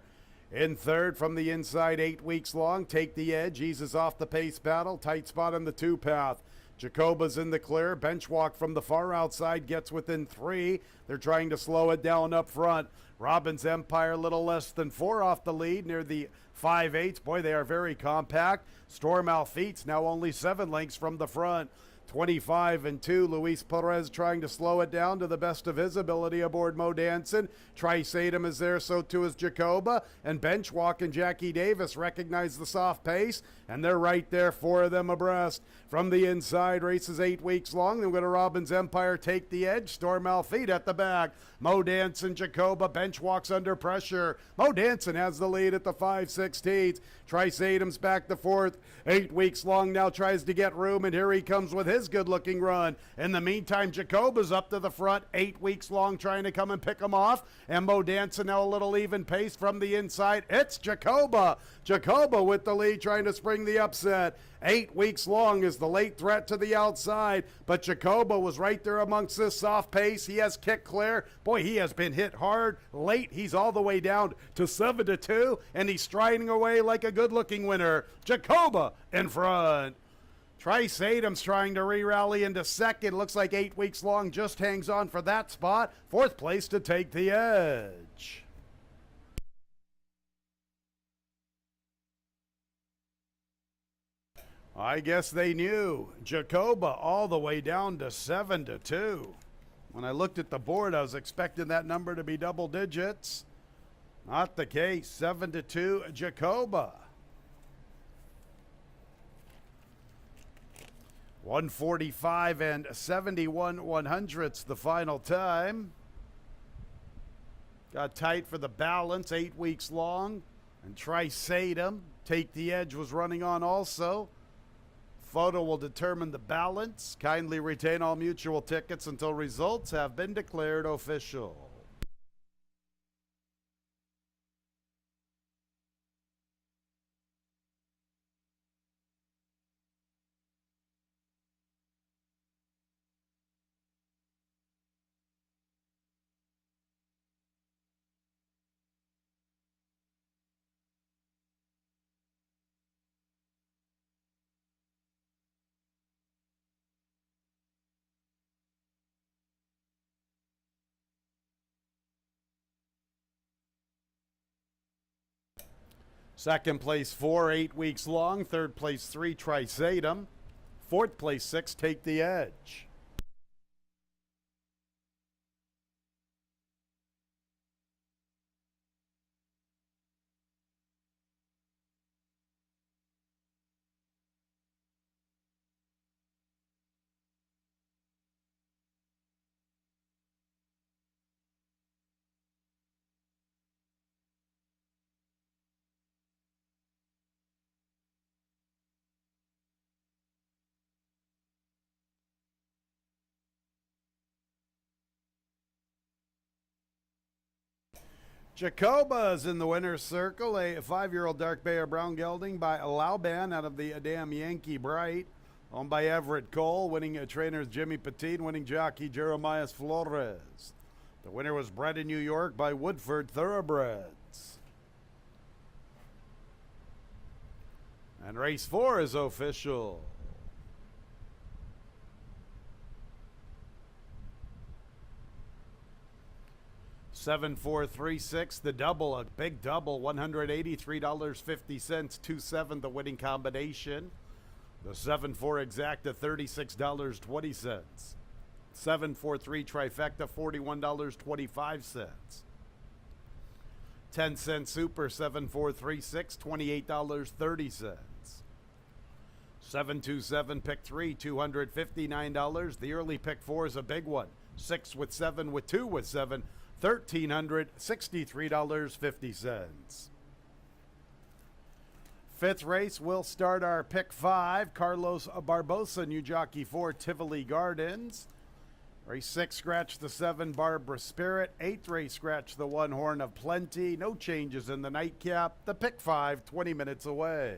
In third from the inside, 8 weeks long. Take the Edge, eases off the pace battle. Tight spot on the 2 path. Jacoba's in the clear. Bench Walk from the far outside gets within 3. They're trying to slow it down up front. Robbins Empire a little less than 4 off the lead near the 5/8. Boy, they are very compact. Storm Alfeet's now only 7 lengths from the front. 25-2. Luis Perez trying to slow it down to the best of his ability aboard Mo Danson. Trisatum is there, so too is Jacoba. And Benchwalk and Jackie Davis recognize the soft pace, and they're right there, 4 of them abreast. From the inside, races 8 weeks long. Then we're going to Robbins Empire Take the Edge. Storm Alfeet at the back. Mo Danson, Jacoba, Benchwalk's under pressure. Mo Danson has the lead at the 5/16. Trisatum's back to 4th. 8 weeks long now, tries to get room, and here he comes with his good-looking run. In the meantime, Jacoba's up to the front, 8 weeks long, trying to come and pick him off. And Mo Danson now a little even pace from the inside. It's Jacoba. Jacoba with the lead, trying to spring the upset. 8 weeks long is the late threat to the outside, but Jacoba was right there amongst this soft pace. He has kicked clear. Boy, he has been hit hard late. He's all the way down to 7-2, and he's striding away like a good-looking winner. Jacoba in front. Trisatum's trying to re-rally into second. Looks like 8 weeks long just hangs on for that spot. 4th place to Take the Edge. I guess they knew. Jacoba all the way down to 7-2. When I looked at the board, I was expecting that number to be double digits. Not the case. 7-2, Jacoba. 145 and 71/100ths the final time. Got tight for the balance, 8 weeks long. And Trisatum, Take the Edge, was running on also. Photo will determine the balance. Kindly retain all mutual tickets until results have been declared official. Second place 4, 8 weeks long. Third place 3, Trisatum. Fourth place 6, Take the Edge. Jacoba's in the winner's circle, a 5-year-old dark bay or brown gelding by Lauban out of the Damn Yankee Bright, owned by Everett Cole, winning trainers Jimmy Patine, winning jockey Jeremias Flores. The winner was bred in New York by Woodford Thoroughbreds. And race 4 is official. 7-4-3-6, the double, a big double, $183.50, 2-7, the winning combination. The 7-4 exacta, $36.20. 7-4-3 trifecta, $41.25. 10-cent super, 7-4-3-6, $28.30. 7-2-7 pick 3, $259. The early pick 4 is a big one. 6 with 7 with 2 with 7. $1,363.50. Fifth race, we'll start our pick 5. Carlos Barbosa, new jockey 4, Tivoli Gardens. Race 6, scratch the 7, Barbara Spirit. 8th race, scratch the 1, Horn of Plenty. No changes in the nightcap. The pick 5, 20 minutes away.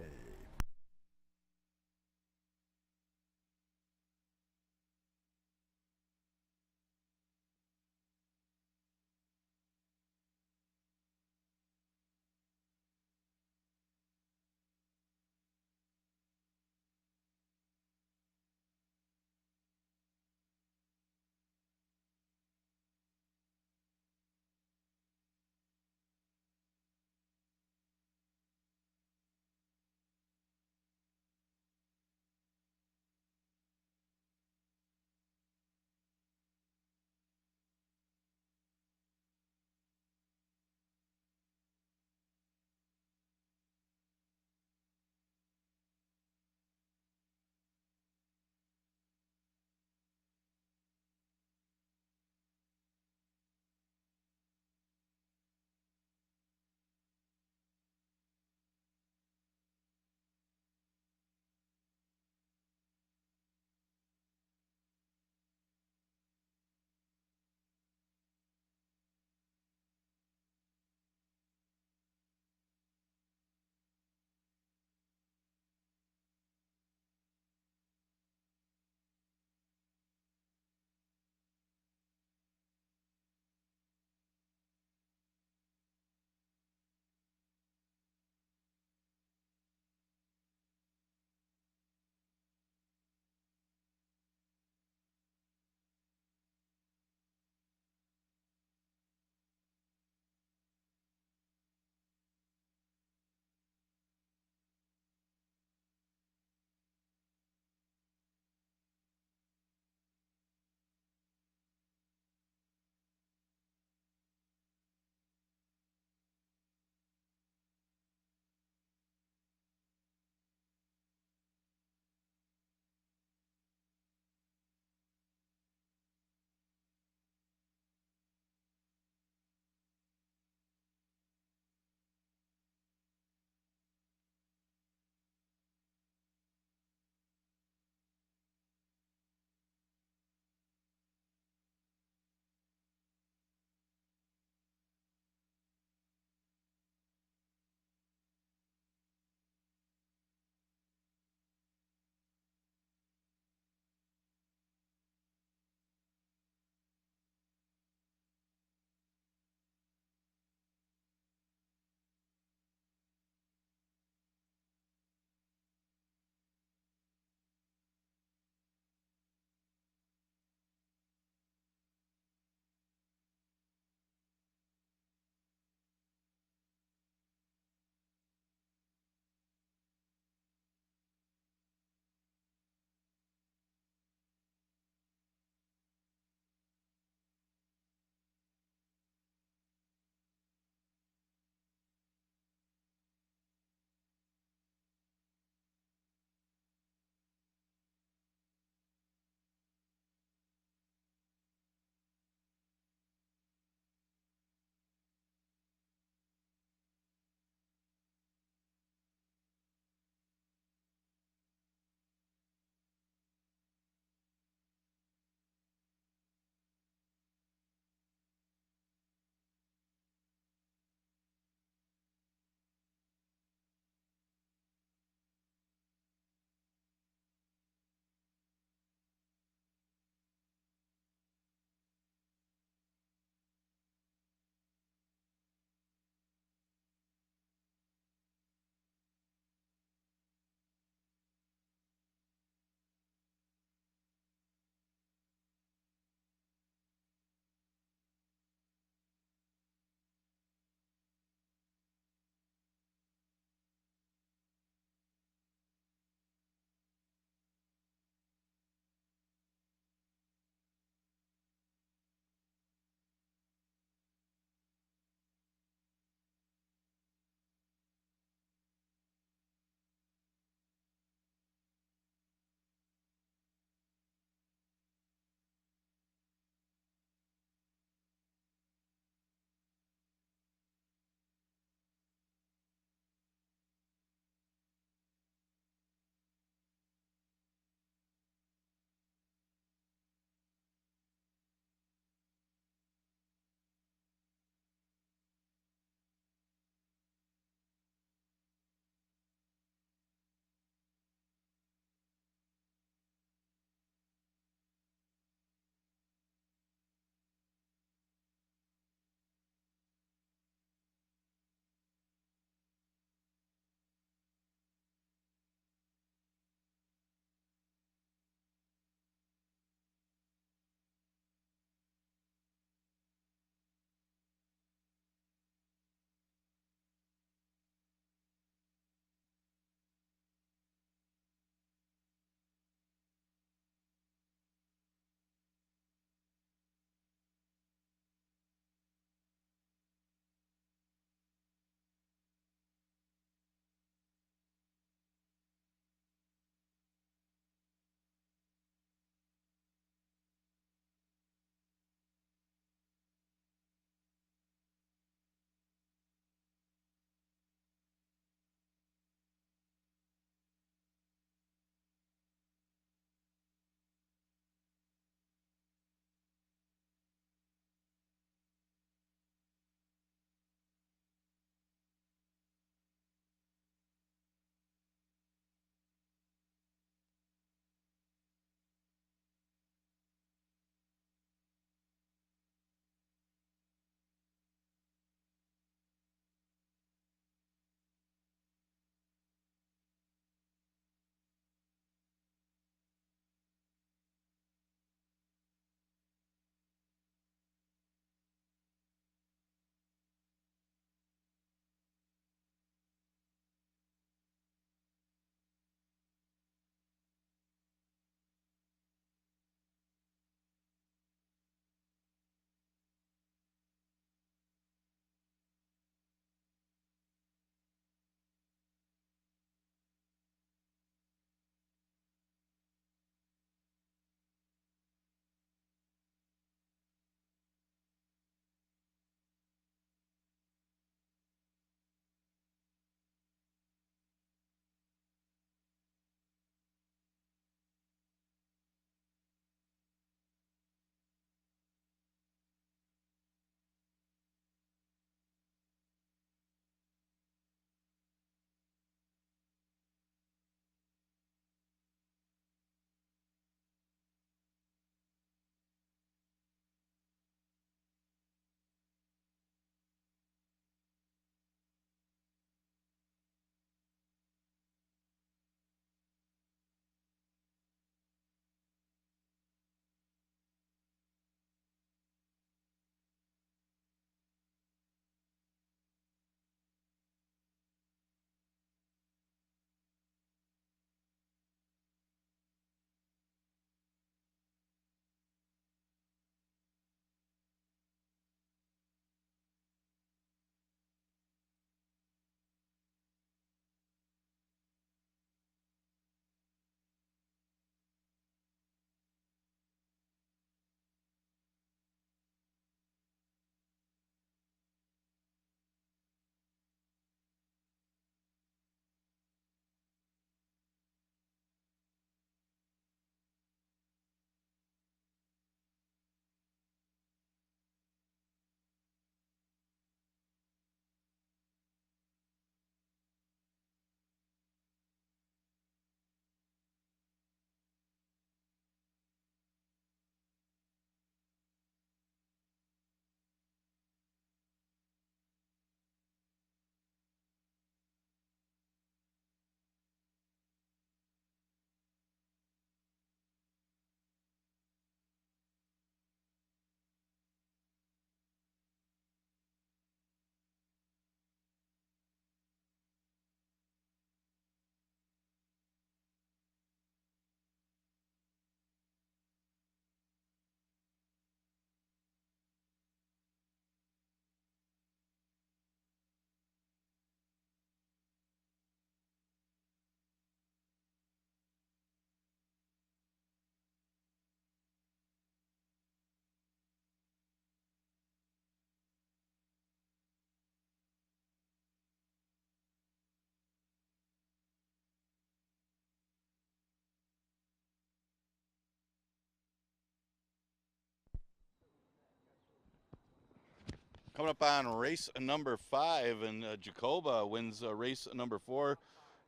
Coming up on race number 5, and Jacoba wins race number 4.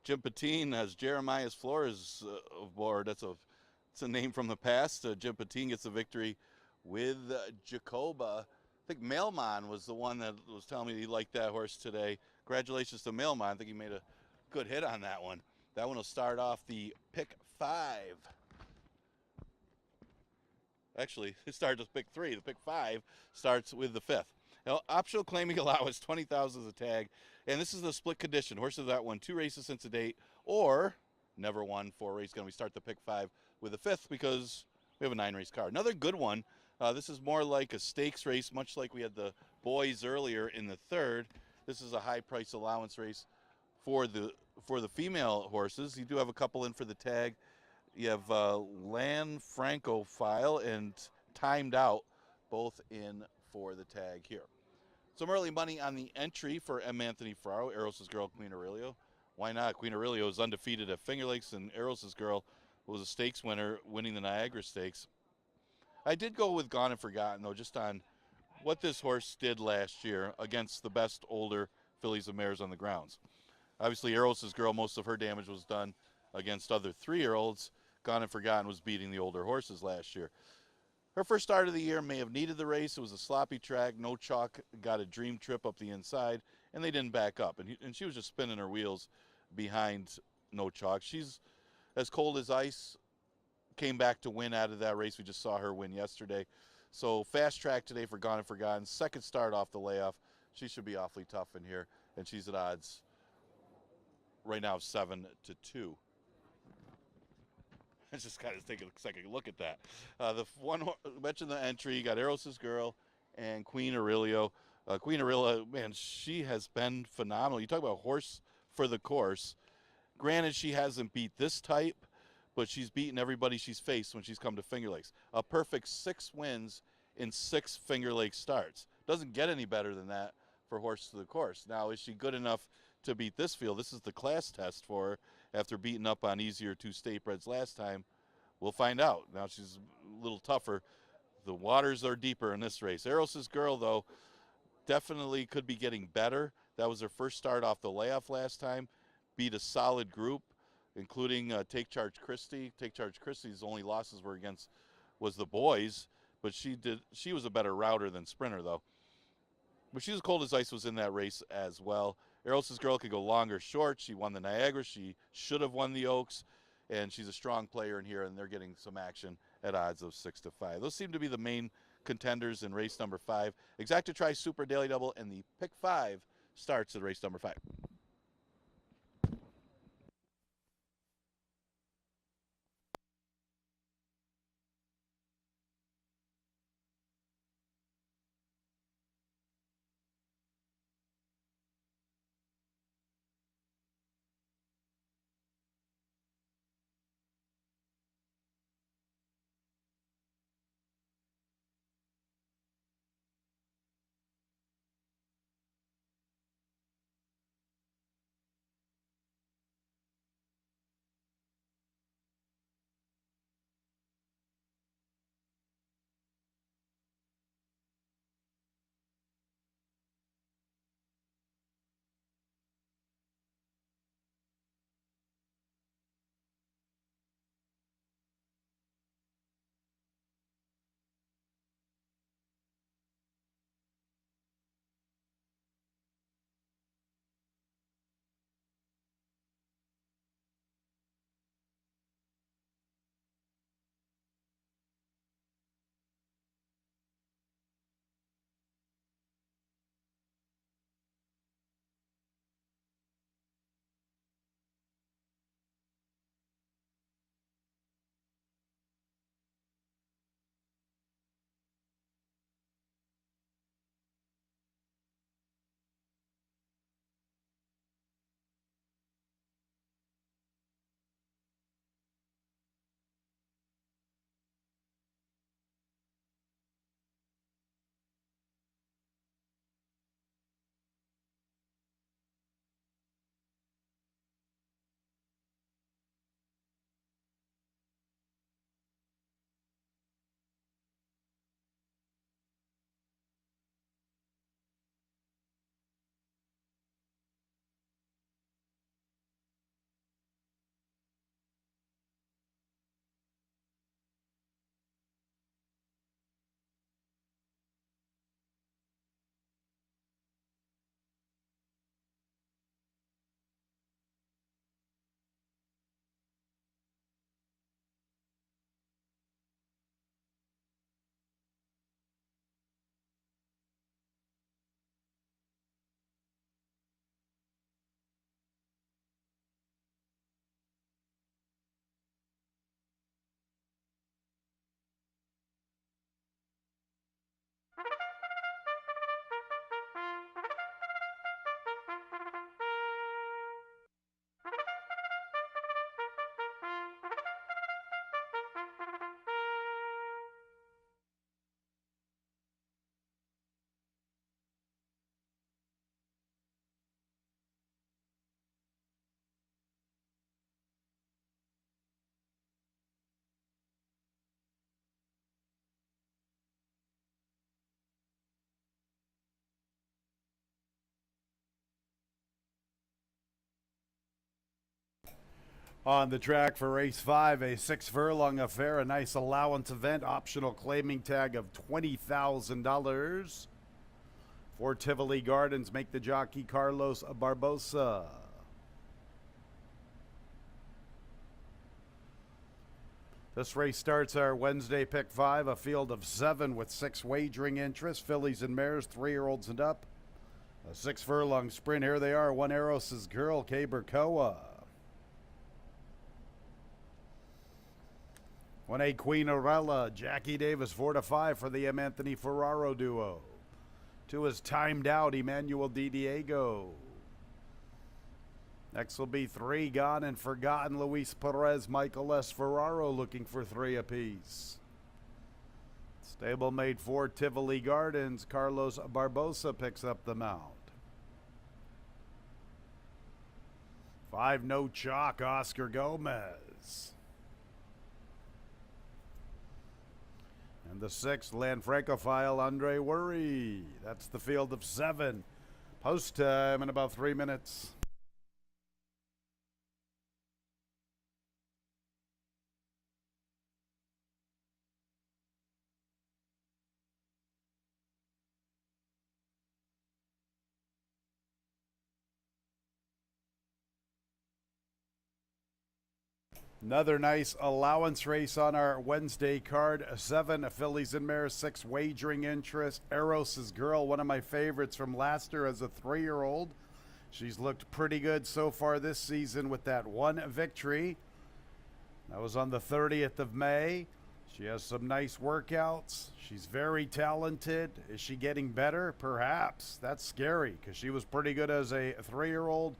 Jim Patine has Jeremiah's Flores aboard. It's a name from the past. Jim Patine gets the victory with Jacoba. I think Mailman was the one that was telling me he liked that horse today. Congratulations to Mailman. I think he made a good hit on that one. That one will start off the pick 5. Actually, it starts with pick 3. The pick 5 starts with the 5th. Now, optional claiming allowance, 20,000 as a tag. And this is the split condition. Horses that won 2 races since the date or never won 4 races. Going to start the pick 5 with the 5th because we have a 9-race card. Another good one. This is more like a stakes race, much like we had the boys earlier in the 3rd. This is a high price allowance race for the female horses. You do have a couple in for the tag. You have Lan Franco file and Timed Out, both in for the tag here. Some early money on the entry for M. Anthony Ferraro, Eros' girl, Queen Aurelio. Why not? Queen Aurelio is undefeated at Finger Lakes, and Eros' girl was a stakes winner, winning the Niagara Stakes. I did go with Gone and Forgotten, though, just on what this horse did last year against the best older fillies and mares on the grounds. Obviously, Eros' girl, most of her damage was done against other 3-year-olds. Gone and Forgotten was beating the older horses last year. Her first start of the year may have needed the race. It was a sloppy track. No chalk, got a dream trip up the inside, and they didn't back up. And she was just spinning her wheels behind No Chalk. She's as cold as ice, came back to win out of that race. We just saw her win yesterday. So fast track today for Gone and Forgotten. Second start off the layoff. She should be awfully tough in here, and she's at odds right now 7-2. I just got to take a second look at that. The one mentioned the entry. You got Eros' girl and Queen Aurelio. Queen Aurelio, man, she has been phenomenal. You talk about horse for the course. Granted, she hasn't beat this type, but she's beaten everybody she's faced when she's come to Finger Lakes. A perfect 6 wins in 6 Finger Lakes starts. Doesn't get any better than that for horse to the course. Now, is she good enough to beat this field? This is the class test for her after beating up on easier 2 statebreds last time. We'll find out. Now she's a little tougher. The waters are deeper in this race. Eros' girl, though, definitely could be getting better. That was her first start off the layoff last time. Beat a solid group, including Take Charge Christie. Take Charge Christie's only losses were against was the boys, but she was a better router than sprinter, though. But she's as cold as ice was in that race as well. Eros' girl could go long or short. She won the Niagara. She should have won the Oaks. And she's a strong player in here, and they're getting some action at odds of 6-5. Those seem to be the main contenders in race number 5. Exacta Tri Super Daily Double, and the pick 5 starts at race number 5. On the track for race 5, a 6 furlong affair, a nice allowance event, optional claiming tag of $20,000. For Tivoli Gardens, make the jockey Carlos Barbosa. This race starts our Wednesday pick 5, a field of 7 with 6 wagering interest, fillies and mares, 3-year-olds and up. A 6 furlong sprint, here they are, 1 Eros' Girl, Cabercoa. 1-8 Queen Orella, Jackie Davis 4-5 for the M. Anthony Ferraro duo. 2 is Timed Out, Emmanuel Di Diego. Next will be 3 Gone and Forgotten, Luis Perez, Michael S. Ferraro looking for 3 apiece. Stablemate for Tivoli Gardens, Carlos Barbosa picks up the mount. 5 No Chalk, Oscar Gomez. And the 6th, Lanfrancophile, Andre Worry. That's the field of 7. Post time in about 3 minutes. Another nice allowance race on our Wednesday card. 7 fillies and mares, 6 wagering interest. Eros' Girl, one of my favorites from last year as a 3-year-old. She's looked pretty good so far this season with that 1 victory. That was on the 30th of May. She has some nice workouts. She's very talented. Is she getting better? Perhaps. That's scary because she was pretty good as a 3-year-old.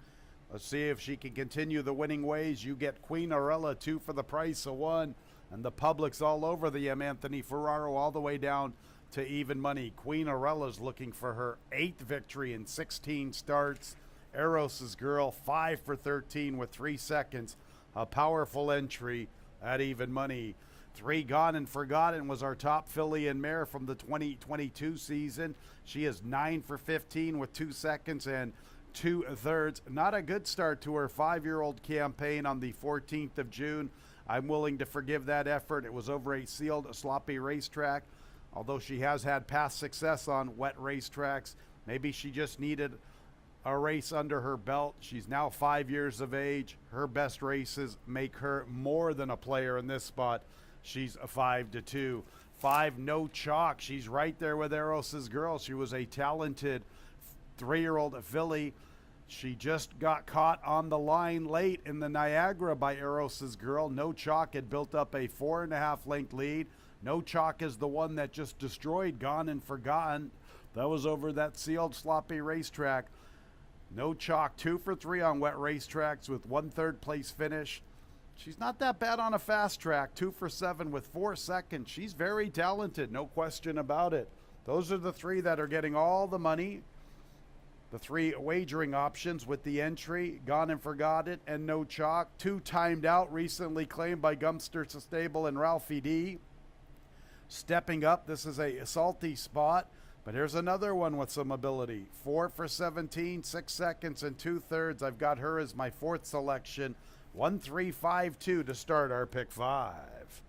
Let's see if she can continue the winning ways. You get Queen Orella 2 for the price of 1. And the public's all over the M. Anthony Ferraro all the way down to even money. Queen Orella's looking for her 8th victory in 16 starts. Eros' Girl 5 for 13 with 3 seconds. A powerful entry at even money. 3 Gone and Forgotten was our top filly and mare from the 2022 season. She is 9 for 15 with 2 seconds and 2/3. Not a good start to her 5-year-old campaign on the 14th of June. I'm willing to forgive that effort. It was over a sealed, sloppy racetrack. Although she has had past success on wet racetracks, maybe she just needed a race under her belt. She's now 5 years of age. Her best races make her more than a player in this spot. She's a 5-2. 5 No Chalk. She's right there with Eros' Girl. She was a talented 3-year-old filly. She just got caught on the line late in the Niagara by Eros' Girl. No Chalk had built up a 4.5 length lead. No Chalk is the one that just destroyed Gone and Forgotten. That was over that sealed, sloppy racetrack. No Chalk 2 for 3 on wet racetracks with 1 third place finish. She's not that bad on a fast track. 2 for 7 with 4 seconds. She's very talented, no question about it. Those are the 3 that are getting all the money. The 3 wagering options with the entry, Gone and Forgotten, and No Chalk. 2 Timed Out, recently claimed by Gumster Stable and Ralphie D. Stepping up, this is a salty spot, but here's another one with some ability. 4 for 17, 6 seconds and 2/3. I've got her as my 4th selection. 1-3-5-2 to start our pick 5.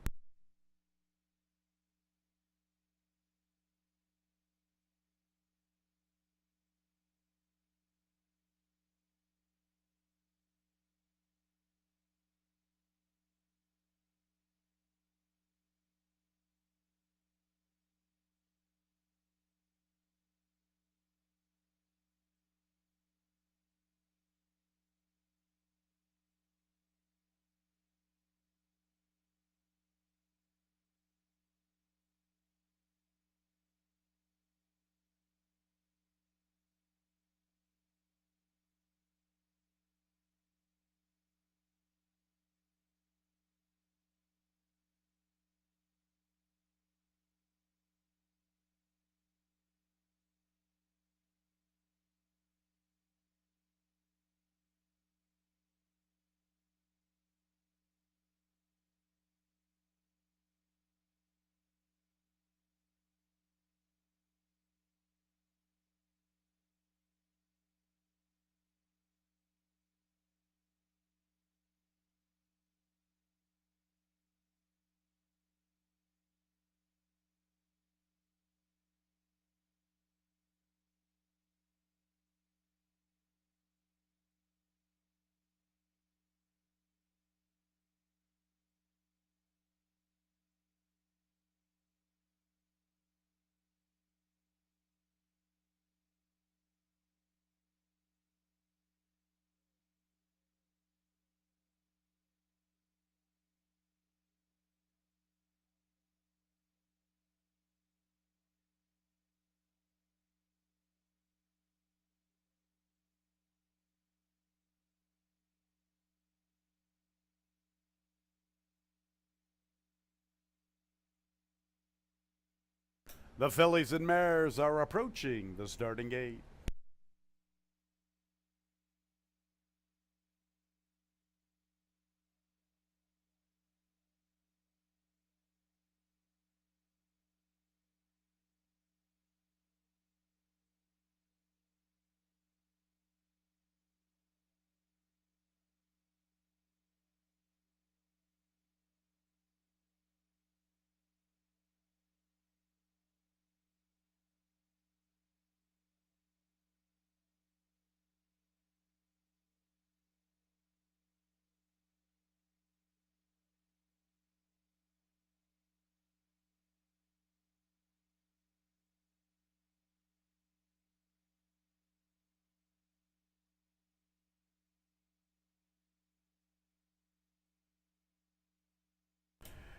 The fillies and mares are approaching the starting gate.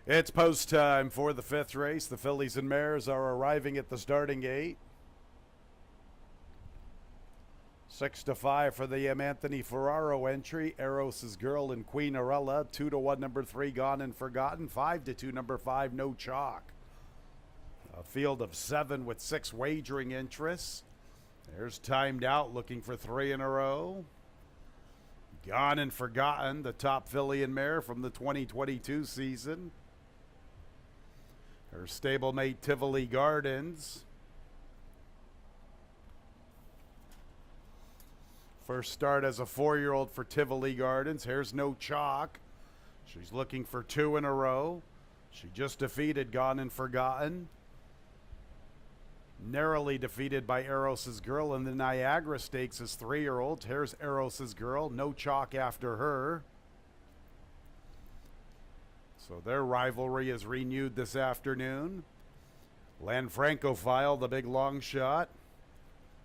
It's post time for the fifth race. The fillies and mares are arriving at the starting gate. 6-5 for the Anthony Ferraro entry. Eros' Girl and Queen Arella. 2-1 number 3 Gone and Forgotten. 5-2 number 5 No Chalk. A field of 7 with 6 wagering interests. There's Timed Out looking for 3 in a row. Gone and Forgotten, the top filly and mare from the 2022 season. Her stablemate Tivoli Gardens. First start as a 4-year-old for Tivoli Gardens. Here's No Chalk. She's looking for 2 in a row. She just defeated Gone and Forgotten. Narrowly defeated by Eros' Girl in the Niagara Stakes as 3-year-olds. Here's Eros' Girl. No Chalk after her. So their rivalry is renewed this afternoon. Lanfrancophile, the big long shot.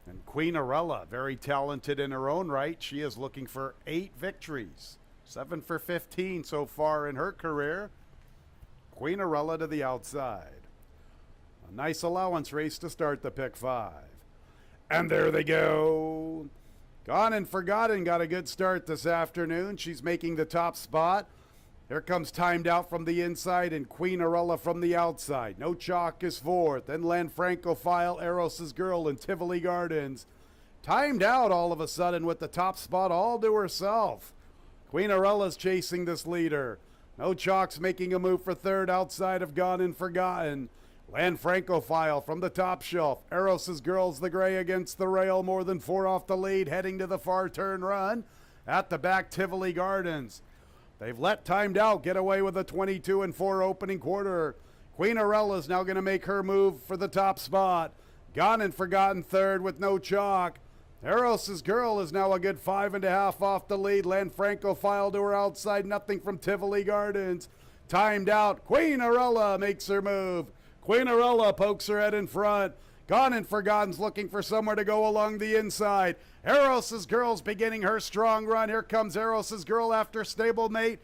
And Queen Arella, very talented in her own right. She is looking for 8 victories. 7 for 15 so far in her career. Queen Arella to the outside. A nice allowance race to start the pick 5. And there they go. Gone and Forgotten got a good start this afternoon. She's making the top spot. Here comes Timed Out from the inside and Queen Arella from the outside. No Chalk is 4th. Then Lanfrancophile, Eros' Girl, and Tivoli Gardens. Timed Out all of a sudden with the top spot all to herself. Queen Arella's chasing this leader. No Chalk's making a move for 3rd outside of Gone and Forgotten. Lanfrancophile from the top shelf. Eros' Girl's the gray against the rail, more than 4 off the lead, heading to the far turn run. At the back, Tivoli Gardens. They've let Timed Out get away with a 22-4 opening quarter. Queen Arella's now going to make her move for the top spot. Gone and Forgotten 3rd with No Chalk. Eros' Girl is now a good 5.5 off the lead. Lanfrancophile to her outside, nothing from Tivoli Gardens. Timed Out. Queen Arella makes her move. Queen Arella pokes her head in front. Gone and Forgotten's looking for somewhere to go along the inside. Eros' Girl's beginning her strong run. Here comes Eros' Girl after stablemate.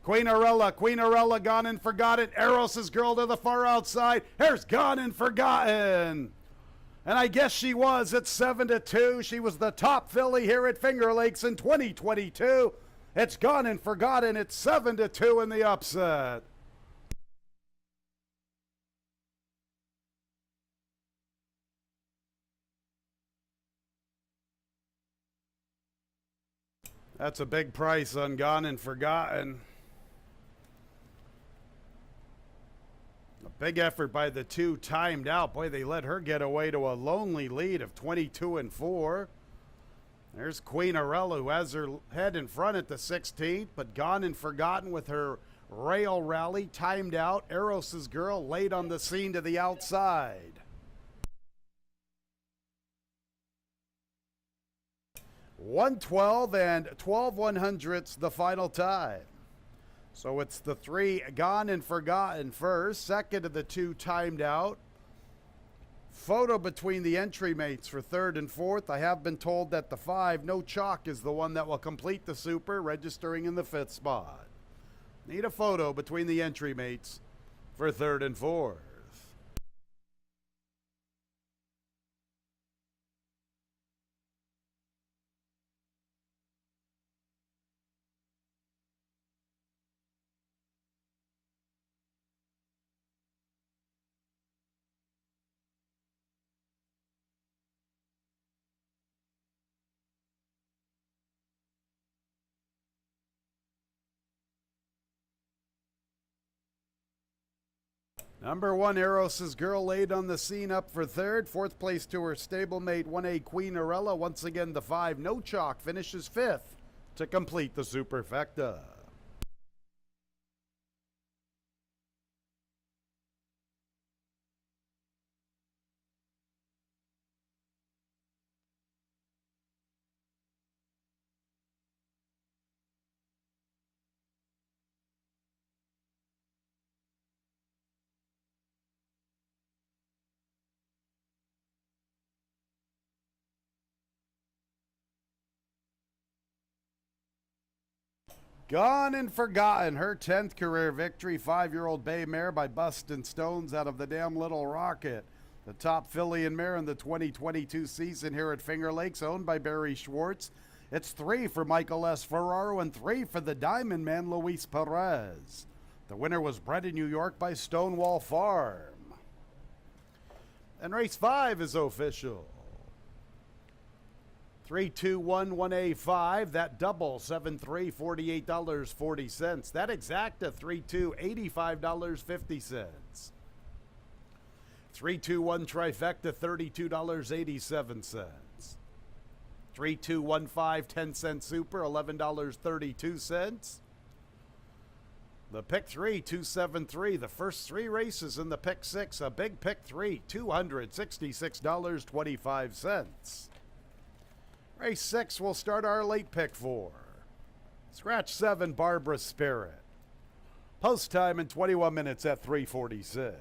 Queen Arella, Gone and Forgotten. Eros' Girl to the far outside. Here's Gone and Forgotten. And I guess she was at 7-2. She was the top filly here at Finger Lakes in 2022. It's Gone and Forgotten. It's 7-2 in the upset. That's a big price on Gone and Forgotten. A big effort by the 2 Timed Out. Boy, they let her get away to a lonely lead of 22-4. There's Queen Arella, who has her head in front at the 16th, but Gone and Forgotten with her rail rally. Timed Out. Eros' Girl late on the scene to the outside. 112 and 12/100ths the final time. So it's the 3 Gone and Forgotten first, second of the 2 Timed Out. Photo between the entry mates for 3rd and 4th. I have been told that the 5 No Chalk is the one that will complete the super, registering in the 5th spot. Need a photo between the entry mates for 3rd and 4th. Number 1, Eros' Girl laid on the scene up for third. Fourth place to her stablemate 1A Queen Arella. Once again, the 5 No Chalk finishes fifth to complete the superfecta. Gone and Forgotten, her 10th career victory, 5-year-old bay mare by Bustin' Stones out of the Damn Little Rocket. The top filly and mare in the 2022 season here at Finger Lakes, owned by Barry Schwartz. It's 3 for Michael S. Ferraro and 3 for the Diamond Man, Luis Perez. The winner was bred in New York by Stonewall Farm. And race 5 is official. 3-2-1-1A5, that double, 7-3, $48.40. That exacta, 3-2, $85.50. 3-2-1 trifecta, $32.87. 3-2-1-5, 10-cent super, $11.32. The pick 3, 273, the first 3 races in the pick 6, a big pick 3, $266.25. Race 6 will start our late pick 4. Scratch 7, Barbara Spirit. Post time in 21 minutes at 3:46.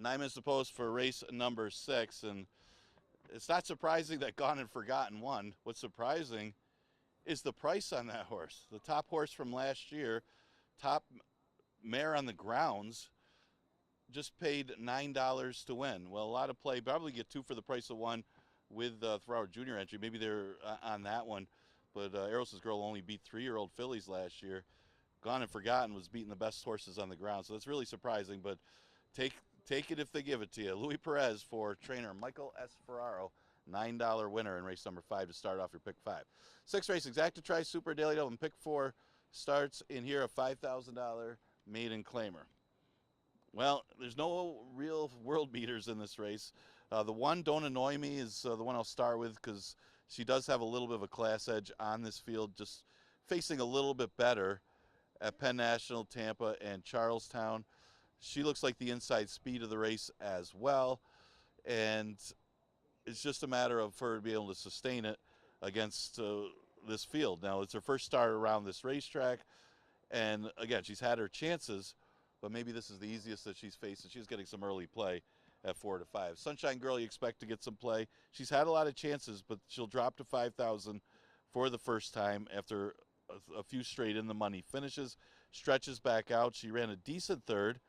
9 minutes to post for race number 6, and it's not surprising that Gone and Forgotten won. What's surprising is the price on that horse. The top horse from last year, top mare on the grounds, just paid $9 to win. Well, a lot of play, probably get 2 for the price of 1 with Thrower Junior entry. Maybe they're on that one, but Eros' Girl only beat 3-year-old fillies last year. Gone and Forgotten was beating the best horses on the ground, so that's really surprising, but take it if they give it to you. Louis Perez for trainer Michael S. Ferraro, $9 winner in race number 5 to start off your pick 5. 6th race, Exacta Tri Super Daily Double, and pick 4 starts in here, a $5,000 maiden claimer. Well, there's no real world beaters in this race. The one, Don't Annoy Me, is the one I'll start with because she does have a little bit of a class edge on this field, just facing a little bit better at Penn National, Tampa, and Charlestown. She looks like the inside speed of the race as well, and it's just a matter of her to be able to sustain it against this field. Now, it's her first start around this racetrack, and again, she's had her chances, but maybe this is the easiest that she's faced, and she's getting some early play at 4 to 5. Sunshine Girl, you expect to get some play. She's had a lot of chances, but she'll drop to 5,000 for the first time after a few straight in the money finishes, stretches back out. She ran a decent third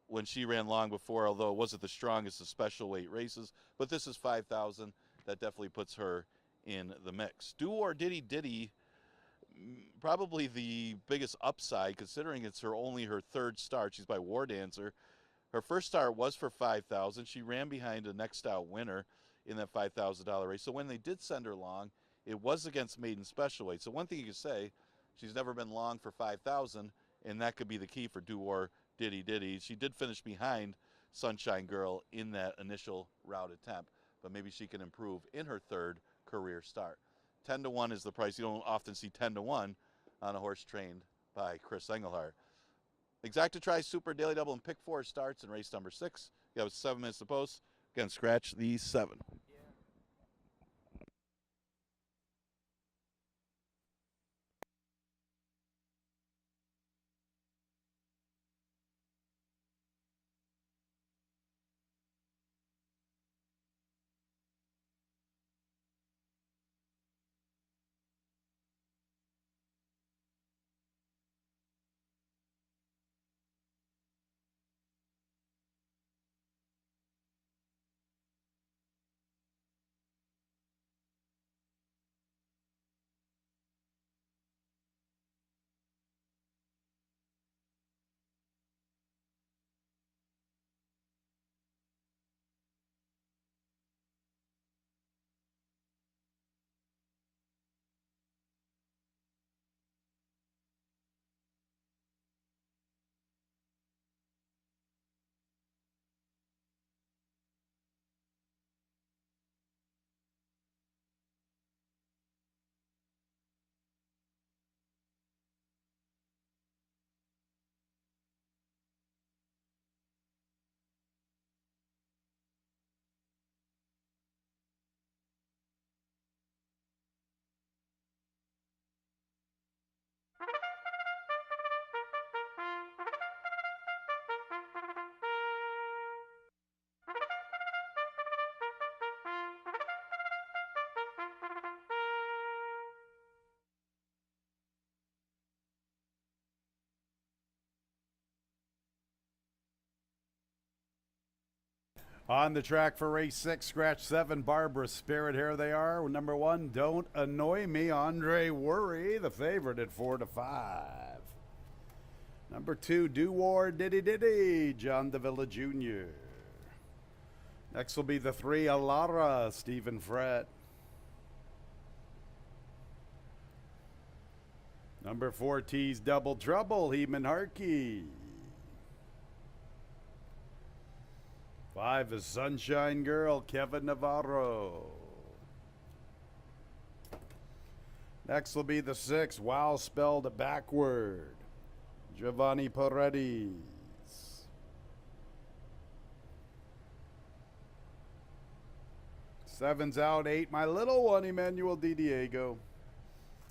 when she ran long before, although it wasn't the strongest of special weight races, but this is 5,000. That definitely puts her in the mix. Do or Diddy Diddy, probably the biggest upside considering it's only her 3rd start. She's by War Dancer. Her first start was for 5,000. She ran behind a next out winner in that $5,000 race. So when they did send her long, it was against maiden special weight. So one thing you could say, she's never been long for 5,000, and that could be the key for Do or Diddy Diddy. She did finish behind Sunshine Girl in that initial route attempt, but maybe she can improve in her 3rd career start. 10 to 1 is the price. You don't often see 10 to 1 on a horse trained by Chris Engelhardt. Exacta Tri Super Daily Double and pick 4 starts in race number 6. You have 7 minutes to post. Again, scratch the 7. On the track for race 6, scratch 7, Barbara Spirit. Here they are. Number 1, Don't Annoy Me, Andre Worry, the favorite at 4 to 5. Number 2, Do War Diddy Diddy, John Davila Jr. Next will be the 3, Alara, Stephen Frett. Number 4, T's Double Trouble, Heeman Harkey. 5 is Sunshine Girl, Kevin Navarro. Next will be the 6, Wow Spelled Backward, Giovanni Paredes. 7's out, 8, My Little One, Emmanuel Di Diego.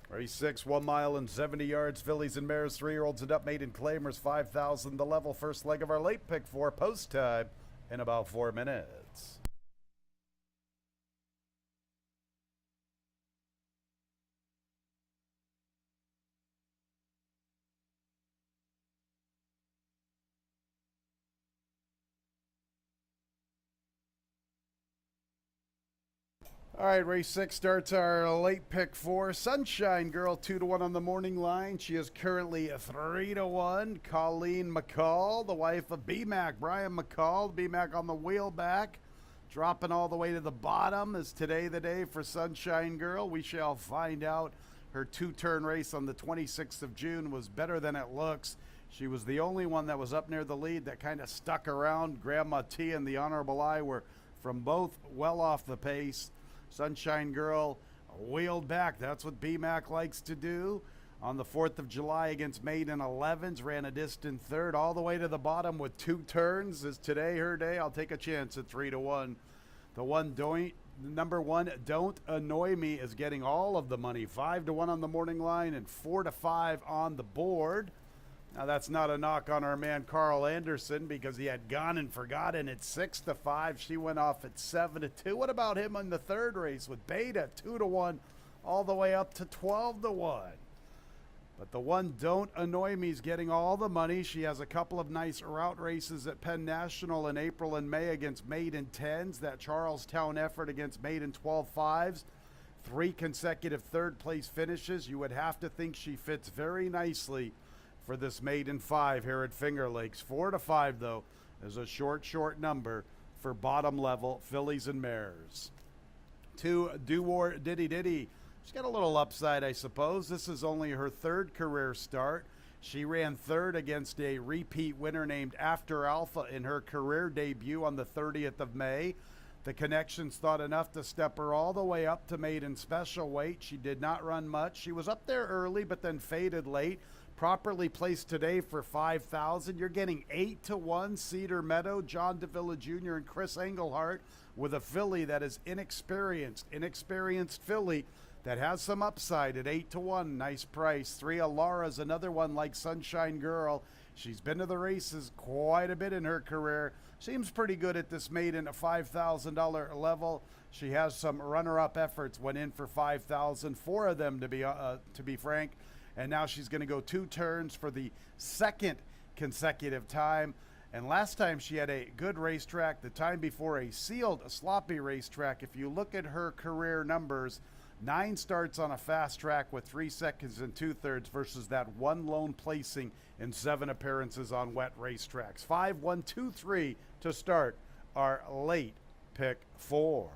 Race 6, 1 mile and 70 yards, fillies and mares, 3-year-olds and up, maiden claimers, 5,000 the level. First leg of our late pick 4, post time in about 4 minutes. All right, race 6 starts our late pick 4. Sunshine Girl 2-1 on the morning line. She is currently 3-1. Colleen McCall, the wife of B-Mac, Brian McCall. B-Mac on the wheel back, dropping all the way to the bottom. Is today the day for Sunshine Girl? We shall find out. Her 2-turn race on the 26th of June was better than it looks. She was the only one that was up near the lead that kind of stuck around. Grandma T and the Honorable I were from both well off the pace. Sunshine Girl wheeled back. That's what B-Mac likes to do. On the 4th of July against Maiden 11s, ran a distant third all the way to the bottom with 2 turns. Is today her day? I'll take a chance at 3-1. Number 1, Don't Annoy Me, is getting all of the money. 5-1 on the morning line and 4-5 on the board. Now, that's not a knock on our man Carl Anderson because he had gone and forgotten at 6-5. She went off at 7-2. What about him in the third race with Beta 2-1 all the way up to 12-1? But the one Don't Annoy Me is getting all the money. She has a couple of nice route races at Penn National in April and May against Maiden 10s. That Charlestown effort against Maiden 12-5s. 3 consecutive third place finishes. You would have to think she fits very nicely for this Maiden 5 here at Finger Lakes. 4-5, though, is a short number for bottom level fillies and mares. 2, Do War Diddy Diddy. She's got a little upside, I suppose. This is only her 3rd career start. She ran 3rd against a repeat winner named After Alpha in her career debut on the 30th of May. The connections thought enough to step her all the way up to maiden special weight. She did not run much. She was up there early, but then faded late. Properly placed today for $5,000. You're getting 8-1 Cedar Meadow, John Davila Jr. and Chris Englehart with a filly that is inexperienced filly that has some upside at 8-1. Nice price. 3, Alara's another one like Sunshine Girl. She's been to the races quite a bit in her career. Seems pretty good at this maiden at $5,000 level. She has some runner-up efforts. Went in for $5,000, 4 of them to be frank. And now she's going to go 2 turns for the 2nd consecutive time. And last time she had a good racetrack, the time before a sealed, sloppy racetrack. If you look at her career numbers, 9 starts on a fast track with 3 seconds and 2/3 versus that 1 lone placing in 7 appearances on wet racetracks. 5, 1, 2, 3 to start our late pick 4.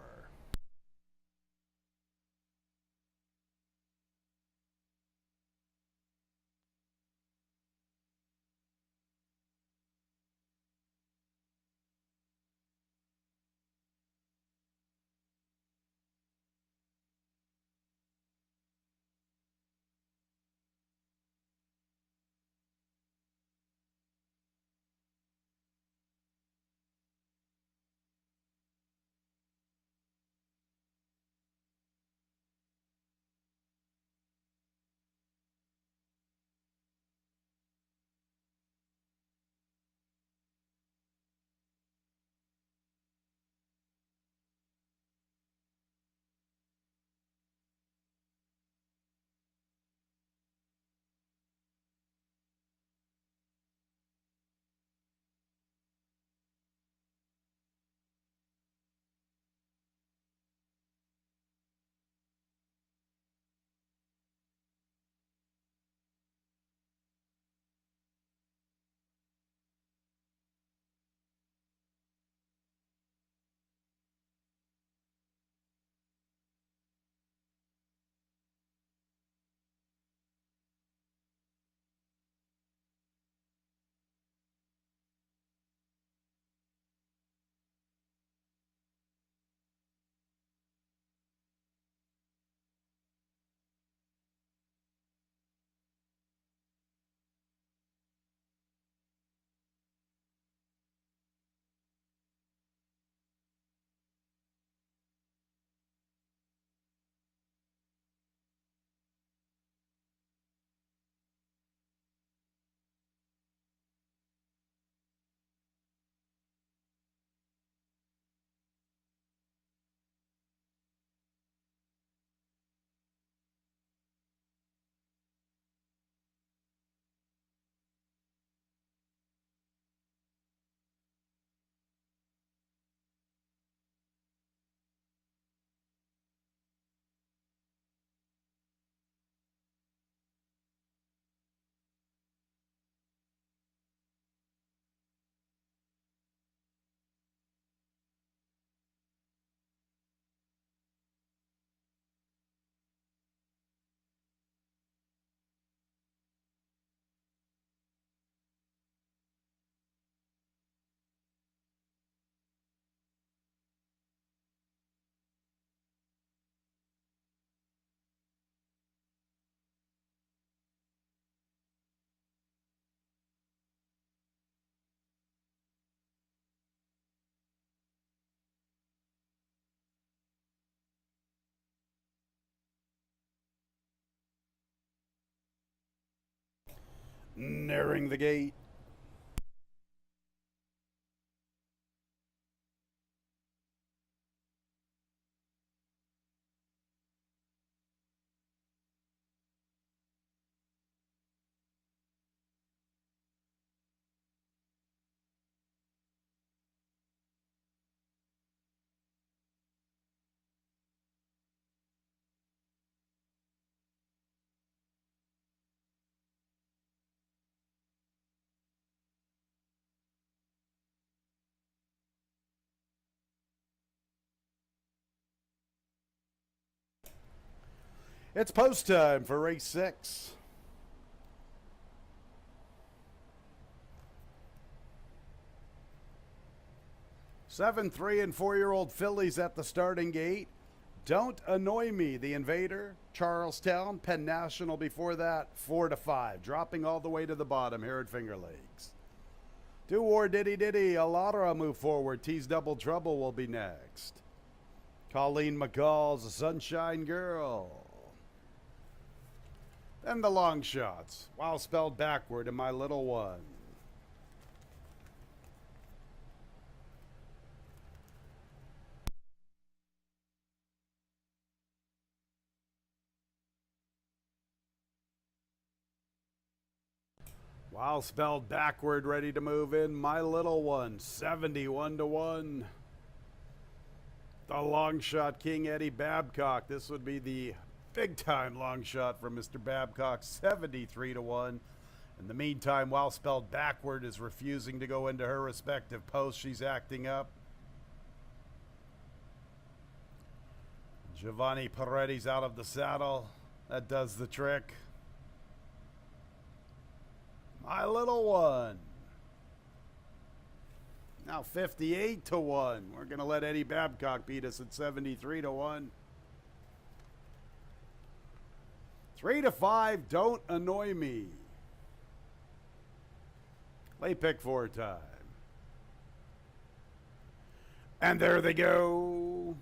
Nearing the gate. It's post time for race 6. Seven, 3, and 4-year-old fillies at the starting gate. Don't Annoy Me, the Invader, Charlestown, Penn National before that, 4 to 5, dropping all the way to the bottom here at Finger Lakes. Do War Diddy Diddy, Alara move forward, T's Double Trouble will be next. Colleen McCall's Sunshine Girl. Then the long shots, while spelled backward in My Little One. While spelled backward, ready to move in, My Little One, 71 to 1. The long shot king, Eddie Babcock. This would be the big time long shot from Mr. Babcock, 73 to 1. In the meantime, while spelled backward is refusing to go into her respective posts. She's acting up. Giovanni Peretti's out of the saddle. That does the trick. My Little One. Now 58 to 1. We're going to let Eddie Babcock beat us at 73 to 1. 3 to 5, Don't Annoy Me. Lay pick 4 time. And there they go.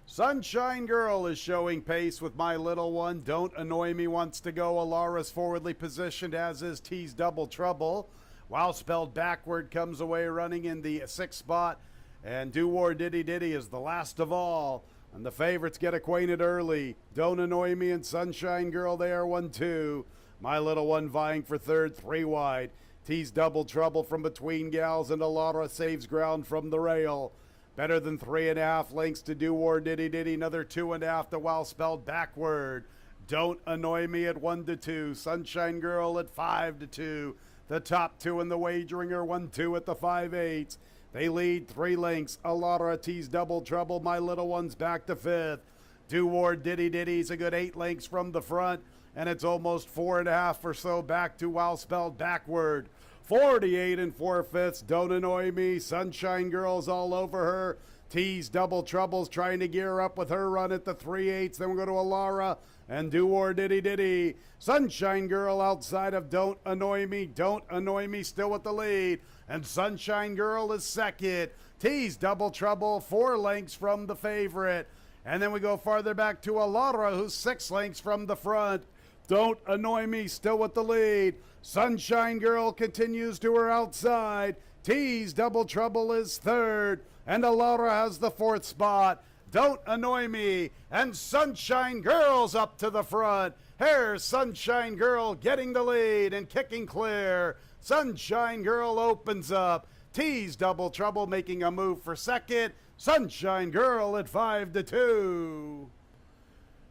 Sunshine Girl is showing pace with My Little One. Don't Annoy Me wants to go. Alara's forwardly positioned, as is T's Double Trouble. While spelled backward comes away running in the 6th spot. And Do War Diddy Diddy is the last of all. And the favorites get acquainted early. Don't Annoy Me and Sunshine Girl, they are 1-2. My Little One vying for 3rd, 3 wide. T's Double Trouble from between gals, and Alara saves ground from the rail. Better than 3.5 lengths to Do War Diddy Diddy. Another 2.5 to While Spelled Backward. Don't Annoy Me at 1-2. Sunshine Girl at 5-2. The top 2 in the wagering are 1-2 at the 5/8. They lead 3 lengths. Alara, T's Double Trouble. My Little One's back to 5th. Do War Diddy Diddy's a good 8 lengths from the front. And it's almost 4.5 or so back to While Spelled Backward. 48 4/5. Don't Annoy Me. Sunshine Girl's all over her. T's Double Trouble's trying to gear up with her run at the 3/8. Then we go to Alara and Do War Diddy Diddy. Sunshine Girl outside of Don't Annoy Me. Don't Annoy Me still with the lead. And Sunshine Girl is second. T's Double Trouble 4 lengths from the favorite. And then we go farther back to Alara, who's 6 lengths from the front. Don't Annoy Me still with the lead. Sunshine Girl continues to her outside. T's Double Trouble is 3rd. And Alara has the 4th spot. Don't Annoy Me and Sunshine Girl's up to the front. Here's Sunshine Girl getting the lead and kicking clear. Sunshine Girl opens up. T's Double Trouble making a move for 2nd. Sunshine Girl at 5-2.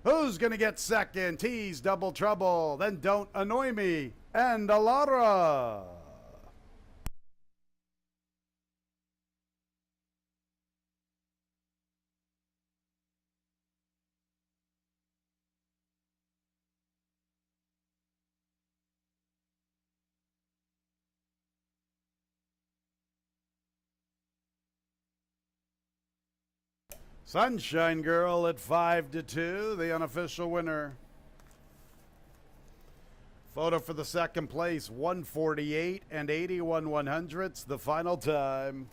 Who's going to get 2nd? T's Double Trouble. Then Don't Annoy Me and Alara. Sunshine Girl at 5-2, the unofficial winner. Photo for the 2nd place, 148 and 81/100ths, the final time.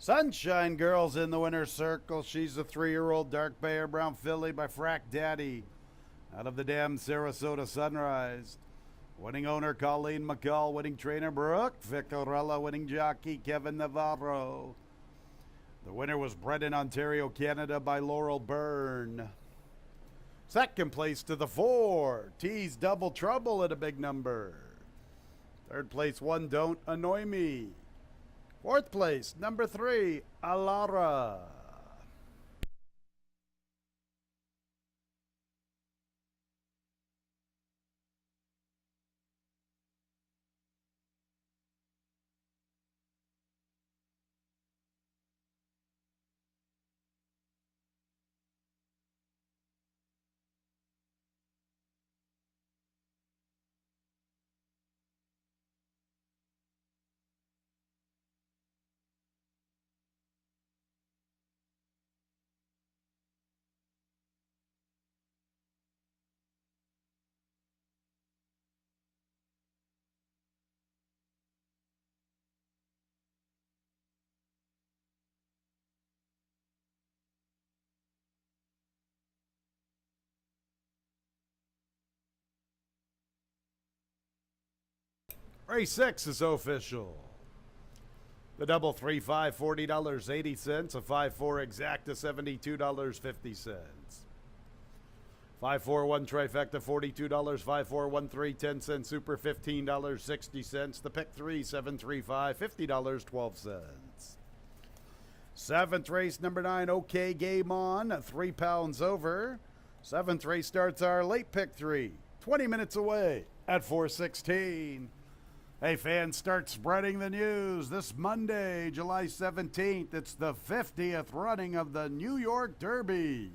Sunshine Girl's in the winner's circle. She's a 3-year-old dark bay or brown filly by Frack Daddy out of the damn Sarasota Sunrise. Winning owner Colleen McCall, winning trainer Brooke Vicarella, winning jockey Kevin Navarro. The winner was bred in Ontario, Canada by Laurel Byrne. Second place to the 4, T's Double Trouble at a big number. Third place, One Don't Annoy Me. Fourth place, number 3, Alara. Race 6 is official. The double 3-5, $40.80. A 5-4 exacta, $72.50. 5-4-1 trifecta, $42. 5-4-1-3, 10 cents. Super, $15.60. The pick 3, 7-3-5, $50.12. Seventh race, number 9, OK Game On, 3 pounds over. Seventh race starts our late pick 3, 20 minutes away at 4:16. Hey, fans, start spreading the news. This Monday, July 17th, it's the 50th running of the New York Derby.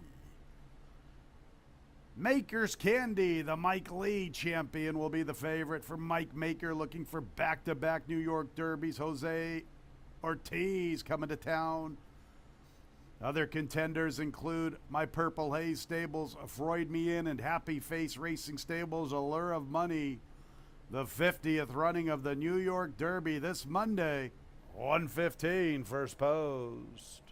Maker's Candy, the Mike Lee champion, will be the favorite for Mike Maker, looking for back-to-back New York Derbies. Jose Ortiz coming to town. Other contenders include My Purple Haze Stables, Freud Me In, and Happy Face Racing Stables, Allure of Money. The 50th running of the New York Derby this Monday, 1:15, first post.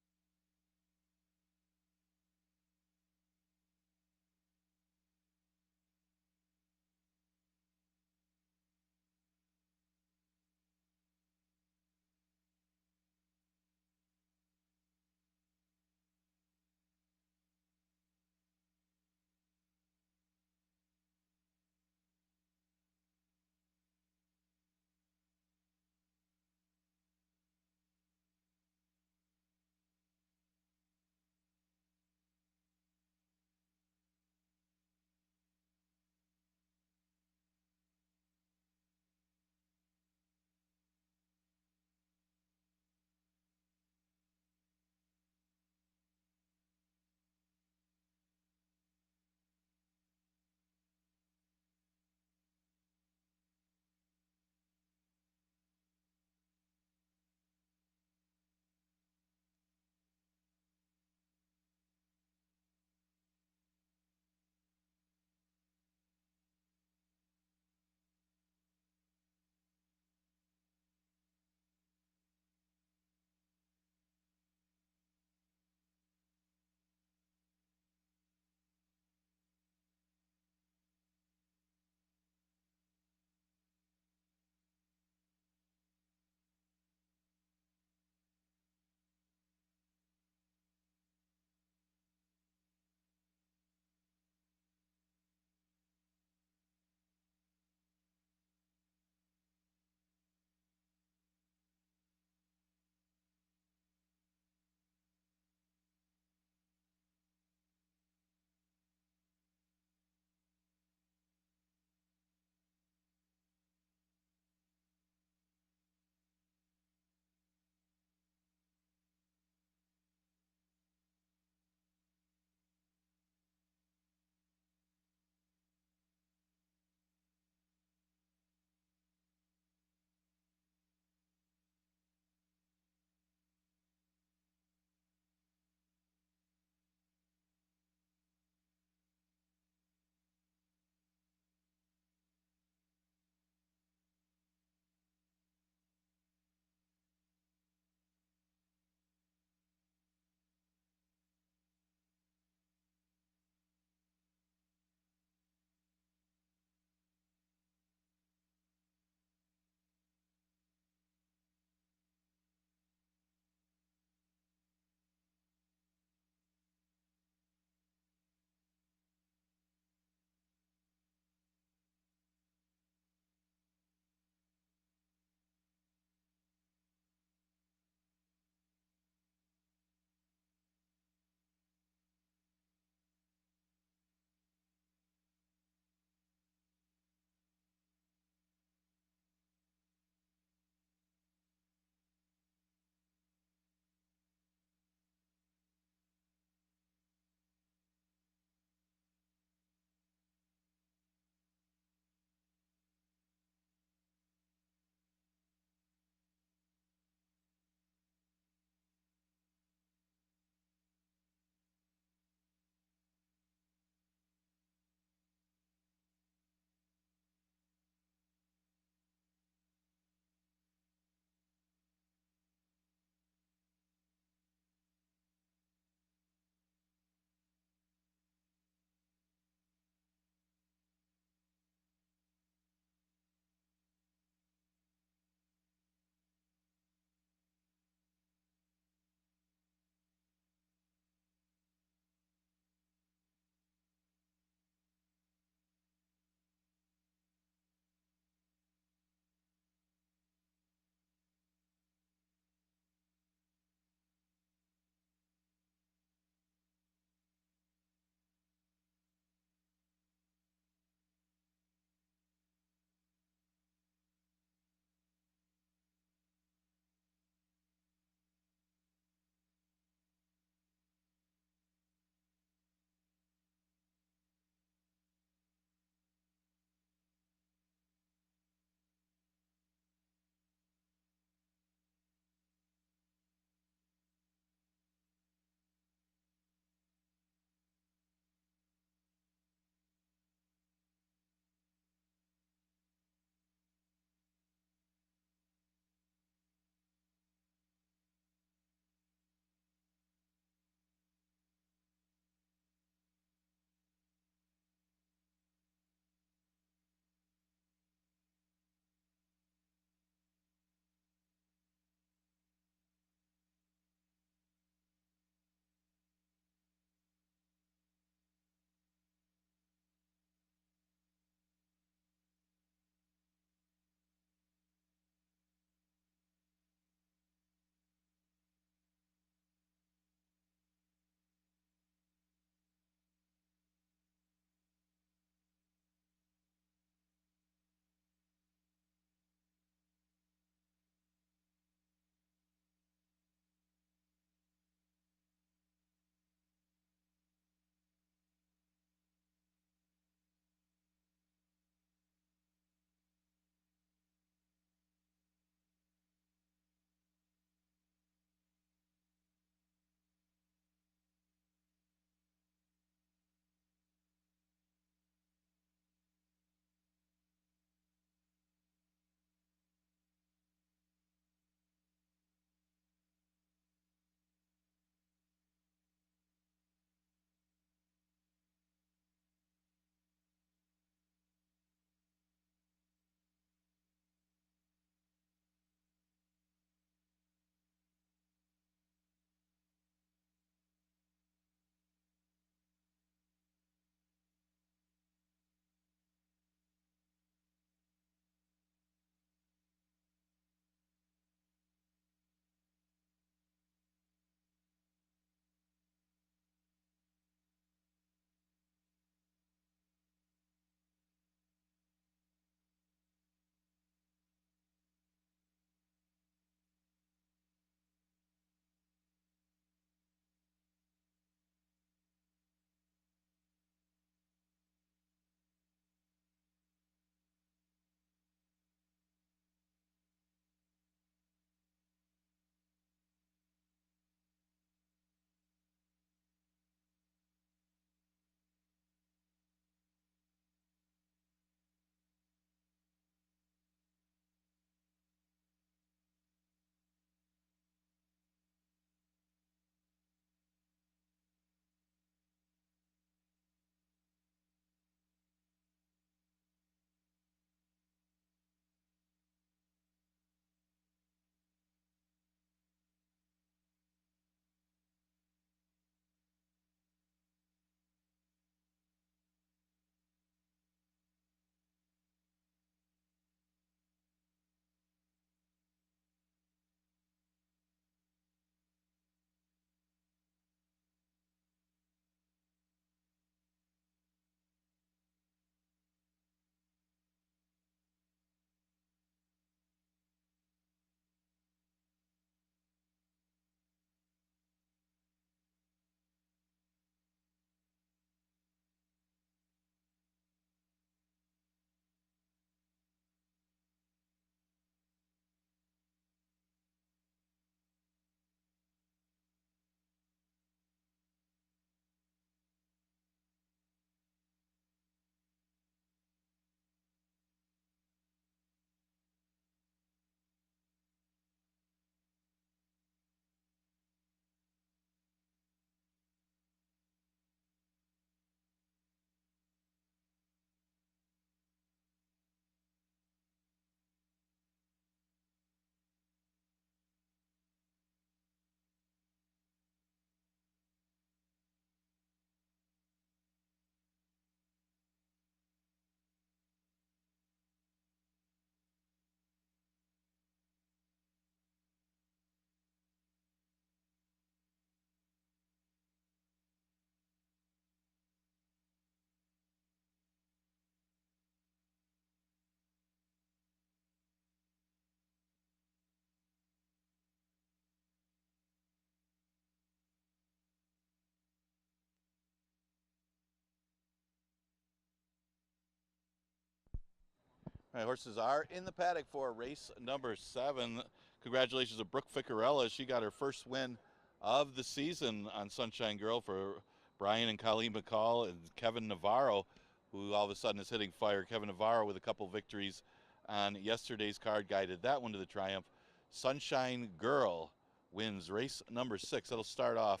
All right, horses are in the paddock for race number 7. Congratulations to Brooke Ficarella. She got her first win of the season on Sunshine Girl for Brian and Colleen McCall and Kevin Navarro, who all of a sudden is hitting fire. Kevin Navarro with a couple victories on yesterday's card, guided that one to the triumph. Sunshine Girl wins race number 6. That'll start off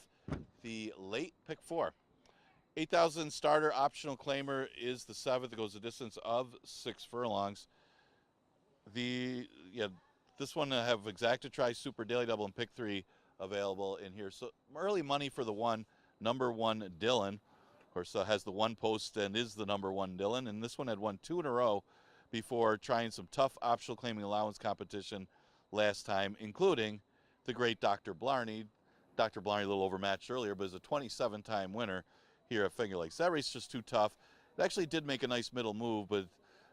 the late pick 4. 8,000 starter optional claimer is the 7th. It goes a distance of 6 furlongs. This one have exacta try super daily double and pick 3 available in here. So early money for the number 1 Dylan. Of course, has the 1 post and is the number 1 Dylan. And this one had won 2 in a row before trying some tough optional claiming allowance competition last time, including the great Dr. Blarney. Dr. Blarney a little overmatched earlier, but is a 27-time winner here at Finger Lakes. That race is just too tough. It actually did make a nice middle move, but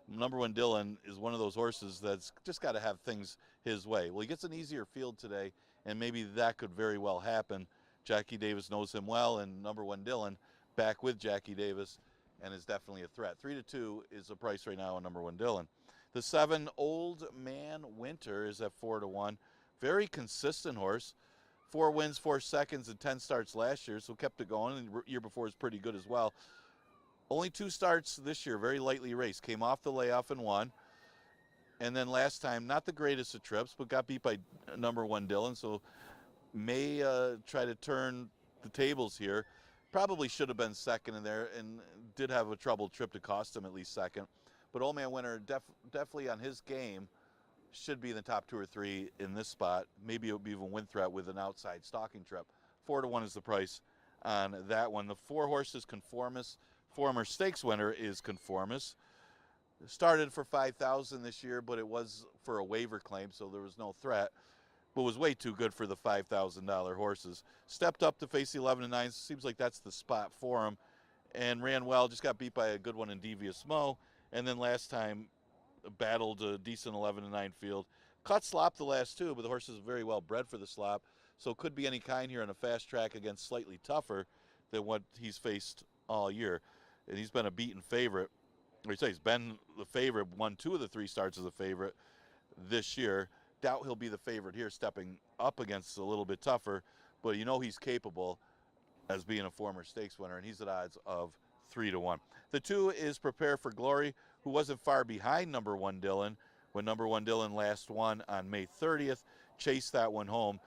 number 1 Dylan is one of those horses that's just got to have things his way. Well, he gets an easier field today, and maybe that could very well happen. Jackie Davis knows him well, and number 1 Dylan back with Jackie Davis and is definitely a threat. 3-2 is the price right now on number 1 Dylan. The 7 Old Man Winter is at 4-1. Very consistent horse. 4 wins, 4 seconds, and 10 starts last year, so kept it going. And the year before was pretty good as well. Only 2 starts this year, very lightly raced. Came off the layoff and won. And then last time, not the greatest of trips, but got beat by number 1 Dylan, so may try to turn the tables here. Probably should have been second in there and did have a troubled trip to cost him at least second. But Old Man Winter definitely on his game should be in the top 2 or 3 in this spot. Maybe it would be even win threat with an outside stalking trip. 4-1 is the price on that one. The 4 horses Conformist, former stakes winner is Conformist. Started for $5,000 this year, but it was for a waiver claim, so there was no threat. But was way too good for the $5,000 horses. Stepped up to face the 11-9. Seems like that's the spot for him. And ran well. Just got beat by a good one in Devious Mo. And then last time battled a decent 11-9 field. Caught slop the last 2, but the horse is very well bred for the slop. So could be any kind here on a fast track against slightly tougher than what he's faced all year. And he's been a beaten favorite. Or he's been the favorite, won 2 of the 3 starts as a favorite this year. Doubt he'll be the favorite here, stepping up against a little bit tougher, but you know he's capable as being a former stakes winner, and he's at odds of 3-1. The 2 is Prepare for Glory, who wasn't far behind number 1 Dylan when number 1 Dylan last won on May 30th, chased that one home,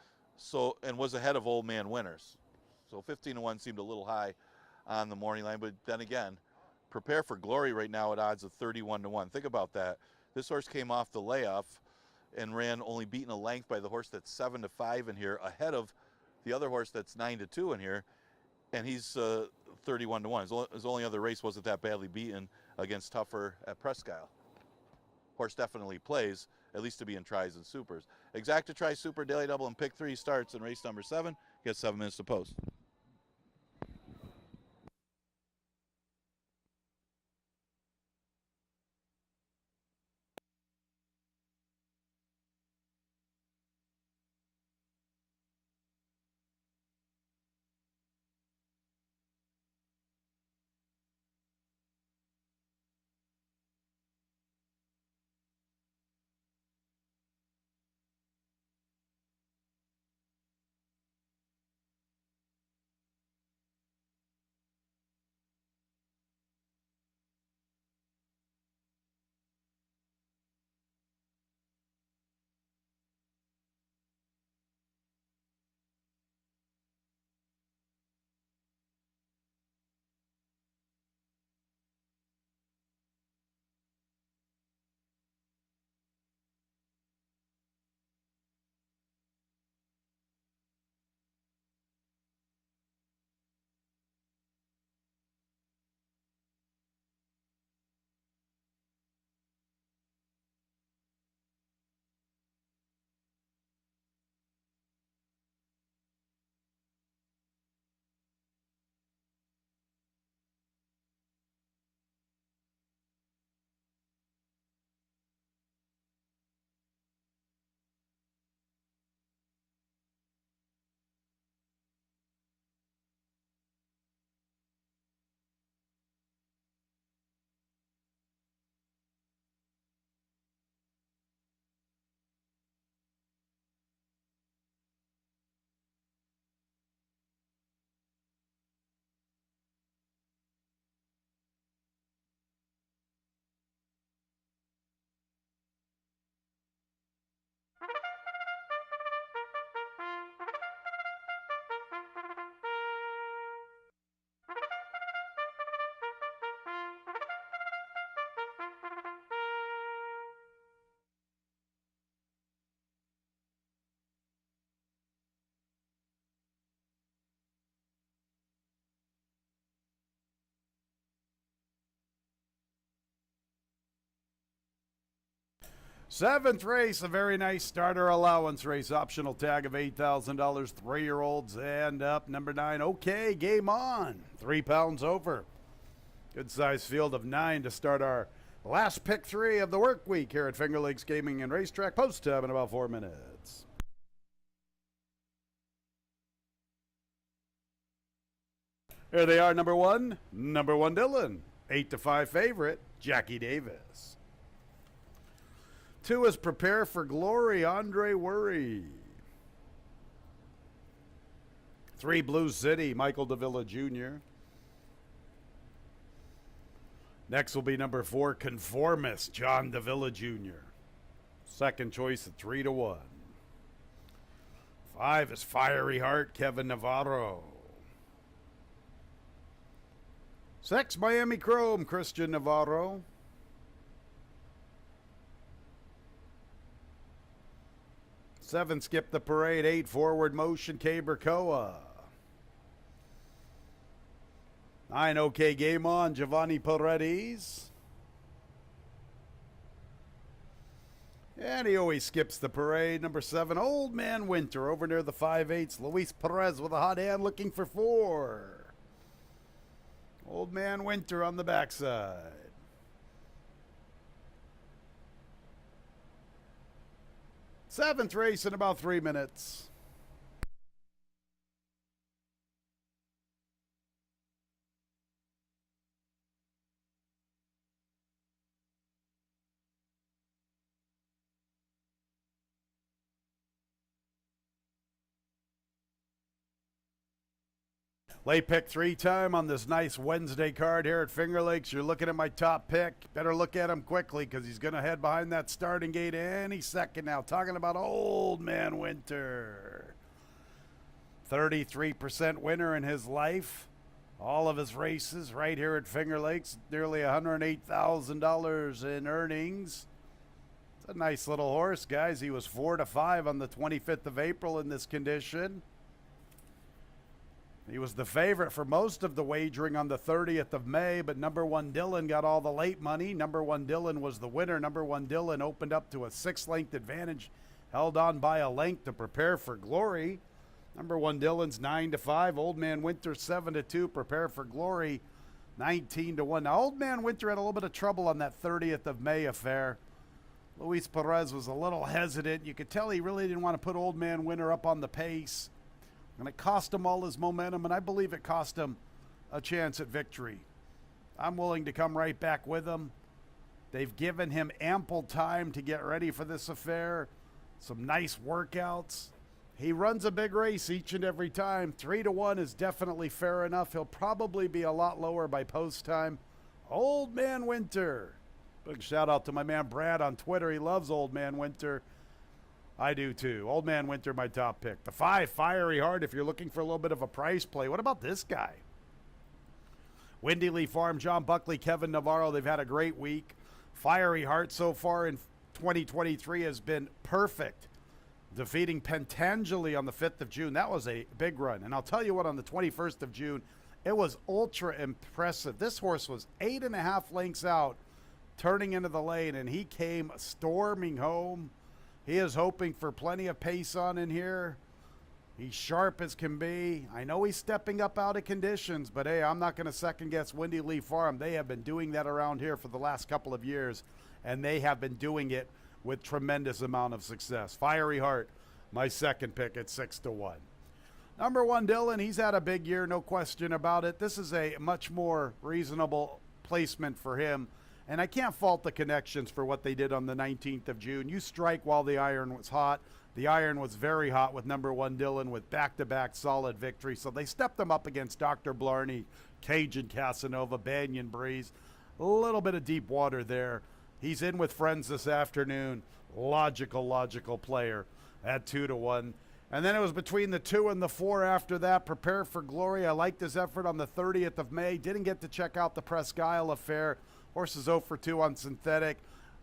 and was ahead of Old Man Winners. So 15-1 seemed a little high on the morning line, but then again, Prepare for Glory right now at odds of 31-1. Think about that. This horse came off the layoff and ran only beaten a length by the horse that's 7-5 in here, ahead of the other horse that's 9-2 in here, and he's 31-1. His only other race wasn't that badly beaten against tougher at Presque Isle. Horse definitely plays, at least to be in tries and supers. Exacta try super daily double and pick 3 starts in race number 7. Gets 7 minutes to post. Seventh race, a very nice starter allowance race. Optional tag of $8,000, 3-year-olds and up. Number 9, okay, game on. 3 pounds over. Good size field of 9 to start our last pick 3 of the work week here at Finger Lakes Gaming and Racetrack. Post time in about 4 minutes. Here they are, number 1 Dylan. 8-5 favorite, Jackie Davis. 2 is Prepare for Glory, Andre Worry. 3, Blue City, Michael Davila Jr. Next will be number 4, Conformist, John Davila Jr. Second choice at 3-1. 5 is Fiery Heart, Kevin Navarro. 6, Miami Chrome, Christian Navarro. 7, Skip the Parade. 8, Forward Motion, K. Berkoa. 9, OK Game On, Giovanni Paredes. And he always skips the parade. Number 7, Old Man Winter, over near the 5/8. Luis Perez with a hot hand looking for 4. Old Man Winter on the backside. Seventh race in about 3 minutes. Late pick 3 time on this nice Wednesday card here at Finger Lakes. You're looking at my top pick. Better look at him quickly because he's going to head behind that starting gate any second now. Talking about Old Man Winter. 33% winner in his life. All of his races right here at Finger Lakes. Nearly $108,000 in earnings. It's a nice little horse, guys. He was 4-5 on the 25th of April in this condition. He was the favorite for most of the wagering on the 30th of May, but number 1 Dylan got all the late money. Number 1 Dylan was the winner. Number 1 Dylan opened up to a 6-length advantage, held on by a length to Prepare for Glory. Number 1 Dylan's 9-5. Old Man Winter 7-2. Prepare for Glory 19-1. Now, Old Man Winter had a little bit of trouble on that 30th of May affair. Luis Perez was a little hesitant. You could tell he really didn't want to put Old Man Winter up on the pace. And it cost him all his momentum, and I believe it cost him a chance at victory. I'm willing to come right back with him. They've given him ample time to get ready for this affair. Some nice workouts. He runs a big race each and every time. 3-1 is definitely fair enough. He'll probably be a lot lower by post time. Old Man Winter. Big shout out to my man Brad on Twitter. He loves Old Man Winter. I do too. Old Man Winter, my top pick. The 5, Fiery Heart, if you're looking for a little bit of a price play. What about this guy? Windy Lee Farm, John Buckley, Kevin Navarro, they've had a great week. Fiery Heart so far in 2023 has been perfect. Defeating Pentangeli on the 5th of June. That was a big run. And I'll tell you what, on the 21st of June, it was ultra impressive. This horse was 8.5 lengths out, turning into the lane, and he came storming home. He is hoping for plenty of pace on in here. He's sharp as can be. I know he's stepping up out of conditions, but hey, I'm not going to second guess Windy Lee Farm. They have been doing that around here for the last couple of years, and they have been doing it with tremendous amount of success. Fiery Heart, my second pick at 6-1. Number 1 Dylan, he's had a big year, no question about it. This is a much more reasonable placement for him. And I can't fault the connections for what they did on the 19th of June. You strike while the iron was hot. The iron was very hot with number 1 Dylan with back-to-back solid victory. So they stepped them up against Dr. Blarney, Cajun Casanova, Banyan Breeze. A little bit of deep water there. He's in with friends this afternoon. Logical player at 2-1. And then it was between the 2 and the 4 after that. Prepare for Glory. I liked his effort on the 30th of May. Didn't get to check out the Presque Isle affair. Horse is 0 for 2 on synthetic.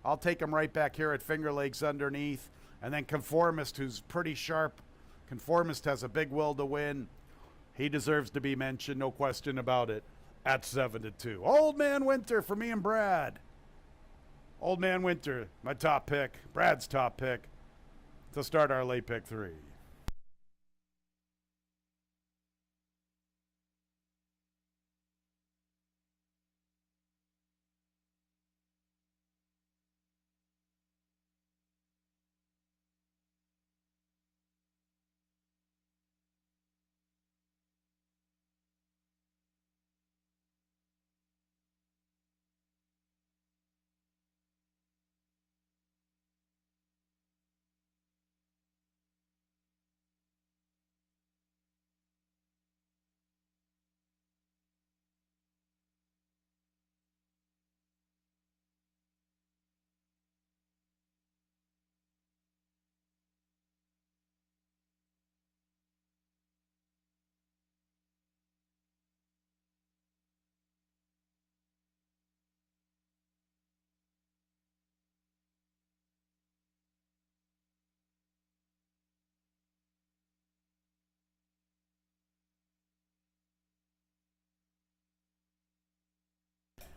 I'll take him right back here at Finger Lakes underneath. And then Conformist, who's pretty sharp. Conformist has a big will to win. He deserves to be mentioned, no question about it, at 7-2. Old Man Winter for me and Brad. Old Man Winter, my top pick, Brad's top pick, to start our late pick 3.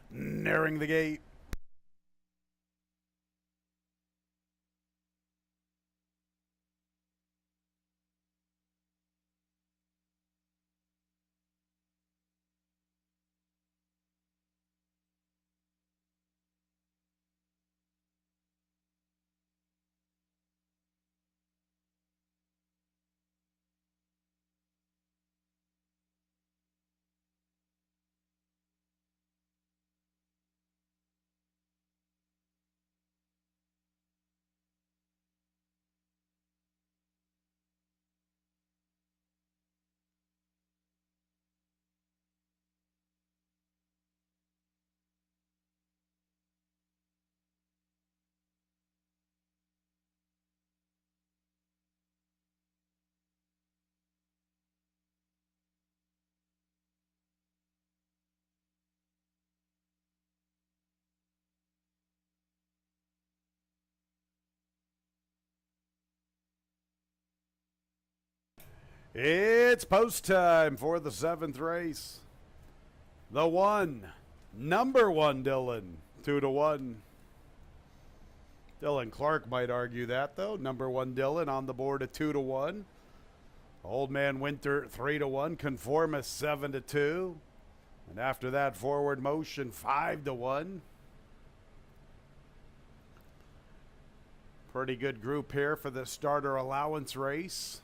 Nearing the gate. It's post time for the 7th race. The number one Dylan, 2-1. Dylan Clark might argue that, though. Number one Dylan on the board at 2-1. Old Man Winter, 3-1. Conformist, 7-2. And after that, Forward Motion, 5-1. Pretty good group here for the starter allowance race.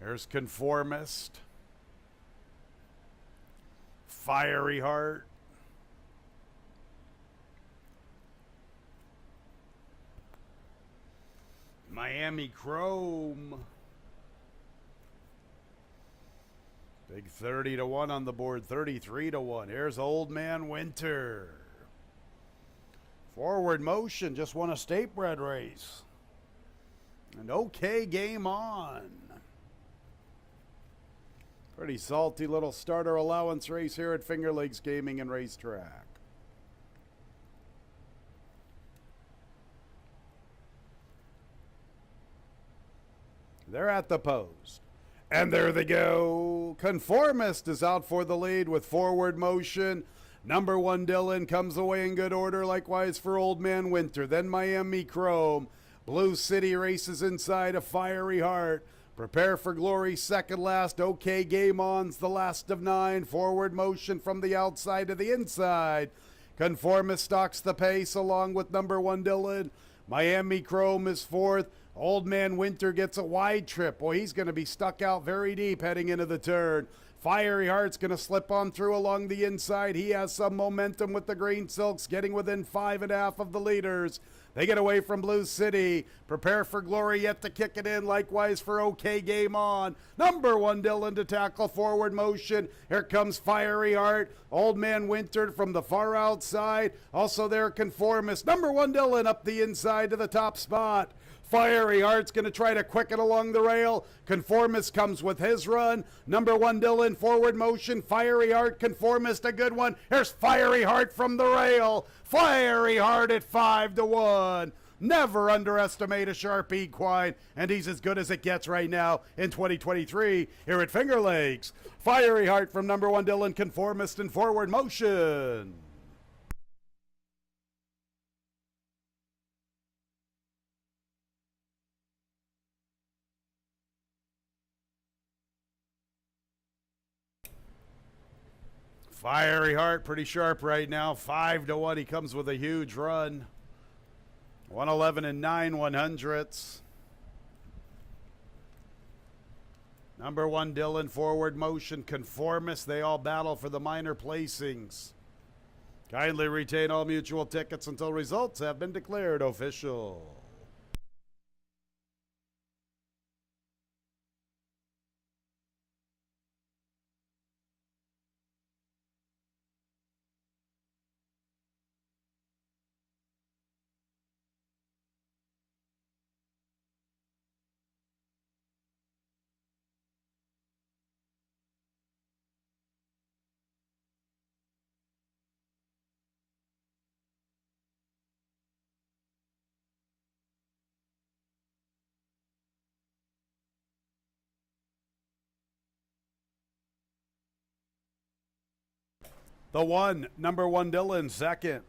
There's Conformist, Fiery Heart, Miami Chrome, big 30-1 on the board, 33-1. Here's Old Man Winter. Forward Motion just won a state bred race. And okay, Game On. Pretty salty little starter allowance race here at Finger Lakes Gaming and Racetrack. They're at the post. And there they go. Conformist is out for the lead with Forward Motion. Number one Dylan comes away in good order. Likewise for Old Man Winter. Then Miami Chrome. Blue City races inside a Fiery Heart. Prepare for Glory, second last. Okay, Game On's the last of 9. Forward Motion from the outside to the inside. Conformist stalks the pace along with number one Dylan. Miami Chrome is 4th. Old Man Winter gets a wide trip. Boy, he's going to be stuck out very deep heading into the turn. Fiery Heart's going to slip on through along the inside. He has some momentum with the Green Silks, getting within 5.5 of the leaders. They get away from Blue City. Prepare for Glory yet to kick it in. Likewise for OK Game On. Number one Dylan to tackle Forward Motion. Here comes Fiery Heart. Old Man Winter from the far outside. Also there Conformist. Number one Dylan up the inside to the top spot. Fiery Heart's going to try to quicken along the rail. Conformist comes with his run. Number one Dylan, Forward Motion. Fiery Heart, Conformist, a good one. Here's Fiery Heart from the rail. Fiery Heart at 5-1. Never underestimate a sharp equine, and he's as good as it gets right now in 2023 here at Finger Lakes. Fiery Heart from number one Dylan, Conformist, and Forward Motion. Fiery Heart, pretty sharp right now. 5-1. He comes with a huge run. 111 and 9/100ths. Number 1, Dylan, Forward Motion, Conformist. They all battle for the minor placings. Kindly retain all mutual tickets until results have been declared official. The 1, number 1, Dylan, second.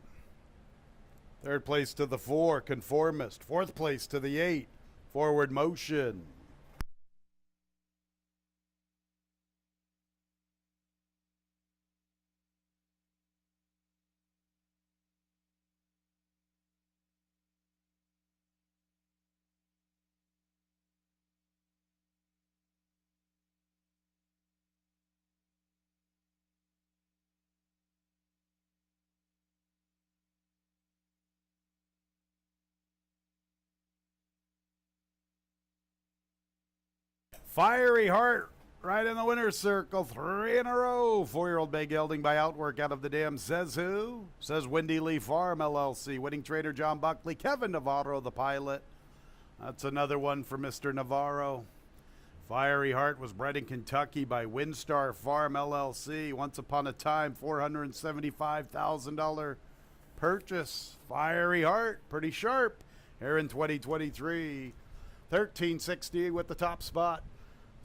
Third place to the 4, Conformist. Fourth place to the 8, Forward Motion. Fiery Heart right in the winner's circle. 3 in a row. 4-year-old Bay Gelding by Outwork out of the dam. Says who? Says Windy Lee Farm LLC. Winning trader John Buckley. Kevin Navarro, the pilot. That's another one for Mr. Navarro. Fiery Heart was bred in Kentucky by Windstar Farm LLC. Once upon a time, $475,000 purchase. Fiery Heart, pretty sharp. Here in 2023. 1360 with the top spot.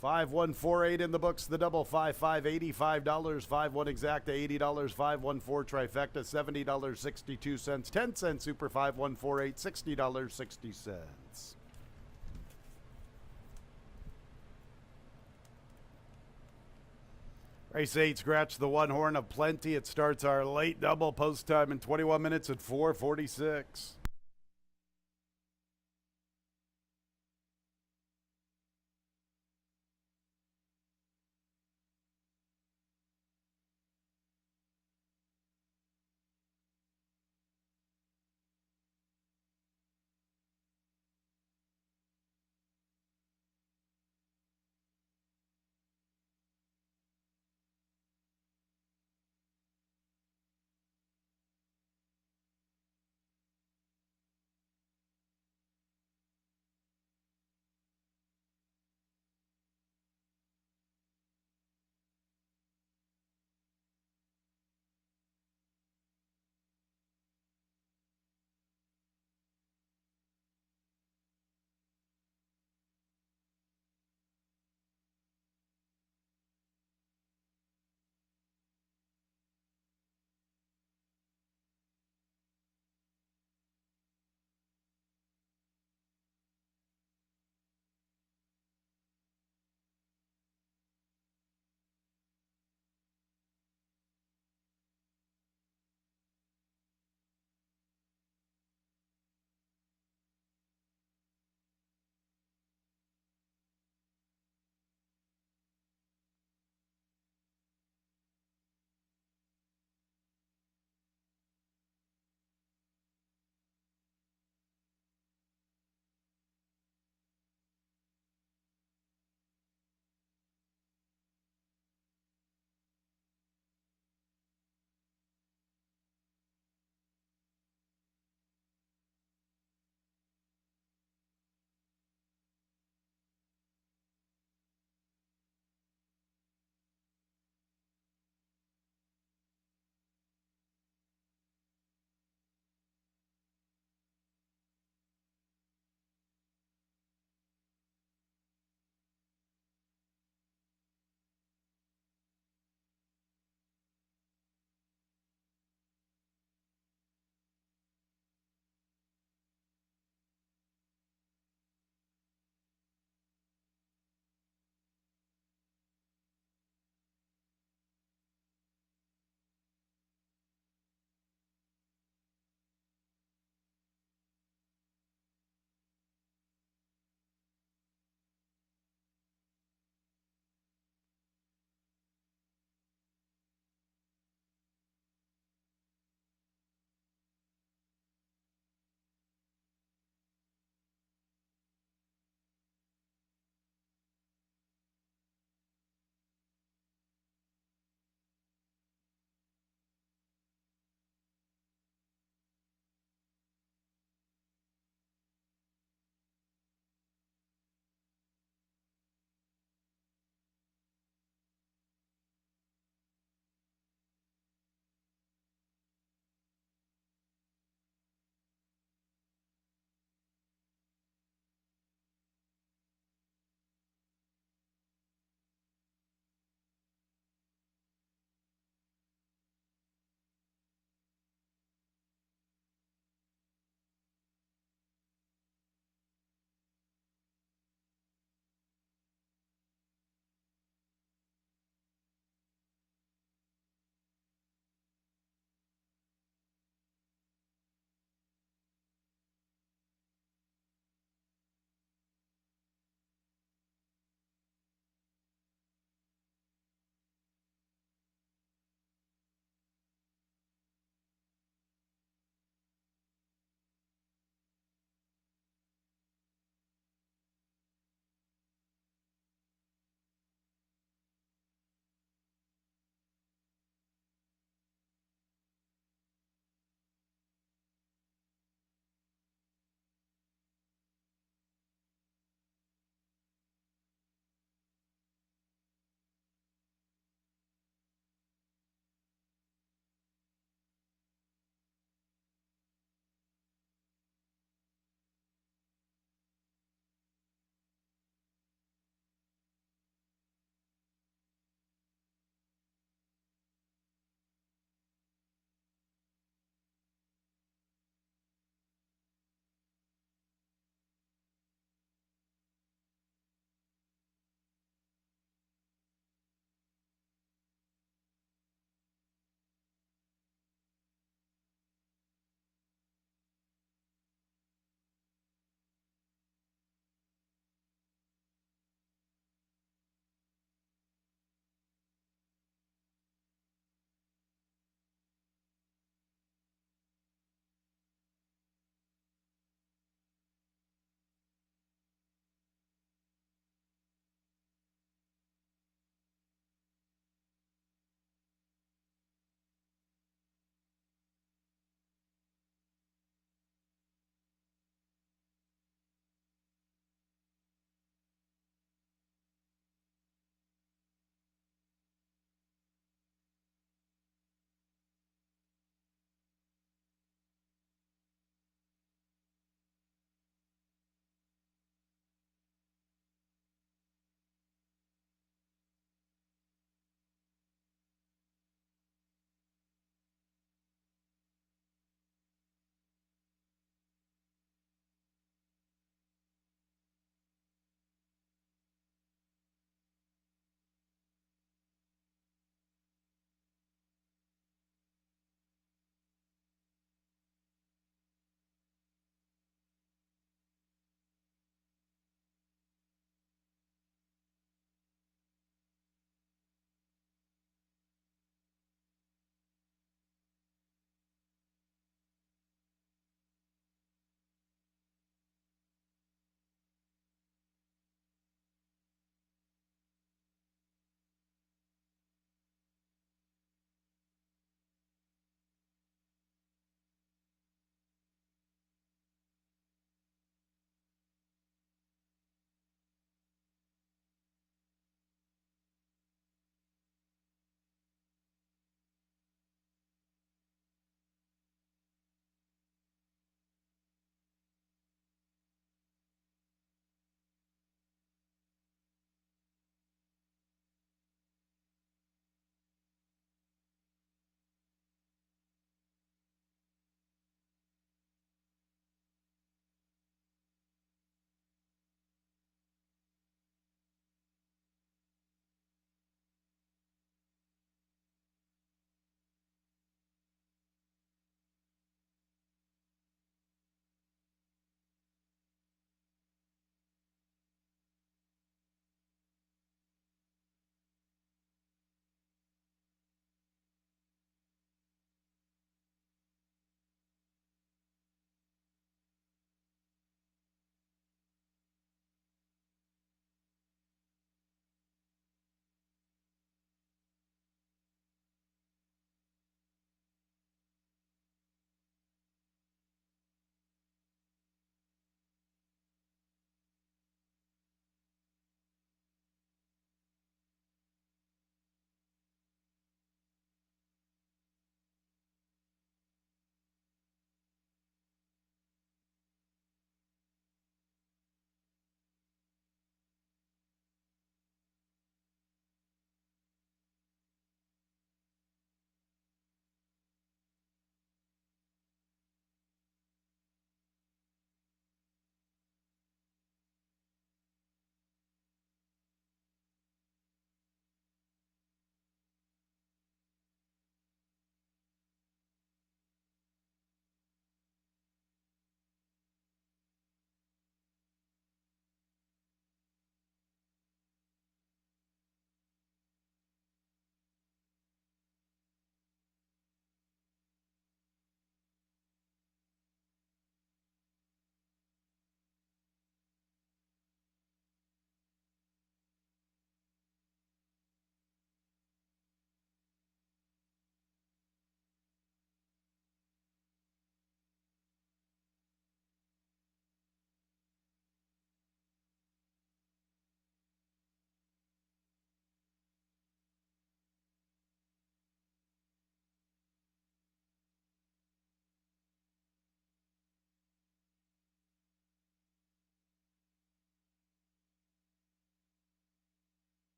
5148 in the books. The double 55 $85. 51 exacta $80. 514 trifecta $70.62. 10 cents super 5148 $60.60. Race 8, scratch the 1 horn of plenty. It starts our late double post time in 21 minutes at 4:46.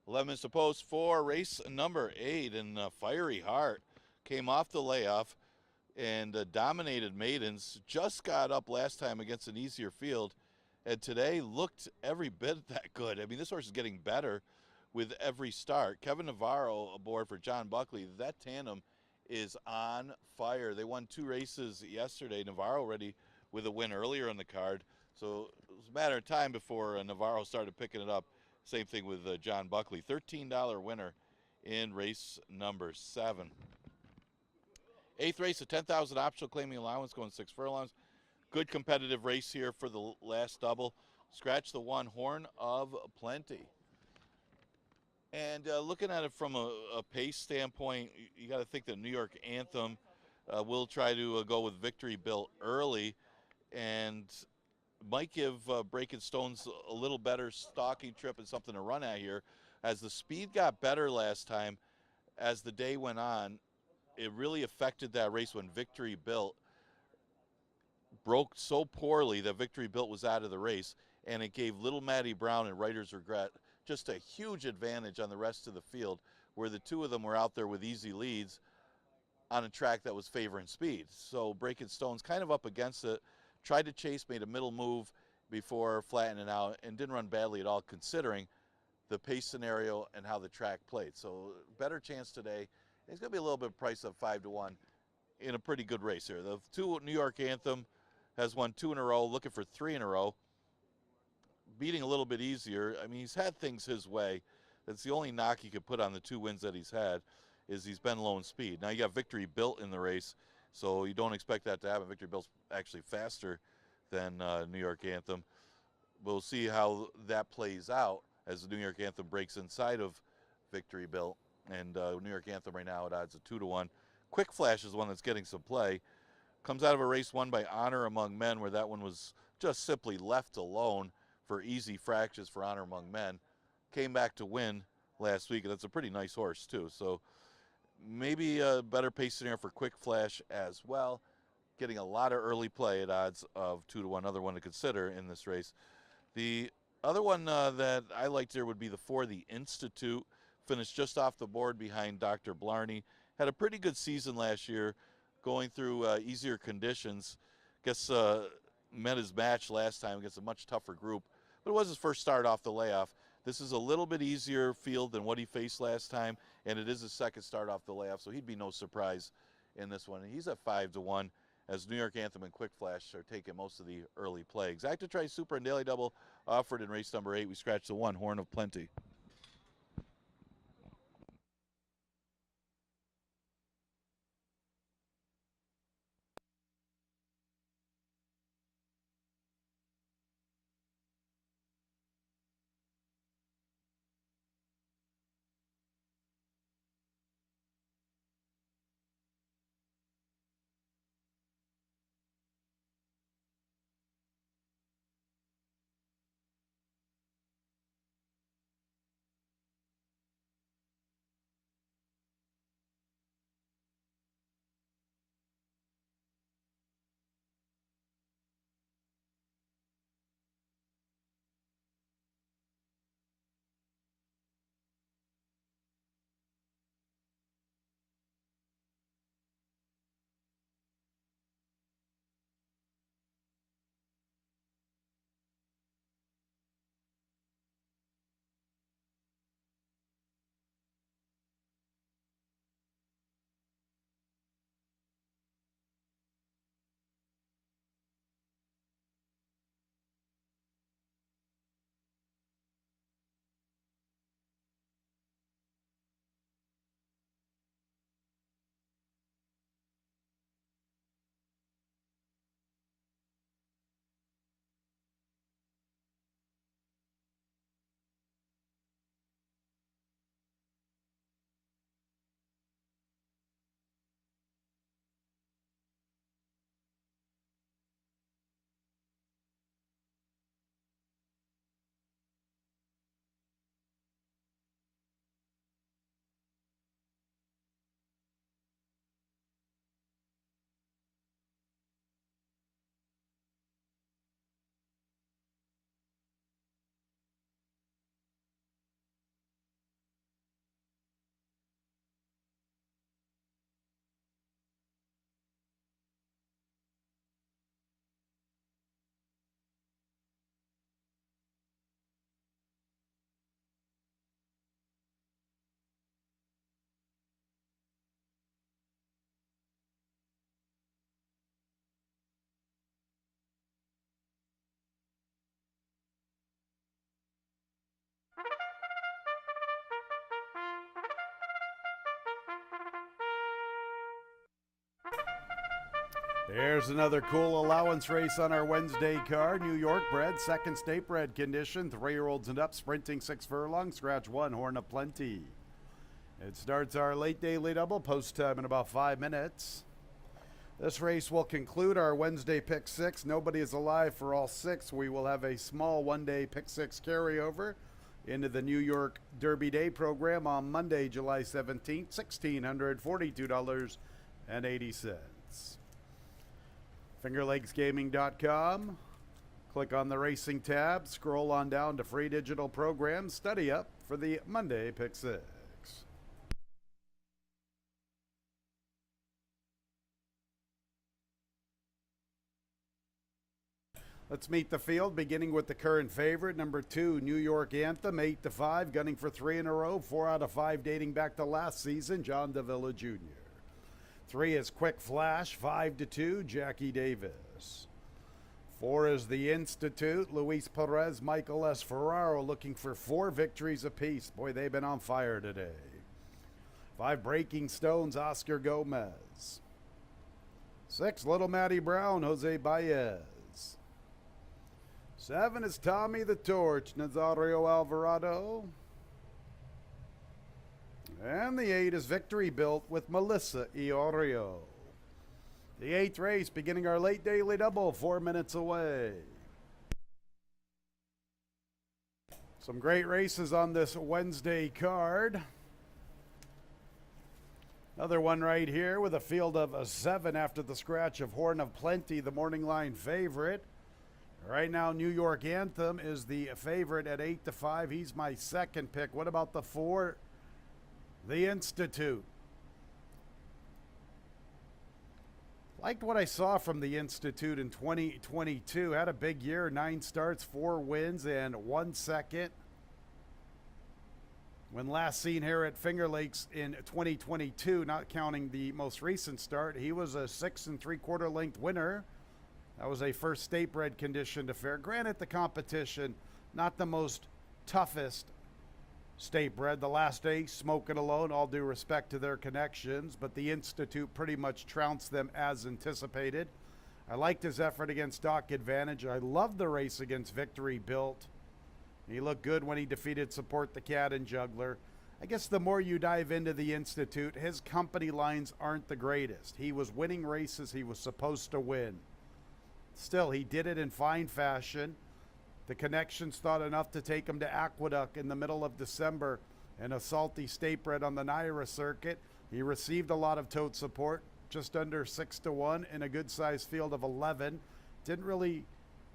11 minutes to post for race number 8, and Fiery Heart came off the layoff and dominated maidens. Just got up last time against an easier field, and today looked every bit that good. I mean, this horse is getting better with every start. Kevin Navarro aboard for John Buckley. That tandem is on fire. They won 2 races yesterday. Navarro ready with a win earlier in the card. So it was a matter of time before Navarro started picking it up. Same thing with John Buckley. $13 winner in race number 7. 8th race, a 10,000 optional claiming allowance, going 6 furlongs. Good competitive race here for the last double. Scratch the 1, Horn of Plenty. And looking at it from a pace standpoint, you got to think that New York Anthem will try to go with Victory Built early, and might give Breaking Stones a little better stalking trip and something to run at here. As the speed got better last time, as the day went on, it really affected that race when Victory Built broke so poorly that Victory Built was out of the race, and it gave Little Maddie Brown and Writer's Regret just a huge advantage on the rest of the field, where the two of them were out there with easy leads on a track that was favoring speed. So Breaking Stones kind of up against it, tried to chase, made a middle move before flattening out, and didn't run badly at all considering the pace scenario and how the track played. So better chance today. It's going to be a little bit priced up 5-1 in a pretty good race here. The 2 New York Anthem has won 2 in a row, looking for 3 in a row. Beating a little bit easier. I mean, he's had things his way. That's the only knock he could put on the 2 wins that he's had, is he's been low in speed. Now you got Victory Built in the race, so you don't expect that to happen. Victory Built's actually faster than New York Anthem. We'll see how that plays out as the New York Anthem breaks inside of Victory Built. And New York Anthem right now at odds of 2-1. Quick Flash is one that's getting some play. Comes out of a race won by Honor Among Men, where that one was just simply left alone for easy fractions for Honor Among Men. Came back to win last week, and that's a pretty nice horse too. So maybe a better pace scenario for Quick Flash as well. Getting a lot of early play at odds of 2-1. Another one to consider in this race. The other one that I liked there would be the 4, The Institute. Finished just off the board behind Dr. Blarney. Had a pretty good season last year, going through easier conditions. Guess met his match last time against a much tougher group, but it was his first start off the layoff. This is a little bit easier field than what he faced last time, and it is his second start off the layoff, so he'd be no surprise in this one. He's at 5-1, as New York Anthem and Quick Flash are taking most of the early play. Exacta Super and Daily Double offered in race number 8. We scratched the 1, Horn of Plenty. There's another cool allowance race on our Wednesday card. New York bred, second state bred condition, 3-year-olds and up, sprinting 6 furlongs, scratch 1, Horn of Plenty. It starts our late daily double, post time in about 5 minutes. This race will conclude our Wednesday pick 6. Nobody is alive for all 6. We will have a small one-day pick 6 carryover into the New York Derby Day program on Monday, July 17th, $1,642.80. FingerLakesGaming.com. Click on the racing tab, scroll on down to free digital programs, study up for the Monday pick 6. Let's meet the field, beginning with the current favorite, number 2, New York Anthem, 8-5, gunning for 3 in a row, 4 out of 5 dating back to last season, John Davila Jr. 3 is Quick Flash, 5-2, Jackie Davis. 4 is The Institute, Luis Perez, Michael S. Ferraro, looking for 4 victories apiece. Boy, they've been on fire today. 5 Breaking Stones, Oscar Gomez. 6 Little Matty Brown, Jose Baez. 7 is Tommy the Torch, Nazario Alvarado. And the 8 is Victory Built with Melissa Iorio. The 8th race, beginning our late daily double, 4 minutes away. Some great races on this Wednesday card. Another one right here with a field of 7 after the scratch of Horn of Plenty, the morning line favorite. Right now, New York Anthem is the favorite at 8-5. He's my second pick. What about the 4? The Institute. Liked what I saw from the Institute in 2022. Had a big year, 9 starts, 4 wins, and 1 second. When last seen here at Finger Lakes in 2022, not counting the most recent start, he was a 6 3/4 length winner. That was a first state bred conditioned affair. Granted, the competition, not the most toughest state bred. The last ace, Smoke It Alone, all due respect to their connections, but the Institute pretty much trounced them as anticipated. I liked his effort against Doc Advantage. I loved the race against Victory Built. He looked good when he defeated Support the Cat and Juggler. I guess the more you dive into the Institute, his company lines aren't the greatest. He was winning races he was supposed to win. Still, he did it in fine fashion. The connections thought enough to take him to Aqueduct in the middle of December and a salty state bred on the Naira circuit. He received a lot of tote support, just under 6-1 in a good sized field of 11. Didn't really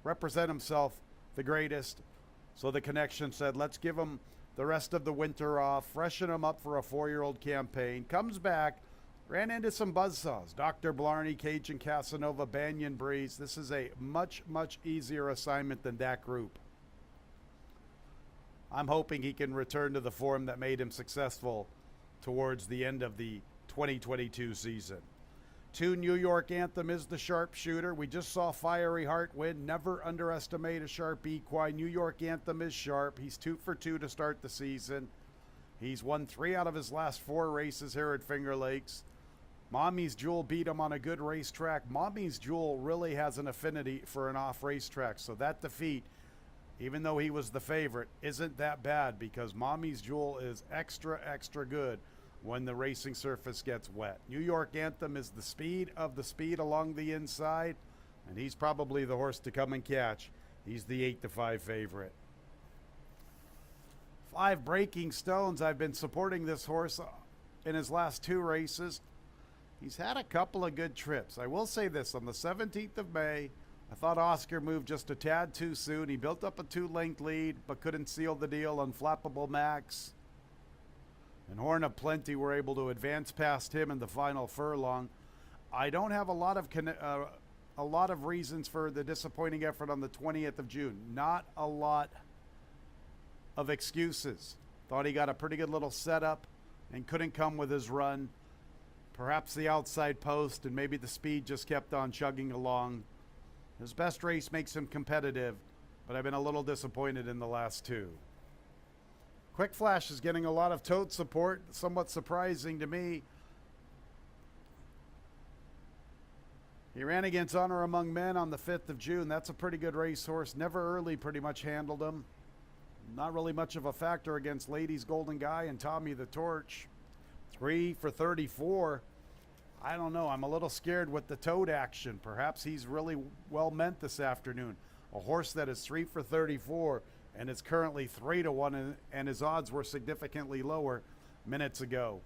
represent himself the greatest. So the connection said, let's give him the rest of the winter off, freshen him up for a 4-year-old campaign. Comes back, ran into some buzzsaws. Dr. Blarney, Cajun Casanova, Banyan Breeze. This is a much, much easier assignment than that group. I'm hoping he can return to the form that made him successful towards the end of the 2022 season. 2, New York Anthem is the sharpshooter. We just saw Fiery Heart win. Never underestimate a sharp equine. New York Anthem is sharp. He's 2 for 2 to start the season. He's won 3 out of his last 4 races here at Finger Lakes. Mommy's Jewel beat him on a good racetrack. Mommy's Jewel really has an affinity for an off racetrack, so that defeat, even though he was the favorite, isn't that bad because Mommy's Jewel is extra, extra good when the racing surface gets wet. New York Anthem is the speed of the speed along the inside, and he's probably the horse to come and catch. He's the 8-5 favorite. 5 Breaking Stones. I've been supporting this horse in his last 2 races. He's had a couple of good trips. I will say this, on the 17th of May, I thought Oscar moved just a tad too soon. He built up a 2-length lead, but couldn't seal the deal on Flappable Max. And Horn of Plenty were able to advance past him in the final furlong. I don't have a lot of reasons for the disappointing effort on the 20th of June. Not a lot of excuses. Thought he got a pretty good little setup and couldn't come with his run. Perhaps the outside post and maybe the speed just kept on chugging along. His best race makes him competitive, but I've been a little disappointed in the last 2. Quick Flash is getting a lot of tote support, somewhat surprising to me. He ran against Honor Among Men on the 5th of June. That's a pretty good racehorse. Never Early pretty much handled him. Not really much of a factor against Ladies Golden Guy and Tommy the Torch. 3 for 34. I don't know. I'm a little scared with the toad action. Perhaps he's really well meant this afternoon. A horse that is 3 for 34 and is currently 3-1, and his odds were significantly lower minutes ago.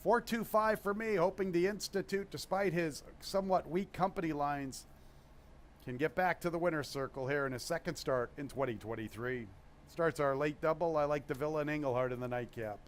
4-2-5 for me, hoping the Institute, despite his somewhat weak company lines, can get back to the winner's circle here in his second start in 2023. Starts our late double. I like the Villa and Engelhardt in the nightcap.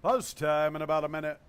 Post time in about a minute.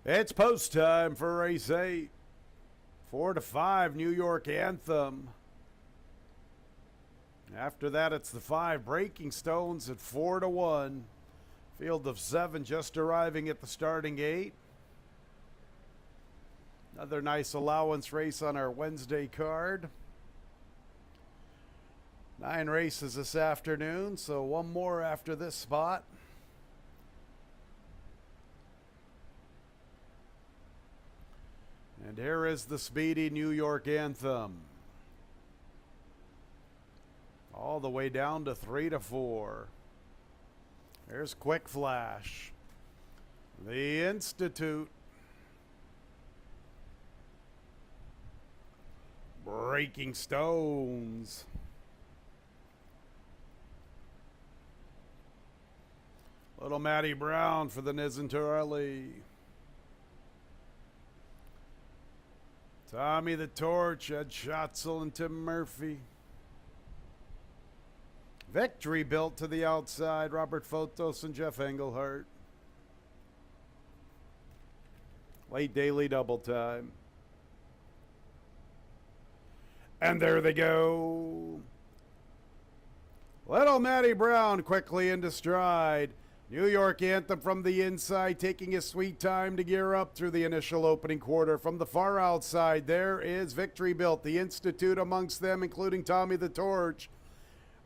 It's post time for race 8. 4-5 New York Anthem. After that, it's the 5 Breaking Stones at 4-1. Field of 7 just arriving at the starting gate. Another nice allowance race on our Wednesday card. 9 races this afternoon, so one more after this spot. And here is the speedy New York Anthem. All the way down to 3-4. There's Quick Flash. The Institute. Breaking Stones. Little Matty Brown for the Nizentarelli. Tommy the Torch, Ed Schatzel and Tim Murphy. Victory Built to the outside, Robert Fotos and Jeff Engelhardt. Late daily double time. And there they go. Little Matty Brown quickly into stride. New York Anthem from the inside, taking his sweet time to gear up through the initial opening quarter. From the far outside, there is Victory Built, the Institute amongst them, including Tommy the Torch.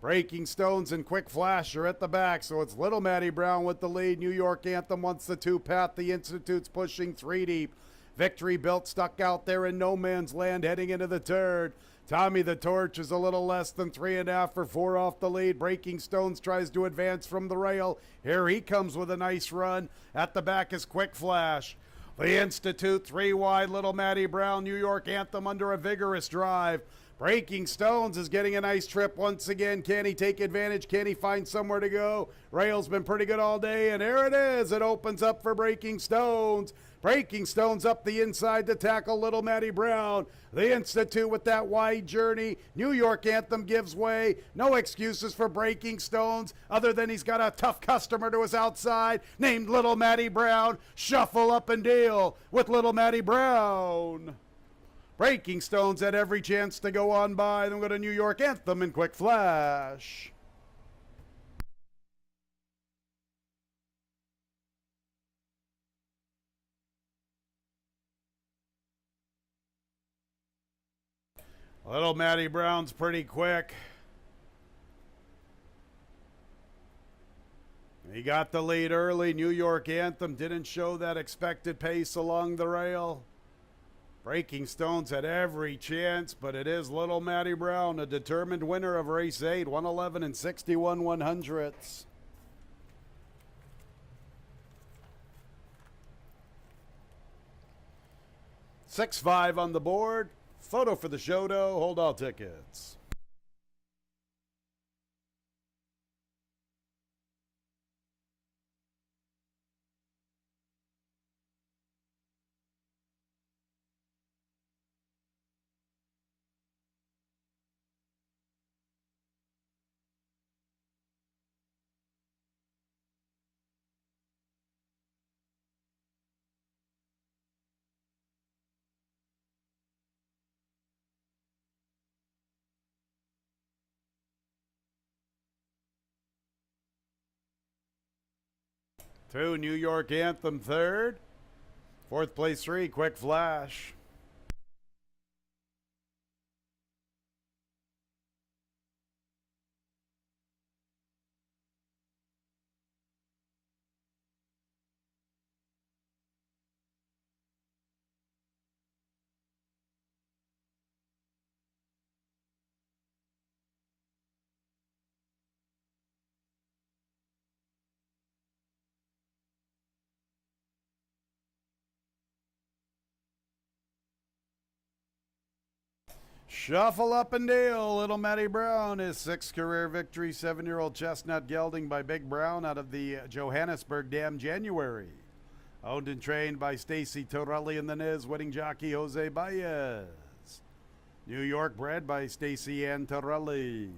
Breaking Stones and Quick Flash are at the back, so it's Little Matty Brown with the lead. New York Anthem wants the 2-path. The Institute's pushing 3 deep. Victory Belt stuck out there in no man's land heading into the turn. Tommy the Torch is a little less than 3.5 for 4 off the lead. Breaking Stones tries to advance from the rail. Here he comes with a nice run. At the back is Quick Flash. The Institute 3 wide. Little Matty Brown, New York Anthem under a vigorous drive. Breaking Stones is getting a nice trip once again. Can he take advantage? Can he find somewhere to go? Rail's been pretty good all day, and there it is. It opens up for Breaking Stones. Breaking Stones up the inside to tackle Little Matty Brown. The Institute with that wide journey. New York Anthem gives way. No excuses for Breaking Stones other than he's got a tough customer to his outside named Little Matty Brown. Shuffle up and deal with Little Matty Brown. Breaking Stones had every chance to go on by. Then we go to New York Anthem and Quick Flash. Little Matty Brown's pretty quick. He got the lead early. New York Anthem didn't show that expected pace along the rail. Breaking Stones had every chance, but it is Little Matty Brown, a determined winner of race 8, 111 and 61 100ths. $6-5 on the board. Photo for the show, though. Hold all tickets. Two, New York Anthem third. Fourth place 3, Quick Flash. Shuffle up and deal. Little Matty Brown, his 6th career victory. 7-year-old chestnut gelding by Big Brown out of the Johannesburg Dam, January. Owned and trained by Stacy Torelli and the Niz, winning jockey Jose Baez. New York bred by Stacy Ann Torelli.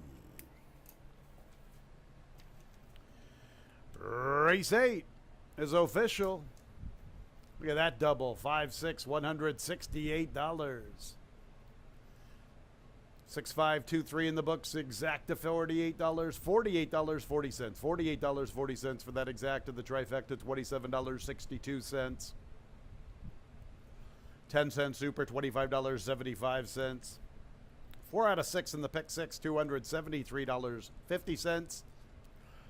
Race 8 is official. Look at that double. 5-6, $168. 6-5-2-3 in the books. Exacta $48, $48.40. $48.40 for that exacta. The trifecta $27.62. 10-cent super $25.75. 4 out of 6 in the pick 6, $273.50.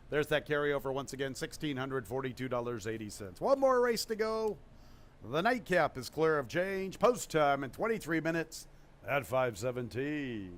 There's that carryover once again, $1,642.80. One more race to go. The nightcap is clear of change. Post time in 23 minutes at 5:17.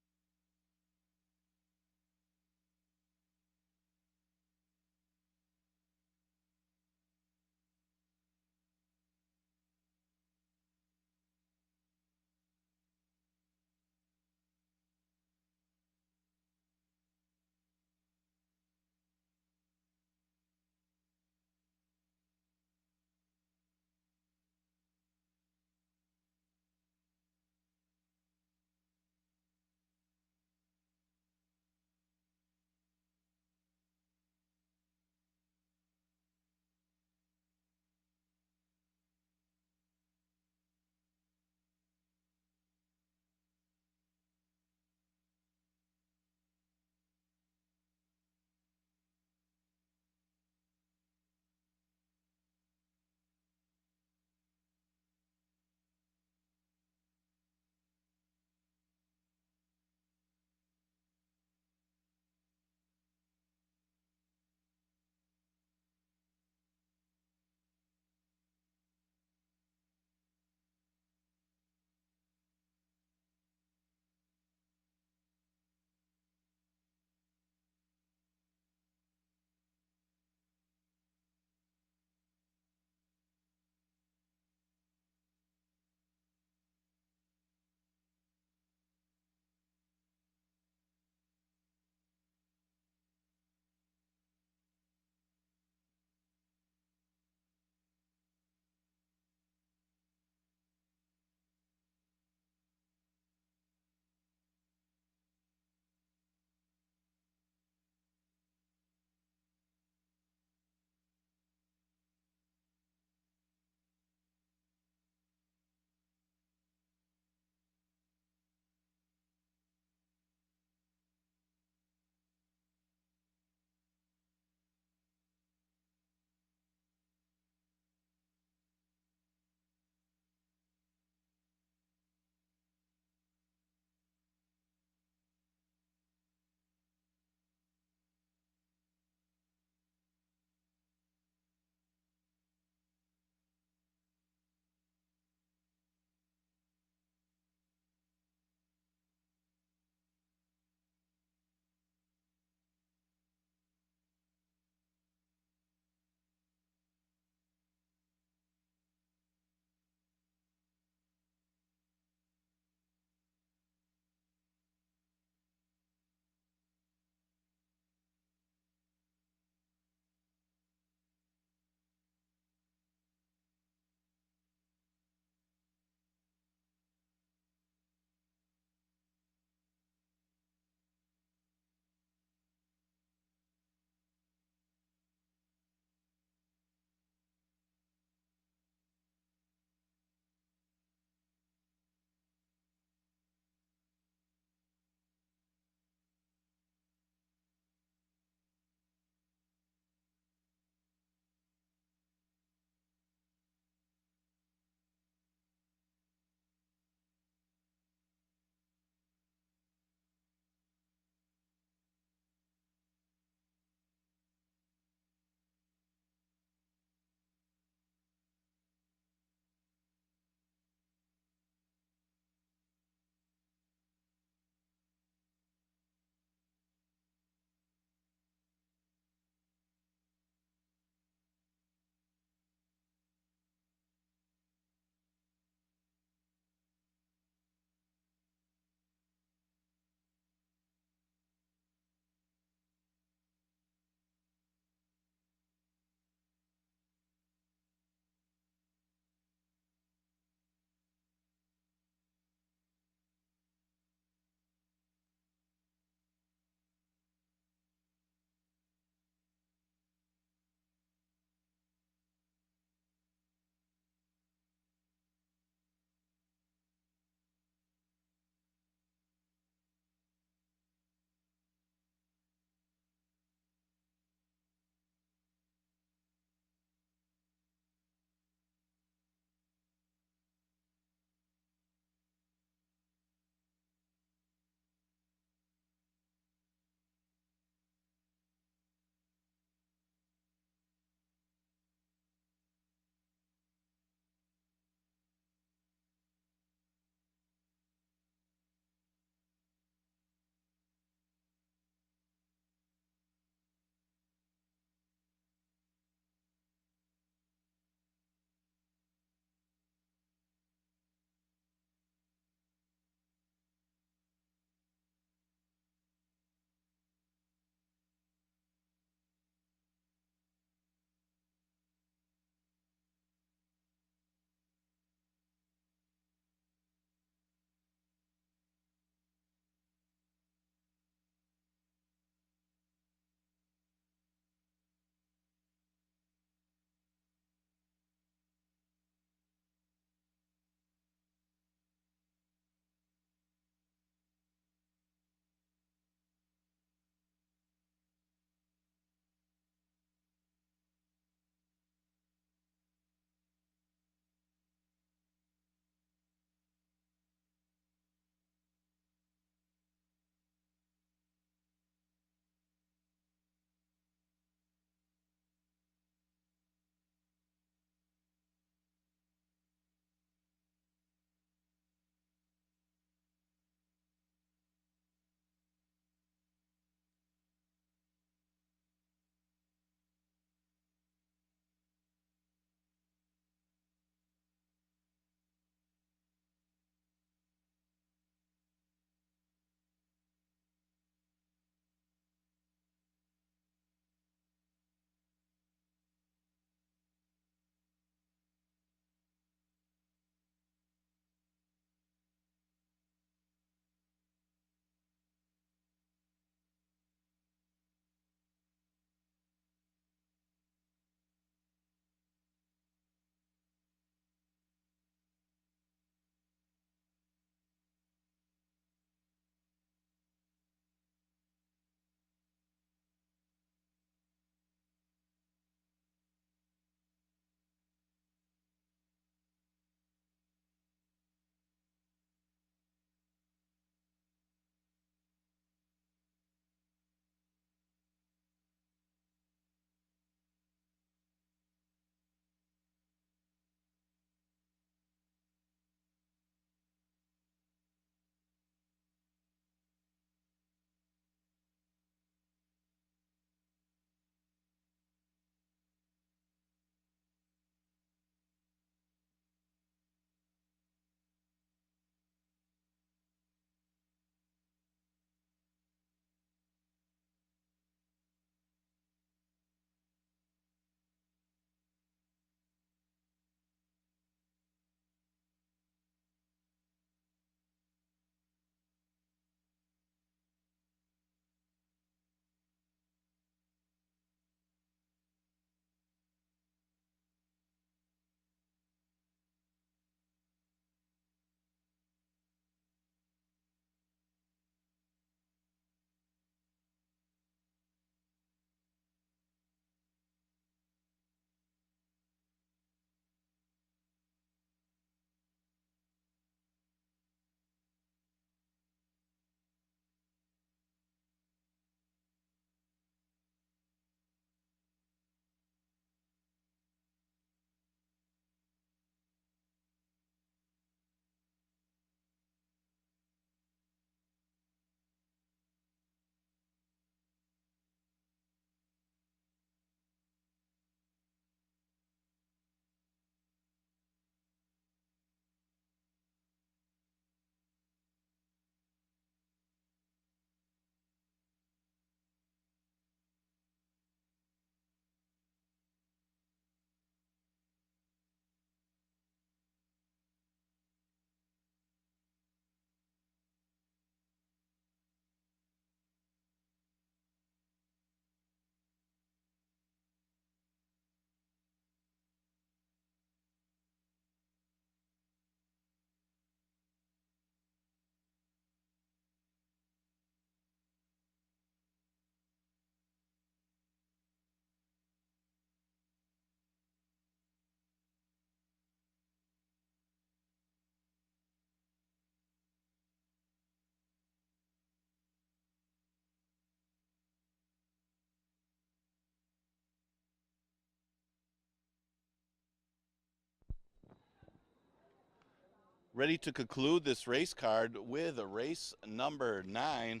ready to conclude this race card with a race number 9.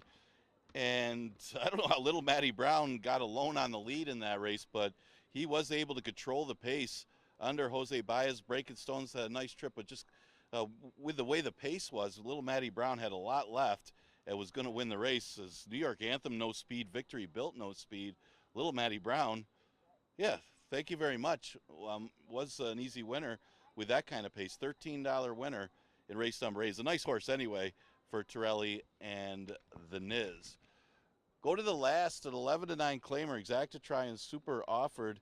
And I don't know how little Matty Brown got alone on the lead in that race, but he was able to control the pace under Jose Baez. Breaking Stones had a nice trip, but just with the way the pace was, little Matty Brown had a lot left and was going to win the race. As New York Anthem, no speed. Victory Built, no speed. Little Matty Brown, yeah, thank you very much. Was an easy winner with that kind of pace. $13 winner in race number 8. It's a nice horse anyway for Torelli and the Niz. Go to the last at 11-9 claimer. Exactitry and Super offered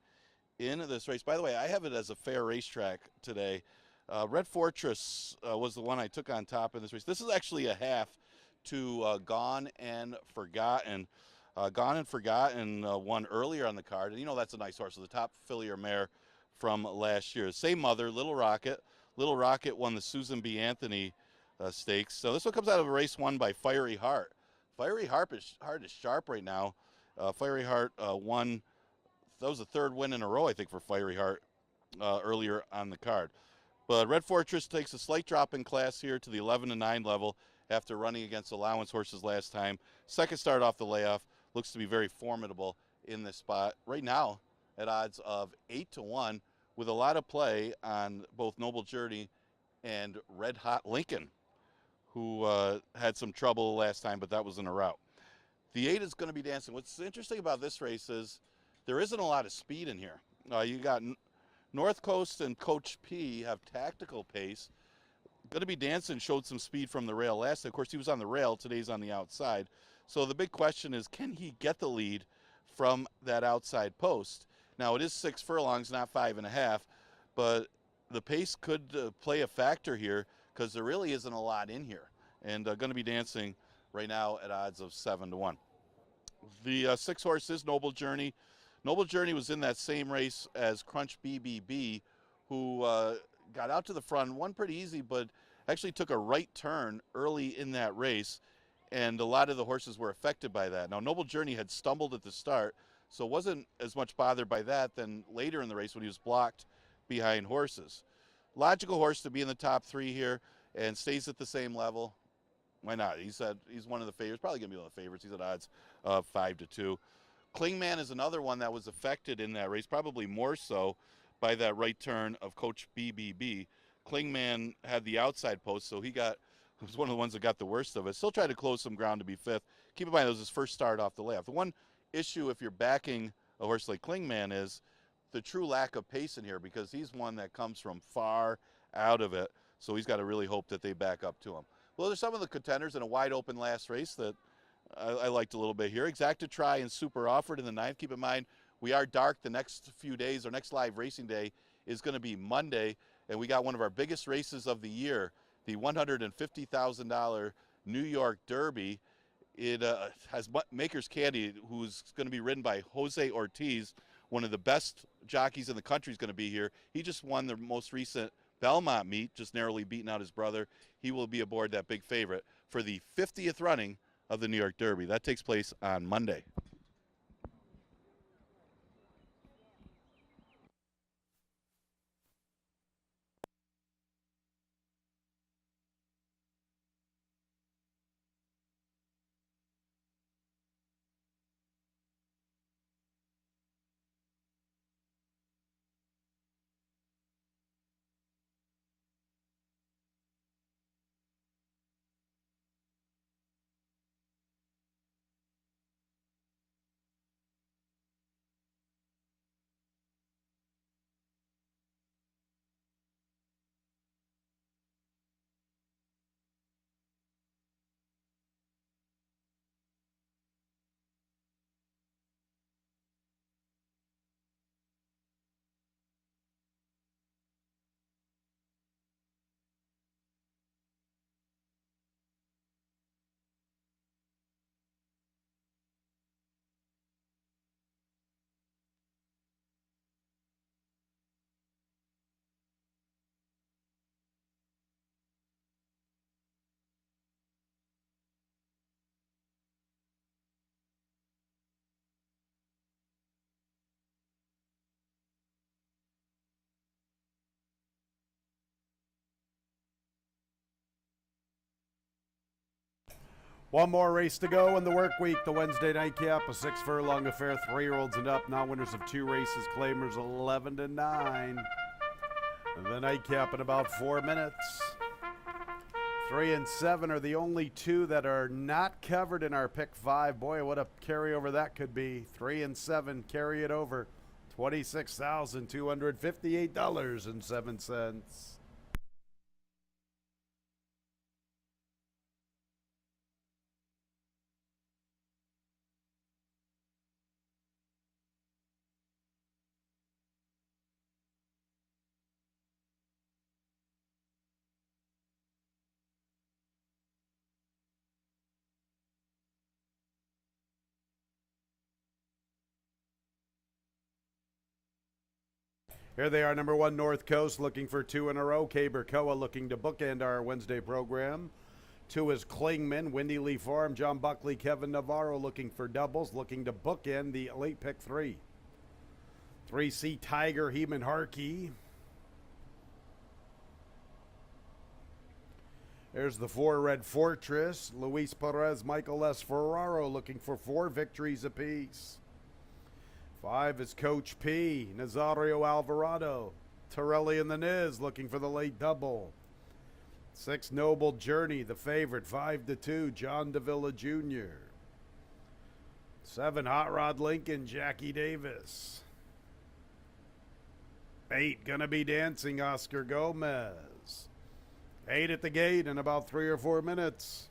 in this race. By the way, I have it as a fair racetrack today. Red Fortress was the one I took on top in this race. This is actually a half to Gone and Forgotten. Gone and Forgotten won earlier on the card, and you know that's a nice horse. So the top filly or mare from last year. Same mother, Little Rocket. Little Rocket won the Susan B. Anthony Stakes. So this one comes out of a race won by Fiery Heart. Fiery Heart is sharp right now. Fiery Heart won. That was the 3rd win in a row, I think, for Fiery Heart earlier on the card. But Red Fortress takes a slight drop in class here to the 11-9 level after running against allowance horses last time. Second start off the layoff. Looks to be very formidable in this spot. Right now at odds of 8-1 with a lot of play on both Noble Journey and Red Hot Lincoln, who had some trouble last time, but that was in a rout. The 8 is going to be dancing. What's interesting about this race is there isn't a lot of speed in here. You got North Coast and Coach P have tactical pace. Going to be dancing showed some speed from the rail last time. Of course, he was on the rail. Today's on the outside. So the big question is, can he get the lead from that outside post? Now, it is 6 furlongs, not 5.5, but the pace could play a factor here because there really isn't a lot in here. And going to be dancing right now at odds of 7-1. The 6 horse is Noble Journey. Noble Journey was in that same race as Crunch BBB, who got out to the front, won pretty easy, but actually took a right turn early in that race, and a lot of the horses were affected by that. Now, Noble Journey had stumbled at the start, so wasn't as much bothered by that than later in the race when he was blocked behind horses. Logical horse to be in the top 3 here and stays at the same level. Why not? He said he's one of the favorites, probably going to be one of the favorites. He's at odds of 5-2. Klingman is another one that was affected in that race, probably more so by that right turn of Coach BBB. Klingman had the outside post, so he was one of the ones that got the worst of it. Still tried to close some ground to be 5th. Keep in mind, it was his first start off the layoff. The one issue if you're backing a horse like Klingman is the true lack of pace in here, because he's one that comes from far out of it, so he's got to really hope that they back up to him. Well, there's some of the contenders in a wide open last race that I liked a little bit here. Exactitry and Super offered in the 9th. Keep in mind, we are dark the next few days. Our next live racing day is going to be Monday, and we got one of our biggest races of the year, the $150,000 New York Derby. It has Maker's Candy, who's going to be ridden by Jose Ortiz, one of the best jockeys in the country, is going to be here. He just won the most recent Belmont meet, just narrowly beating out his brother. He will be aboard that big favorite for the 50th running of the New York Derby. That takes place on Monday. One more race to go in the work week. The Wednesday nightcap, a 6-furlong affair, 3-year-olds and up. Now winners of 2 races, claimers 11-9. The nightcap in about 4 minutes. 3 and 7 are the only 2 that are not covered in our pick 5. Boy, what a carryover that could be. 3 and 7, carry it over. $26,258.07. Here they are, number 1, North Coast, looking for 2 in a row. Cabercoa looking to bookend our Wednesday program. 2 is Klingman, Windy Lee Farm, John Buckley, Kevin Navarro looking for doubles, looking to bookend the late pick 3. 3C Tiger, Heeman Harkey. There's the 4 Red Fortress, Luis Perez, Michael S. Ferraro looking for 4 victories apiece. 5 is Coach P, Nazario Alvarado, Torelli and the Niz looking for the late double. 6 Noble Journey, the favorite, 5-2, John Davila Jr. 7 Hot Rod Lincoln, Jackie Davis. 8 Gonna Be Dancing, Oscar Gomez. 8 at the gate in about 3 or 4 minutes.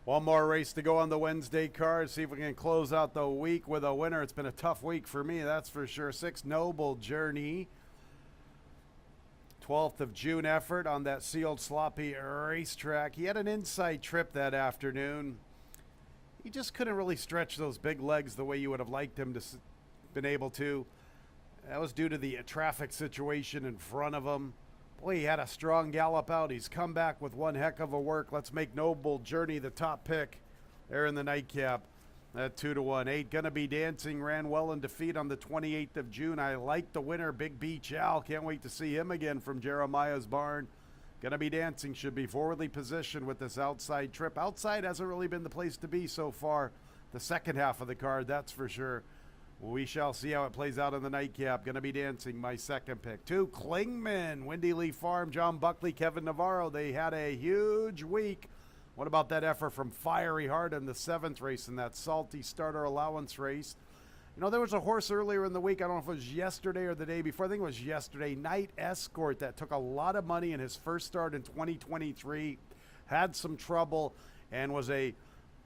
One more race to go on the Wednesday card. See if we can close out the week with a winner. It's been a tough week for me, that's for sure. 6 Noble Journey. 12th of June effort on that sealed sloppy racetrack. He had an inside trip that afternoon. He just couldn't really stretch those big legs the way you would have liked him to been able to. That was due to the traffic situation in front of him. Boy, he had a strong gallop out. He's come back with one heck of a work. Let's make Noble Journey the top pick there in the nightcap. At 2-1. 8 Gonna Be Dancing ran well in defeat on the 28th of June. I like the winner, Big Beach Al. Can't wait to see him again from Jeremiah's barn. Gonna Be Dancing should be forwardly positioned with this outside trip. Outside hasn't really been the place to be so far. The second half of the card, that's for sure. We shall see how it plays out in the nightcap. Gonna Be Dancing, my second pick. 2 Klingman, Windy Lee Farm, John Buckley, Kevin Navarro. They had a huge week. What about that effort from Fiery Heart in the 7th race in that salty starter allowance race? You know, there was a horse earlier in the week, I don't know if it was yesterday or the day before, I think it was yesterday, Night Escort, that took a lot of money in his first start in 2023, had some trouble, and was a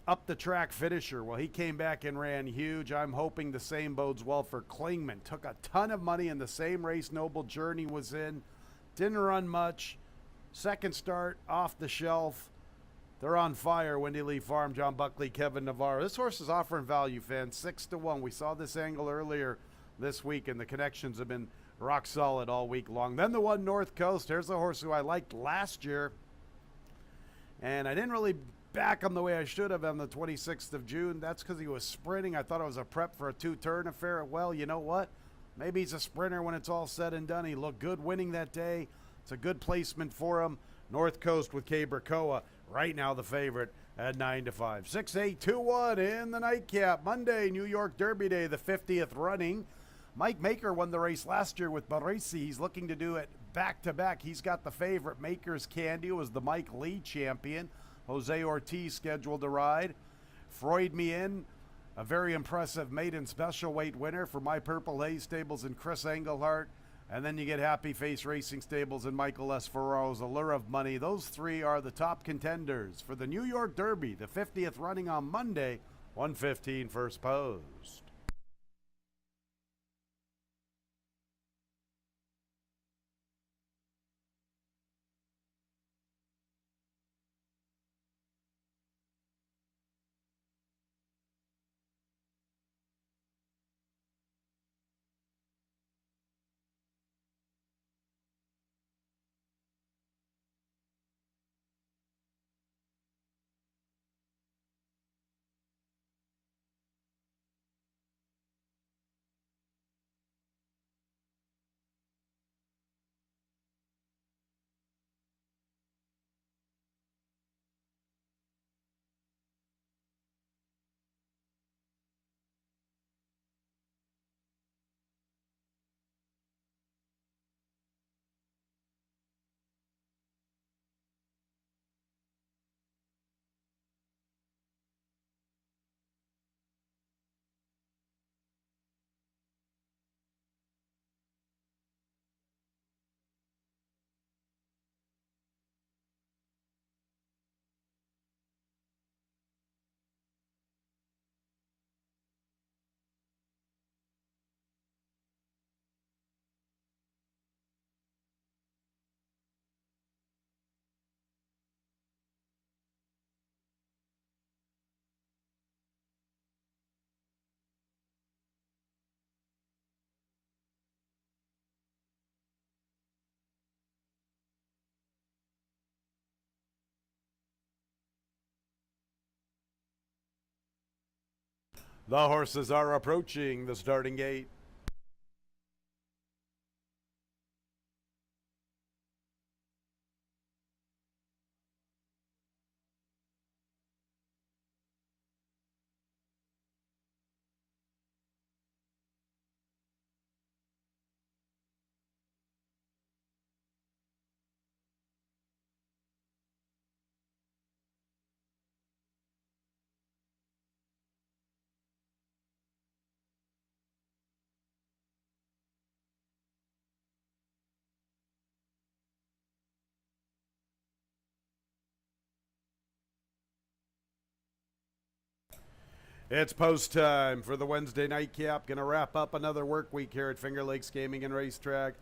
up-the-track finisher. Well, he came back and ran huge. I'm hoping the same bodes well for Klingman. Took a ton of money in the same race Noble Journey was in. Didn't run much. Second start, off the shelf. They're on fire. Windy Lee Farm, John Buckley, Kevin Navarro. This horse is offering value, fans. 6-1. We saw this angle earlier this week, and the connections have been rock solid all week long. Then the 1 North Coast. Here's a horse who I liked last year, and I didn't really back him the way I should have on the 26th of June. That's because he was sprinting. I thought it was a prep for a 2-turn affair. Well, you know what? Maybe he's a sprinter when it's all said and done. He looked good winning that day. It's a good placement for him. North Coast with Cabercoa. Right now the favorite at 9-5. 6-8-2-1 in the nightcap. Monday, New York Derby Day, the 50th running. Mike Maker won the race last year with Barisi. He's looking to do it back-to-back. He's got the favorite. Maker's Candy was the Mike Lee champion. Jose Ortiz scheduled to ride. Freud Me In, a very impressive maiden special weight winner for My Purple Haze Stables and Chris Engelhart. And then you get Happy Face Racing Stables and Michael S. Ferraro's Allure of Money. Those 3 are the top contenders for the New York Derby, the 50th running on Monday, 1:15 first post. The horses are approaching the starting gate. It's post time for the Wednesday nightcap. Going to wrap up another work week here at Finger Lakes Gaming and Racetrack.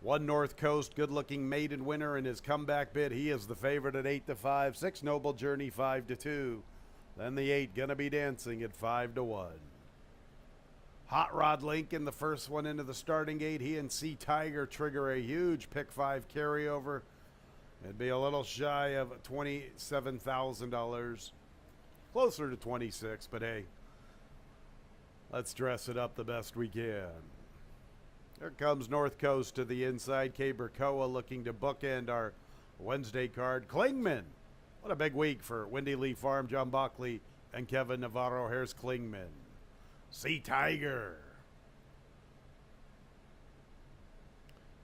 One North Coast, good-looking maiden winner in his comeback bid. He is the favorite at 8-5. 6 Noble Journey 5-2. Then the 8 Gonna Be Dancing at 5-1. Hot Rod Lincoln, the first one into the starting gate. He and Sea Tiger trigger a huge pick 5 carryover. It'd be a little shy of $27,000. Closer to 26, but hey, let's dress it up the best we can. Here comes North Coast to the inside. Cabercoa looking to bookend our Wednesday card. Klingman. What a big week for Windy Lee Farm. John Buckley and Kevin Navarro. Here's Klingman. Sea Tiger.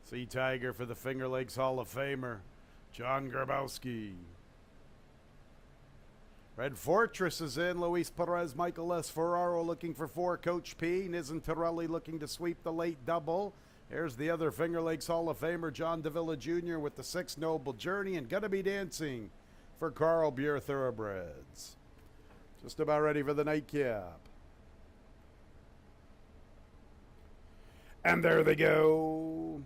Sea Tiger for the Finger Lakes Hall of Famer, John Grabowski. Red Fortress is in. Luis Perez, Michael S. Ferraro looking for 4. Coach P. Nizentarelli looking to sweep the late double. Here's the other Finger Lakes Hall of Famer, John Davila Jr. with the 6 Noble Journey and Gonna Be Dancing for Carl Buer Thoroughbreds. Just about ready for the nightcap. And there they go.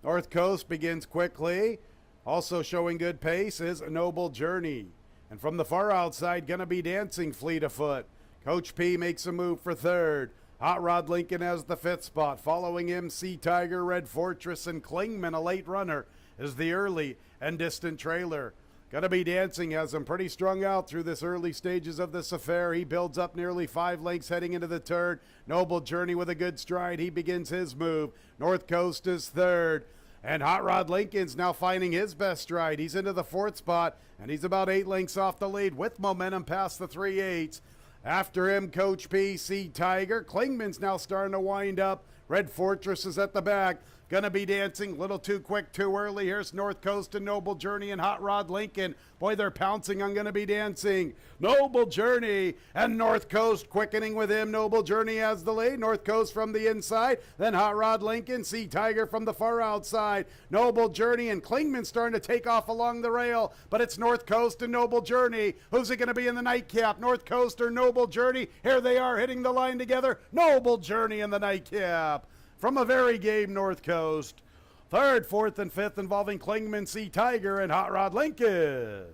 North Coast begins quickly. Also showing good pace is Noble Journey. And from the far outside, Gonna Be Dancing fleet of foot. Coach P makes a move for 3rd. Hot Rod Lincoln has the 5th spot. Following him, Sea Tiger, Red Fortress, and Klingman, a late runner, is the early and distant trailer. Gonna Be Dancing has him pretty strung out through this early stages of this affair. He builds up nearly 5 lengths heading into the turn. Noble Journey with a good stride. He begins his move. North Coast is 3rd. And Hot Rod Lincoln's now finding his best stride. He's into the 4th spot, and he's about 8 lengths off the lead with momentum past the 3/8. After him, Coach P, Sea Tiger. Klingman's now starting to wind up. Red Fortress is at the back. Gonna Be Dancing, little too quick, too early. Here's North Coast and Noble Journey and Hot Rod Lincoln. Boy, they're pouncing on Gonna Be Dancing. Noble Journey and North Coast quickening with him. Noble Journey has the lead. North Coast from the inside. Then Hot Rod Lincoln, Sea Tiger from the far outside. Noble Journey and Klingman starting to take off along the rail. But it's North Coast and Noble Journey. Who's it going to be in the nightcap? North Coast or Noble Journey? Here they are hitting the line together. Noble Journey in the nightcap. From a very game North Coast. 3rd, 4th, and 5th involving Klingman, Sea Tiger, and Hot Rod Lincoln.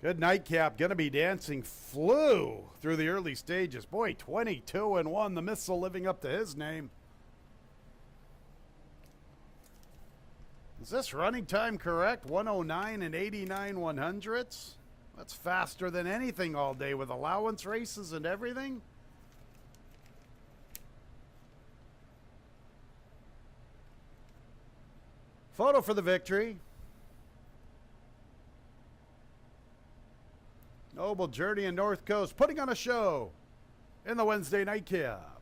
Good nightcap. Gonna Be Dancing flew through the early stages. Boy, 22-1. The Missile living up to his name. Is this running time correct? 109 and 89 100ths? That's faster than anything all day with allowance races and everything. Photo for the victory. Noble Journey and North Coast putting on a show in the Wednesday nightcap.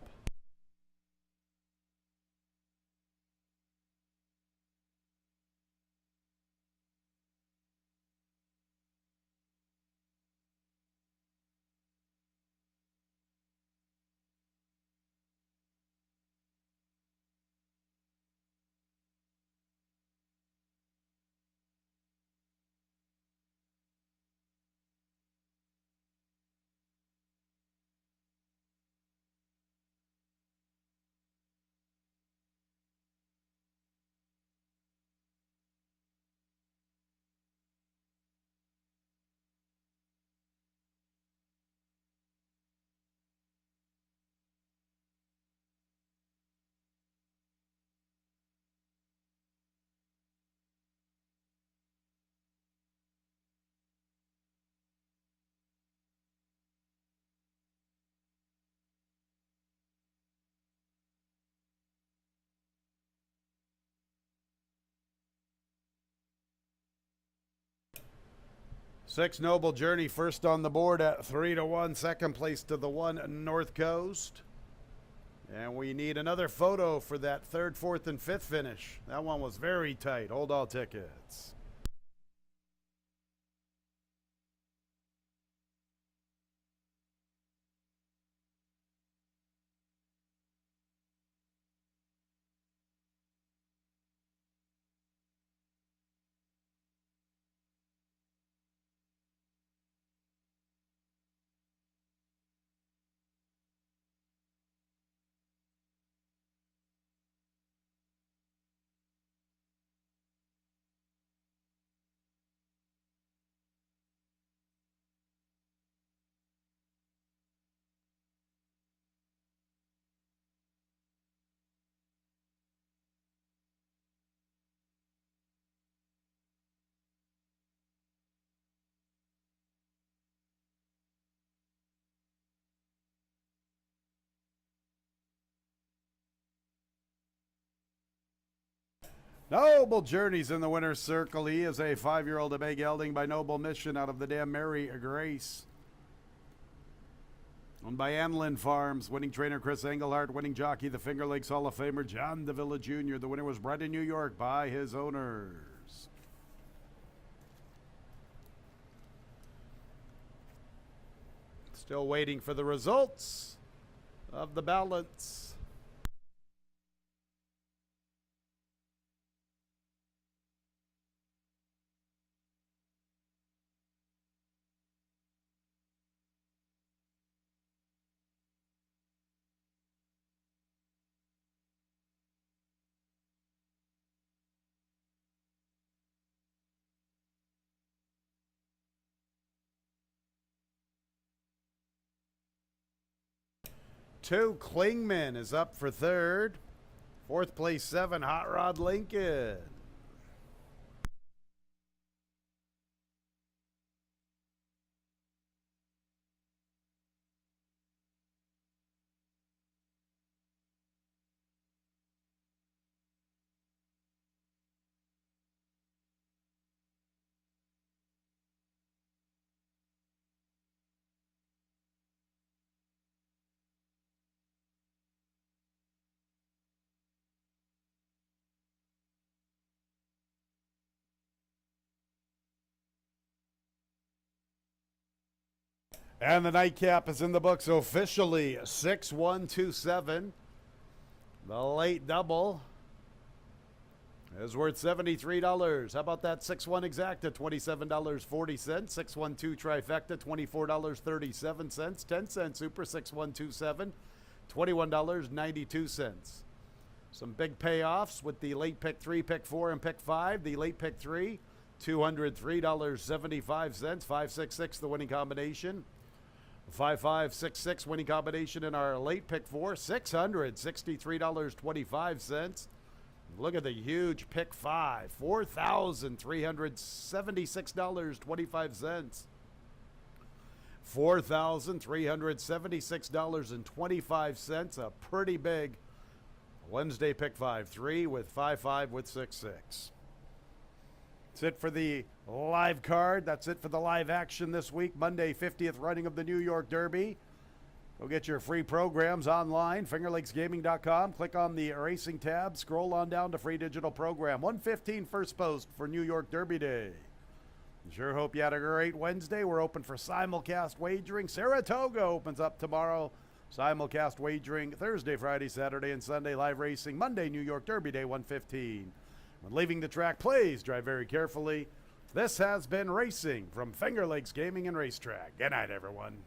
6 Noble Journey first on the board at 3-1. Second place to the 1 North Coast. And we need another photo for that 3rd, 4th, and 5th finish. That one was very tight. Hold all tickets. Noble Journey's in the winner's circle. He is a 5-year-old, a big gelding by Noble Mission out of the Dam Mary Grace. Owned by Anlin Farms. Winning trainer Chris Engelhardt. Winning jockey, the Finger Lakes Hall of Famer John Davila Jr. The winner was bred in New York by his owners. Still waiting for the results of the ballots. Two, Klingman is up for 3rd. 4th place, 7, Hot Rod Lincoln. And the nightcap is in the books officially. 6-1-2-7. The late double is worth $73. How about that 6-1 exacta? $27.40. 6-1-2 trifecta, $24.37. 10 cent super 6-1-2-7, $21.92. Some big payoffs with the late pick 3, pick 4, and pick 5. The late pick 3, $203.75. 5-6-6 the winning combination. 5-5-6-6 winning combination in our late pick 4, $663.25. Look at the huge pick 5, $4,376.25. $4,376.25. A pretty big Wednesday pick 5-3 with 5-5 with 6-6. That's it for the live card. That's it for the live action this week. Monday, 50th running of the New York Derby. Go get your free programs online, fingerlakesgaming.com. Click on the racing tab. Scroll on down to free digital program. 1:15 first post for New York Derby Day. Sure hope you had a great Wednesday. We're open for simulcast wagering. Saratoga opens up tomorrow. Simulcast wagering Thursday, Friday, Saturday, and Sunday. Live racing Monday, New York Derby Day, 1:15. When leaving the track, please drive very carefully. This has been Racing from Finger Lakes Gaming and Racetrack. Good night, everyone.